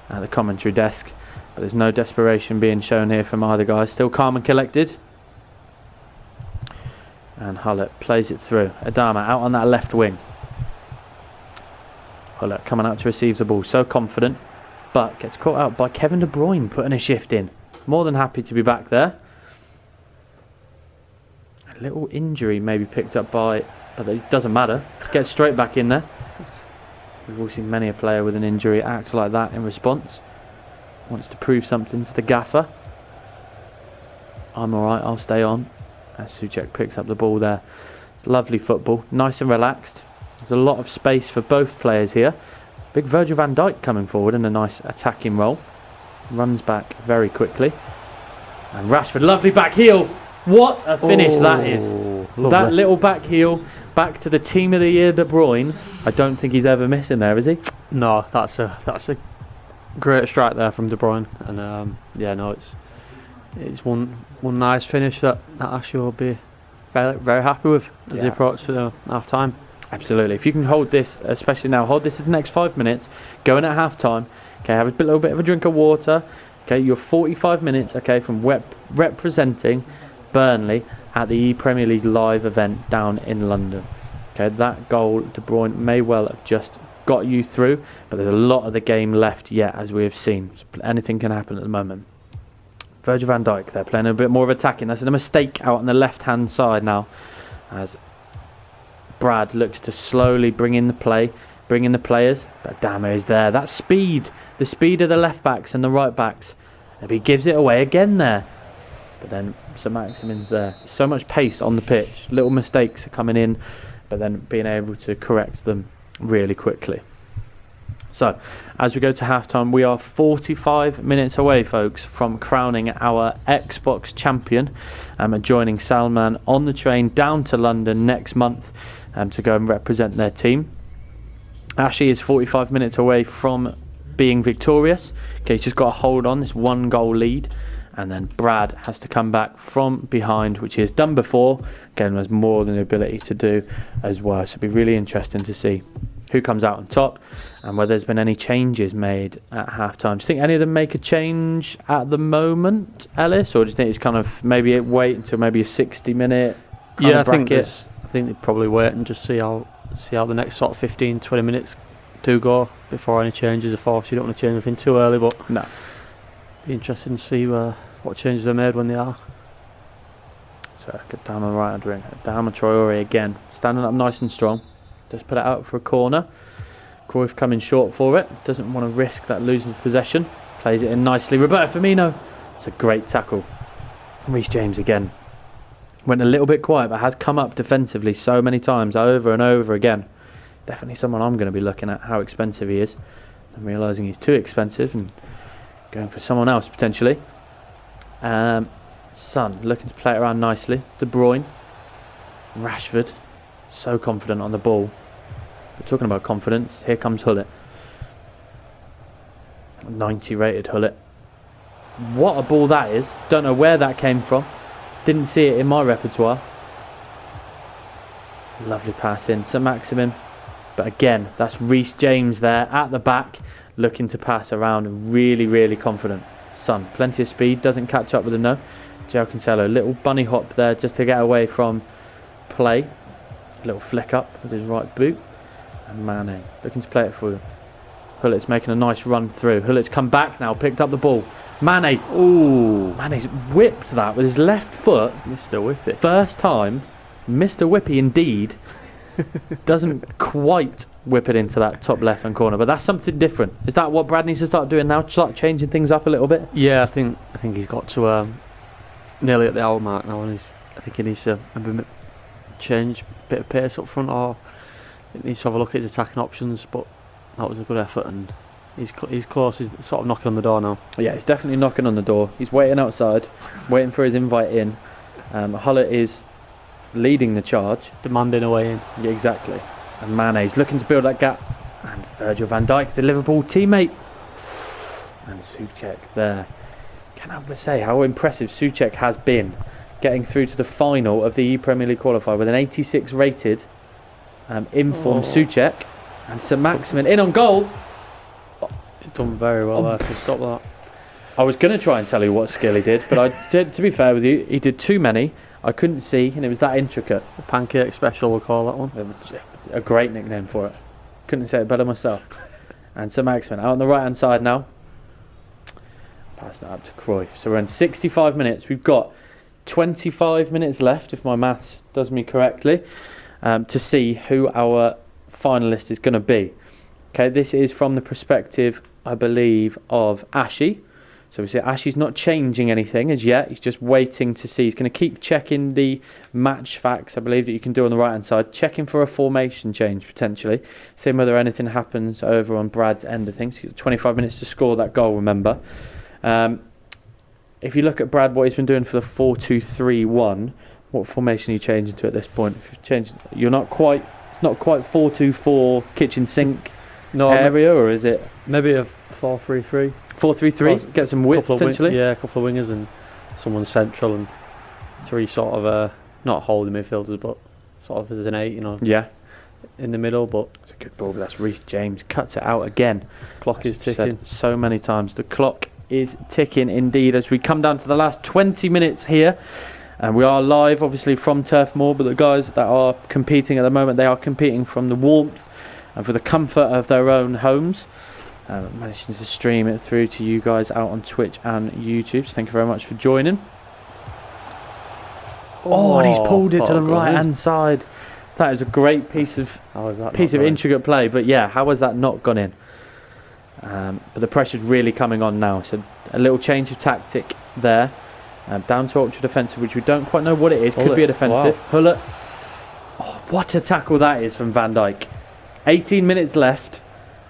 at the commentary desk. But there's no desperation being shown here from either guy. Still calm and collected. And Hullet plays it through. Adama out on that left wing. Hullet coming out to receive the ball. So confident. But gets caught out by Kevin De Bruyne putting a shift in. More than happy to be back there. A little injury maybe picked up by... But it doesn't matter. Gets straight back in there. We've all seen many a player with an injury act like that in response. Wants to prove something to the gaffer. I'm alright, I'll stay on. As Souček picks up the ball there. It's lovely football. Nice and relaxed. There's a lot of space for both players here. Big Virgil van Dijk coming forward in a nice attacking role. Runs back very quickly. And Rashford, lovely back heel. What a finish that is. Lovely. That little back heel back to the team of the year, De Bruyne. I don't think he's ever missing there, is he? No, that's a great strike there from De Bruyne. And yeah, no, it's one nice finish that Ashley will be very, very happy with as he approaches half time. Absolutely. If you can hold this, especially now, hold this for the next 5 minutes, go in at half time, okay, have a little bit of a drink of water, okay, you're 45 minutes, okay, from representing Burnley at the ePremier League live event down in London. Okay, that goal, De Bruyne may well have just got you through, but there's a lot of the game left yet, as we have seen. Anything can happen at the moment. Virgil van Dijk, they're playing a bit more of attacking. That's a mistake out on the left-hand side now, as Brad looks to slowly bring in the players, but Damo is there. That speed, the speed of the left-backs and the right-backs. Maybe he gives it away again there. But then St Maximin's there. So much pace on the pitch. Little mistakes are coming in, but then being able to correct them really quickly. So, as we go to halftime, we are 45 minutes away, folks, from crowning our Xbox champion and joining Salman on the train down to London next month to go and represent their team. Ashley is 45 minutes away from being victorious. Okay, he's just got to hold on this 1-goal lead, and then Brad has to come back from behind, which he has done before. Again, there's more than the ability to do as well. So it'll be really interesting to see who comes out on top and whether there's been any changes made at half-time. Do you think any of them make a change at the moment, Ellis, or do you think it's kind of maybe wait until maybe a 60-minute I bracket? think they probably wait and just see how the next sort of 15-20 minutes do go before any changes are forced. You don't want to change anything too early, but no. Be interesting to see what changes are made when they are. So get down on the right hand wing. Down Traore again, standing up nice and strong. Just put it out for a corner. Cruyff coming short for it. Doesn't want to risk that losing possession. Plays it in nicely. Roberto Firmino. It's a great tackle. Reece James again. Went a little bit quiet, but has come up defensively so many times, over and over again. Definitely someone I'm going to be looking at, how expensive he is. I'm realising he's too expensive and going for someone else potentially. Son looking to play it around nicely. De Bruyne. Rashford. So confident on the ball. We're talking about confidence. Here comes Hullet. 90 rated Hullet. What a ball that is. Don't know where that came from. Didn't see it in my repertoire. Lovely pass in. St Maximin. But again, that's Reece James there at the back, looking to pass around. Really, really confident. Son, plenty of speed. Doesn't catch up with him, no. João Cancelo, little bunny hop there just to get away from play. Little flick up with his right boot. And Mane looking to play it through. Hullet's making a nice run through. Hullet's come back now, picked up the ball. Mane, ooh, Mane's whipped that with his left foot. Mr. Whippy. First time, Mr. Whippy indeed. Doesn't quite whip it into that top left-hand corner, but that's something different. Is that what Brad needs to start doing now? Start changing things up a little bit? Yeah, I think he's got to nearly at the hour mark now, and I think he needs to change a bit of pace up front, or he needs to have a look at his attacking options. But that was a good effort, and he's close. He's sort of knocking on the door now. Yeah, he's definitely knocking on the door. He's waiting outside, waiting for his invite in. Hullet is leading the charge, demanding a way in. Yeah, exactly. And Mane's looking to build that gap, and Virgil van Dijk, the Liverpool teammate, and Souček there. Can't help but say how impressive Souček has been, getting through to the final of the ePremier League qualifier with an 86 rated informed Souček, and St Maximin in on goal. He's done very well there to stop that. I was going to try and tell you what skill he did, but to be fair with you, he did too many. I couldn't see, and it was that intricate. The pancake special, we'll call that one. A great nickname for it. Couldn't say it better myself. And St Maximin out on the right hand side now. Pass that up to Cruyff. So we're in 65 minutes. We've got 25 minutes left, if my maths does me correctly, to see who our finalist is going to be. Okay, this is from the perspective, I believe, of Ashy. So we see Ashy's not changing anything as yet. He's just waiting to see. He's going to keep checking the match facts, I believe, that you can do on the right-hand side. Checking for a formation change, potentially. Seeing whether anything happens over on Brad's end of things. He's got 25 minutes to score that goal, remember. If you look at Brad, what he's been doing for the 4-2-3-1, what formation are you changing to at this point? If you've changed, you're not quite. It's not quite 4-2-4 kitchen sink area, or is it? Maybe a 4-3-3. 4-3-3. Get some width potentially. A couple of wingers and someone central, and three sort of not holding midfielders, but sort of as an 8, Yeah. In the middle, but it's a good ball. But that's Reece James cuts it out again. Clock is ticking. So many times the clock is ticking indeed as we come down to the last 20 minutes here. And we are live, obviously, from Turf Moor, but the guys that are competing at the moment, they are competing from the warmth and for the comfort of their own homes. Managing to stream it through to you guys out on Twitch and YouTube. So thank you very much for joining. And he's pulled it to the right-hand side. That is a great piece of intricate play. But yeah, how has that not gone in? But the pressure's really coming on now. So a little change of tactic there. Down to ultra defensive, which we don't quite know what it is. Could be a defensive. Hullet. Oh, what a tackle that is from Van Dijk. 18 minutes left,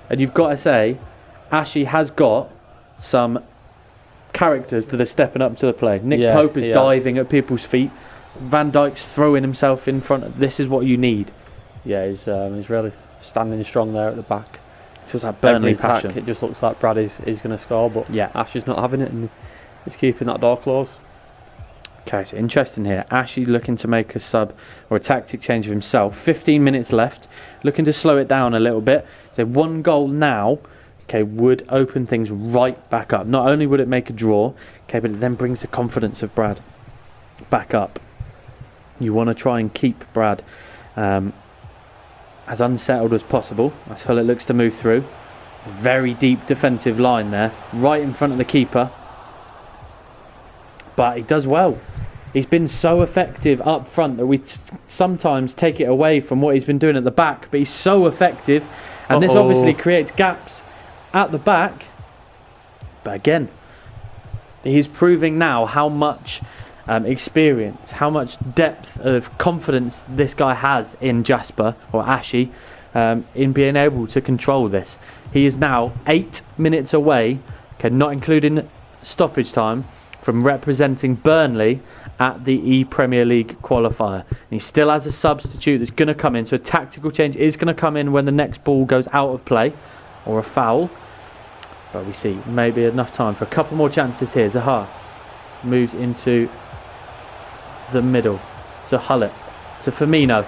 and you've got to say, Ashy has got some characters that are stepping up to the play. Nick Pope is diving at people's feet. Van Dijk's throwing himself in front. This is what you need. Yeah, he's really standing strong there at the back. It's just that Burnley passion. It just looks like Brad is going to score, but Ashy's not having it, and he's keeping that door closed. Okay, so interesting here. Ashy's looking to make a sub or a tactic change of himself. 15 minutes left. Looking to slow it down a little bit. So 1 goal now, okay, would open things right back up. Not only would it make a draw, okay, but it then brings the confidence of Brad back up. You want to try and keep Brad as unsettled as possible. That's how it looks to move through. Very deep defensive line there, right in front of the keeper. But he does well. He's been so effective up front that we sometimes take it away from what he's been doing at the back. But he's so effective, and this obviously creates gaps at the back. But again, he's proving now how much experience, how much depth of confidence this guy has in Jasper, or Ashy, in being able to control this. He is now 8 minutes away, okay, not including stoppage time, from representing Burnley at the ePremier League qualifier. And he still has a substitute that's going to come in, so a tactical change is going to come in when the next ball goes out of play, or a foul. But we see maybe enough time for a couple more chances here. Zaha moves into the middle to Hullet, to Firmino.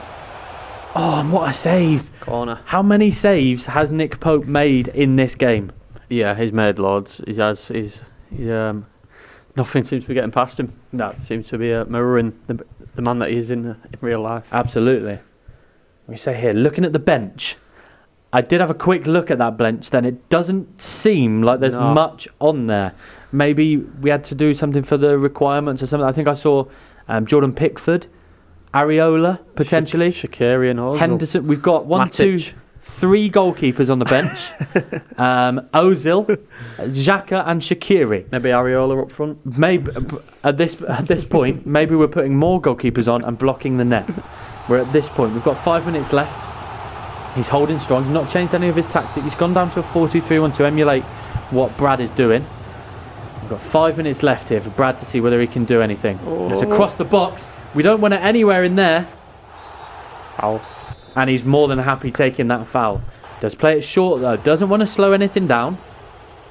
Oh, and what a save! Corner. How many saves has Nick Pope made in this game? Yeah, he's made loads. He's nothing seems to be getting past him. No, seems to be mirroring the man that he is in real life. Absolutely. We say here, looking at the bench, I did have a quick look at that bench. Then it doesn't seem like there's much on there. Maybe we had to do something for the requirements or something. I think I saw Jordan Pickford, Areola potentially, Shaqiri and Ozil. Henderson. We've got Matic. 3 goalkeepers on the bench. Ozil, Xhaka and Shaqiri. Maybe Areola up front. Maybe at this point, maybe we're putting more goalkeepers on and blocking the net. We're at this point. We've got 5 minutes left. He's holding strong. He's not changed any of his tactics. He's gone down to a 4-2-3-1 to emulate what Brad is doing. We've got 5 minutes left here for Brad to see whether he can do anything. It's across the box. We don't want it anywhere in there. Foul. And he's more than happy taking that foul. Does play it short though. Doesn't want to slow anything down.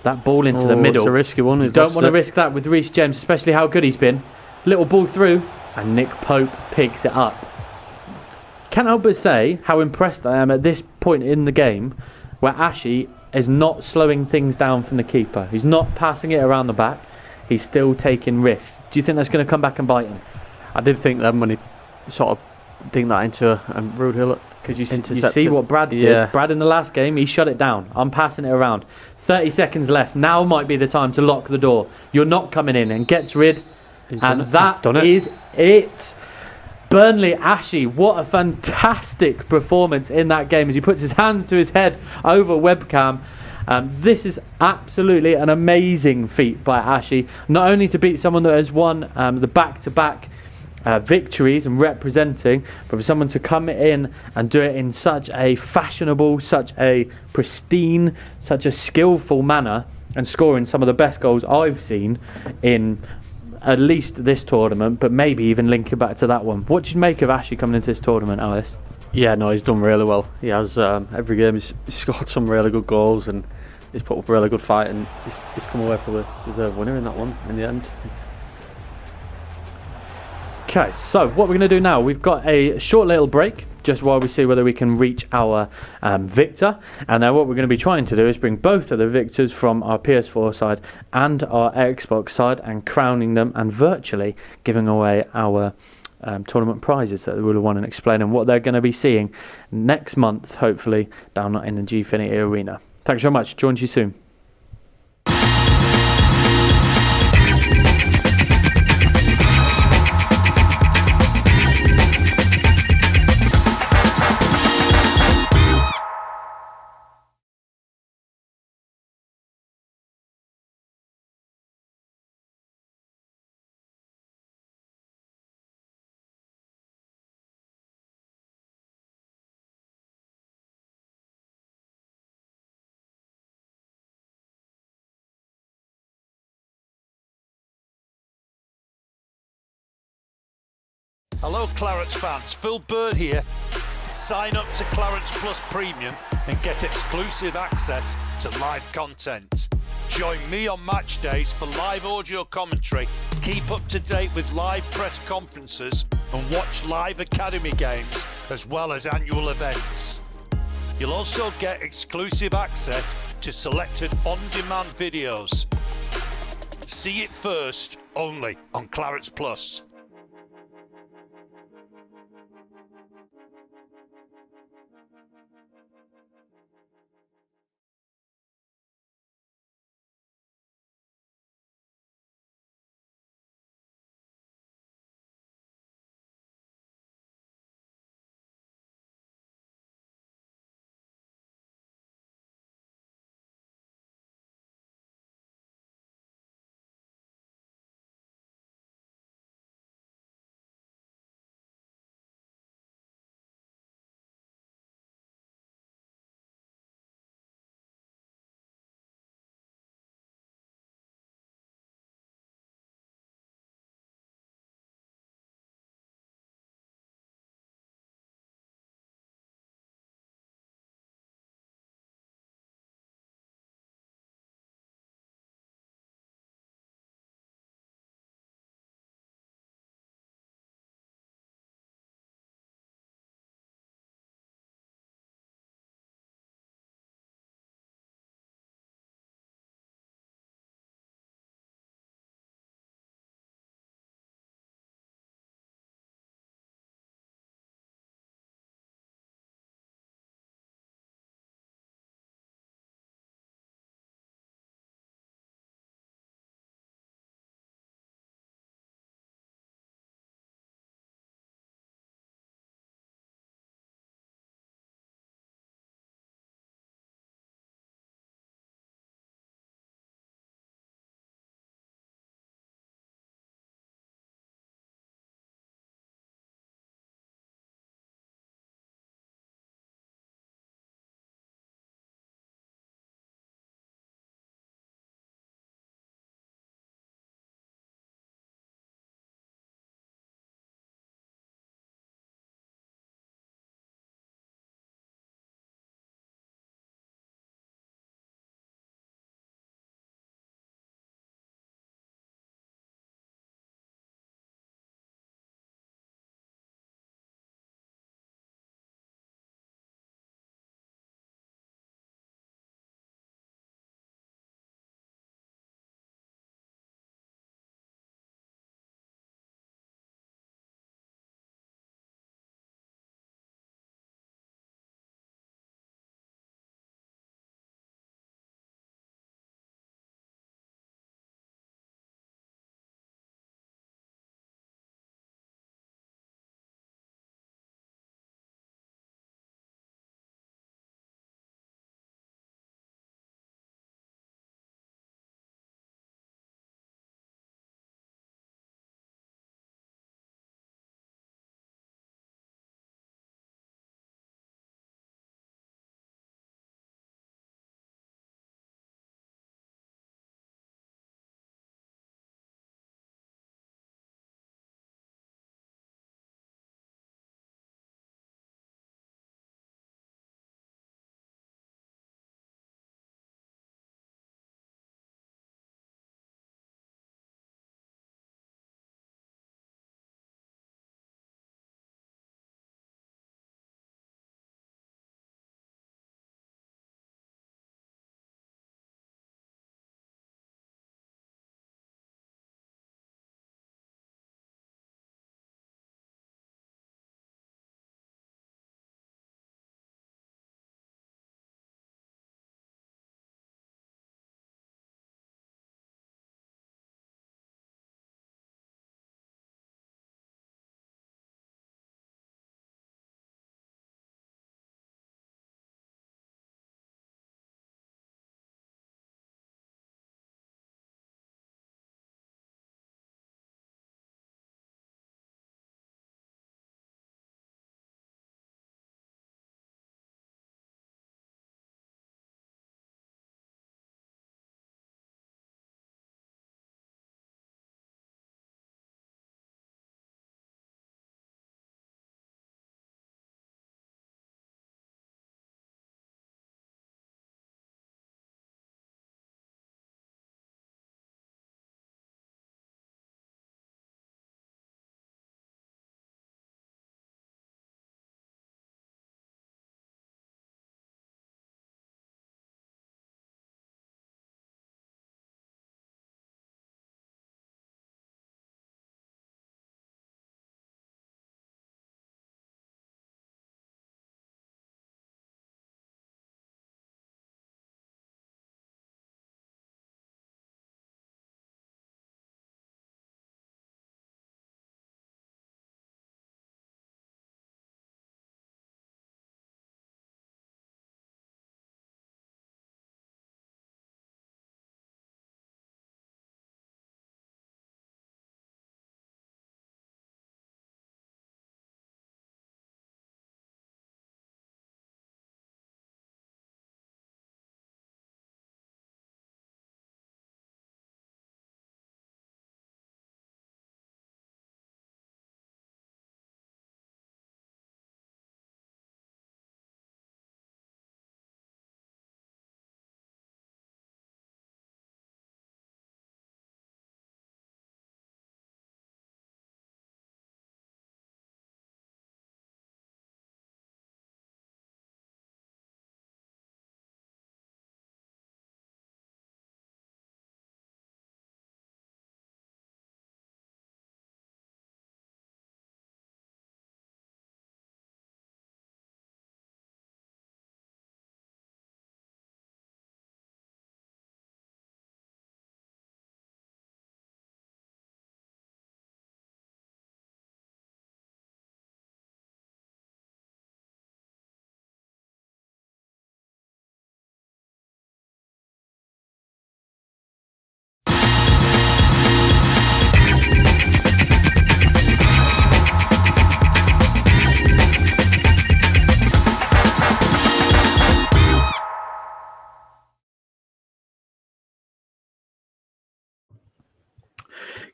That ball into the middle. It's a risky one. You don't want to risk that with Reece James, especially how good he's been. Little ball through, and Nick Pope picks it up. Can't help but say how impressed I am at this point in the game, where Ashy is not slowing things down from the keeper. He's not passing it around the back. He's still taking risks. Do you think that's going to come back and bite him? I did think then when he sort of dinged that into Rude Hill. Because you see what Brad did. Yeah. Brad in the last game, he shut it down. I'm passing it around. 30 seconds left. Now might be the time to lock the door. You're not coming in, and gets rid. And that is it. Burnley, Ashy, what a fantastic performance in that game as he puts his hand to his head over webcam. This is absolutely an amazing feat by Ashy. Not only to beat someone that has won the back-to-back victories and representing, but for someone to come in and do it in such a fashionable, such a pristine, such a skillful manner, and scoring some of the best goals I've seen in at least this tournament, but maybe even link it back to that one. What do you make of Ashley coming into this tournament, Alice? Yeah, no, he's done really well. He has every game he's scored some really good goals, and he's put up a really good fight, and he's come away with a deserved winner in that one in the end. Okay, so what we're going to do now, we've got a short little break. just while we see whether we can reach our victor. And then what we're going to be trying to do is bring both of the victors from our PS4 side and our Xbox side and crowning them and virtually giving away our tournament prizes that they will want and explaining what they're going to be seeing next month, hopefully, down in the Gfinity Arena. Thanks very much. Join you soon. Hello Clarets fans, Phil Bird here. Sign up to Clarets Plus Premium and get exclusive access to live content. Join me on match days for live audio commentary, keep up to date with live press conferences and watch live academy games as well as annual events. You'll also get exclusive access to selected on-demand videos. See it first only on Clarets Plus.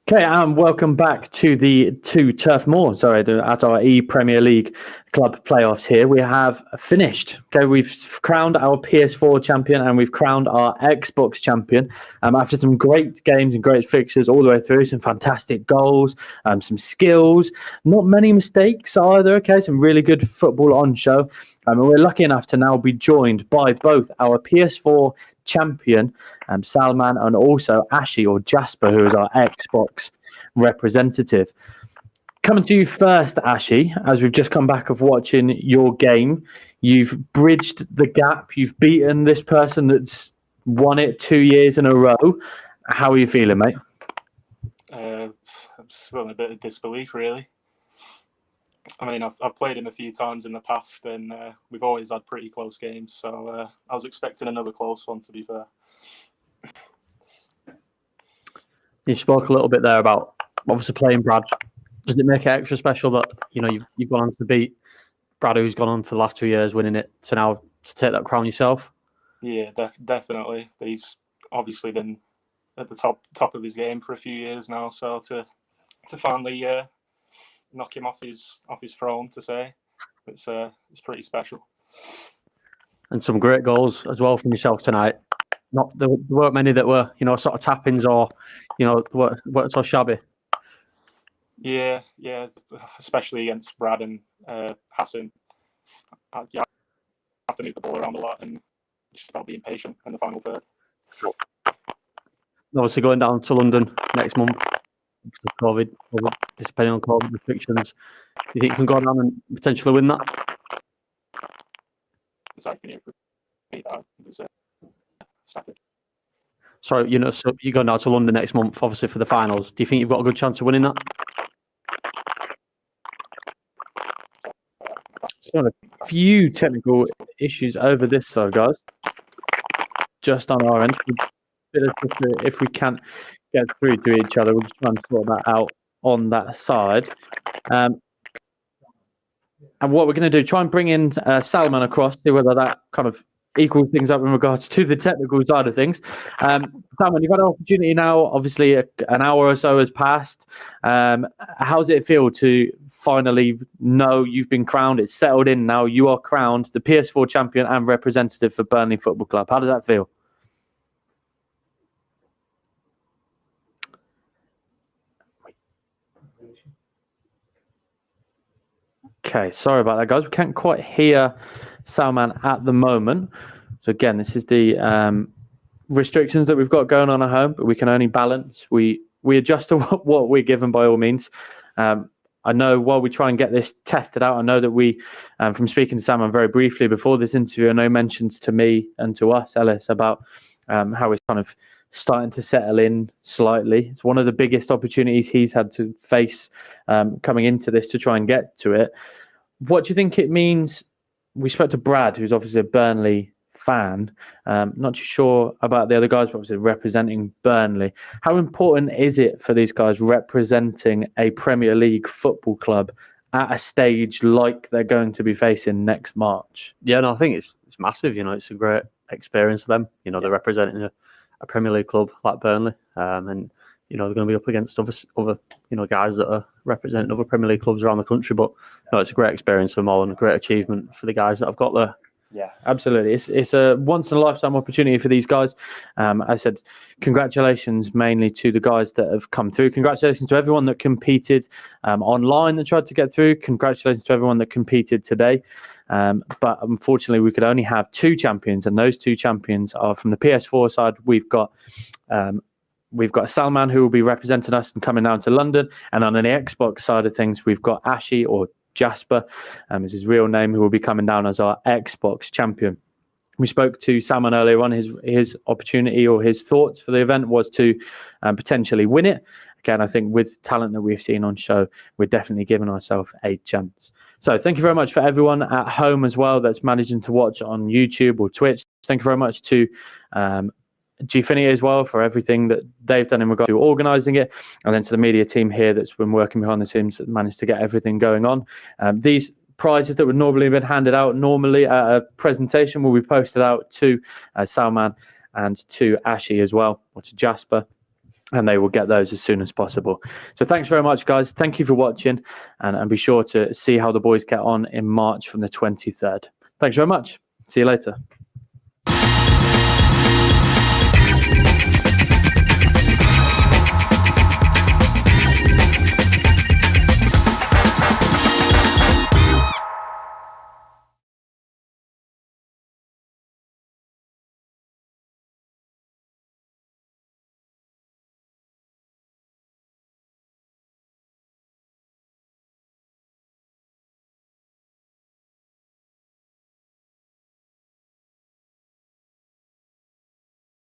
Okay, and welcome back to Turf Moor. At our ePremier League club playoffs here. We have finished. Okay, we've crowned our PS4 champion and we've crowned our Xbox champion. After some great games and great fixtures all the way through, some fantastic goals, some skills, not many mistakes either. Okay, some really good football on show. And we're lucky enough to now be joined by both our PS4 champion, Salman, and also Ashi or Jasper, who is our Xbox representative. Coming to you first, Ashi, as we've just come back of watching your game, you've bridged the gap, you've beaten this person that's won it 2 years in a row. How are you feeling, mate? I'm still in a bit of disbelief, really. I mean, I've played him a few times in the past, and we've always had pretty close games. So I was expecting another close one, to be fair. You spoke a little bit there about obviously playing Brad. Does it make it extra special that you've gone on to beat Brad, who's gone on for the last 2 years, winning it, to now to take that crown yourself? Yeah, definitely. He's obviously been at the top of his game for a few years now. So to finally knock him off his throne, to say it's pretty special. And some great goals as well from yourself tonight. There weren't many that were sort of tap-ins or weren't so shabby. Yeah, especially against Brad and Hassan. You have to move the ball around a lot, and it's just about being patient in the final third. Obviously, going down to London next month. COVID, depending on COVID restrictions, do you think you can go down and potentially win that? Sorry, can you repeat that? It was static. Sorry, so you're going down to London next month, obviously for the finals. Do you think you've got a good chance of winning that? So a few technical issues over this side, guys. Just on our end, if we can't get through to each other, we'll just try and sort that out on that side. And what we're going to do, try and bring in Salman across, see whether that kind of equals things up in regards to the technical side of things. Salman, you've had an opportunity now, obviously an hour or so has passed. How does it feel to finally know you've been crowned? It's settled in now. You are crowned the PS4 champion and representative for Burnley Football Club. How does that feel? Okay, sorry about that, guys. We can't quite hear Salman at the moment. So again, this is the restrictions that we've got going on at home, but we can only balance. We adjust to what we're given by all means. I know while we try and get this tested out, I know that we, from speaking to Salman very briefly before this interview, I know mentions to me and to us, Ellis, about how he's kind of starting to settle in slightly. It's one of the biggest opportunities he's had to face coming into this to try and get to it. What do you think it means? We spoke to Brad, who's obviously a Burnley fan. Not too sure about the other guys, but obviously representing Burnley. How important is it for these guys representing a Premier League football club at a stage like they're going to be facing next March? Yeah, no, I think it's massive. It's a great experience for them. They're representing a Premier League club like Burnley, and they're going to be up against other guys that are representing other Premier League clubs around the country. But it's a great experience for them all and a great achievement for the guys that I've got there. Yeah, absolutely. It's a once in a lifetime opportunity for these guys. I said congratulations mainly to the guys that have come through. Congratulations to everyone that competed online that tried to get through. Congratulations to everyone that competed today. But unfortunately, we could only have two champions, and those two champions are from the PS4 side. We've got Salman, who will be representing us and coming down to London, and on the Xbox side of things, we've got Ashi or Jasper, is his real name, who will be coming down as our Xbox champion. We spoke to Salman earlier on. His opportunity or his thoughts for the event was to potentially win it. Again, I think with talent that we've seen on show, we're definitely giving ourselves a chance. So thank you very much for everyone at home as well that's managing to watch on YouTube or Twitch. Thank you very much to Gfinity as well for everything that they've done in regard to organising it, and then to the media team here that's been working behind the scenes that managed to get everything going on. These prizes that would normally have been handed out normally at a presentation will be posted out to Salman and to Ashi as well, or to Jasper. and they will get those as soon as possible. So thanks very much, guys. Thank you for watching, and be sure to see how the boys get on in March from the 23rd. Thanks very much. See you later.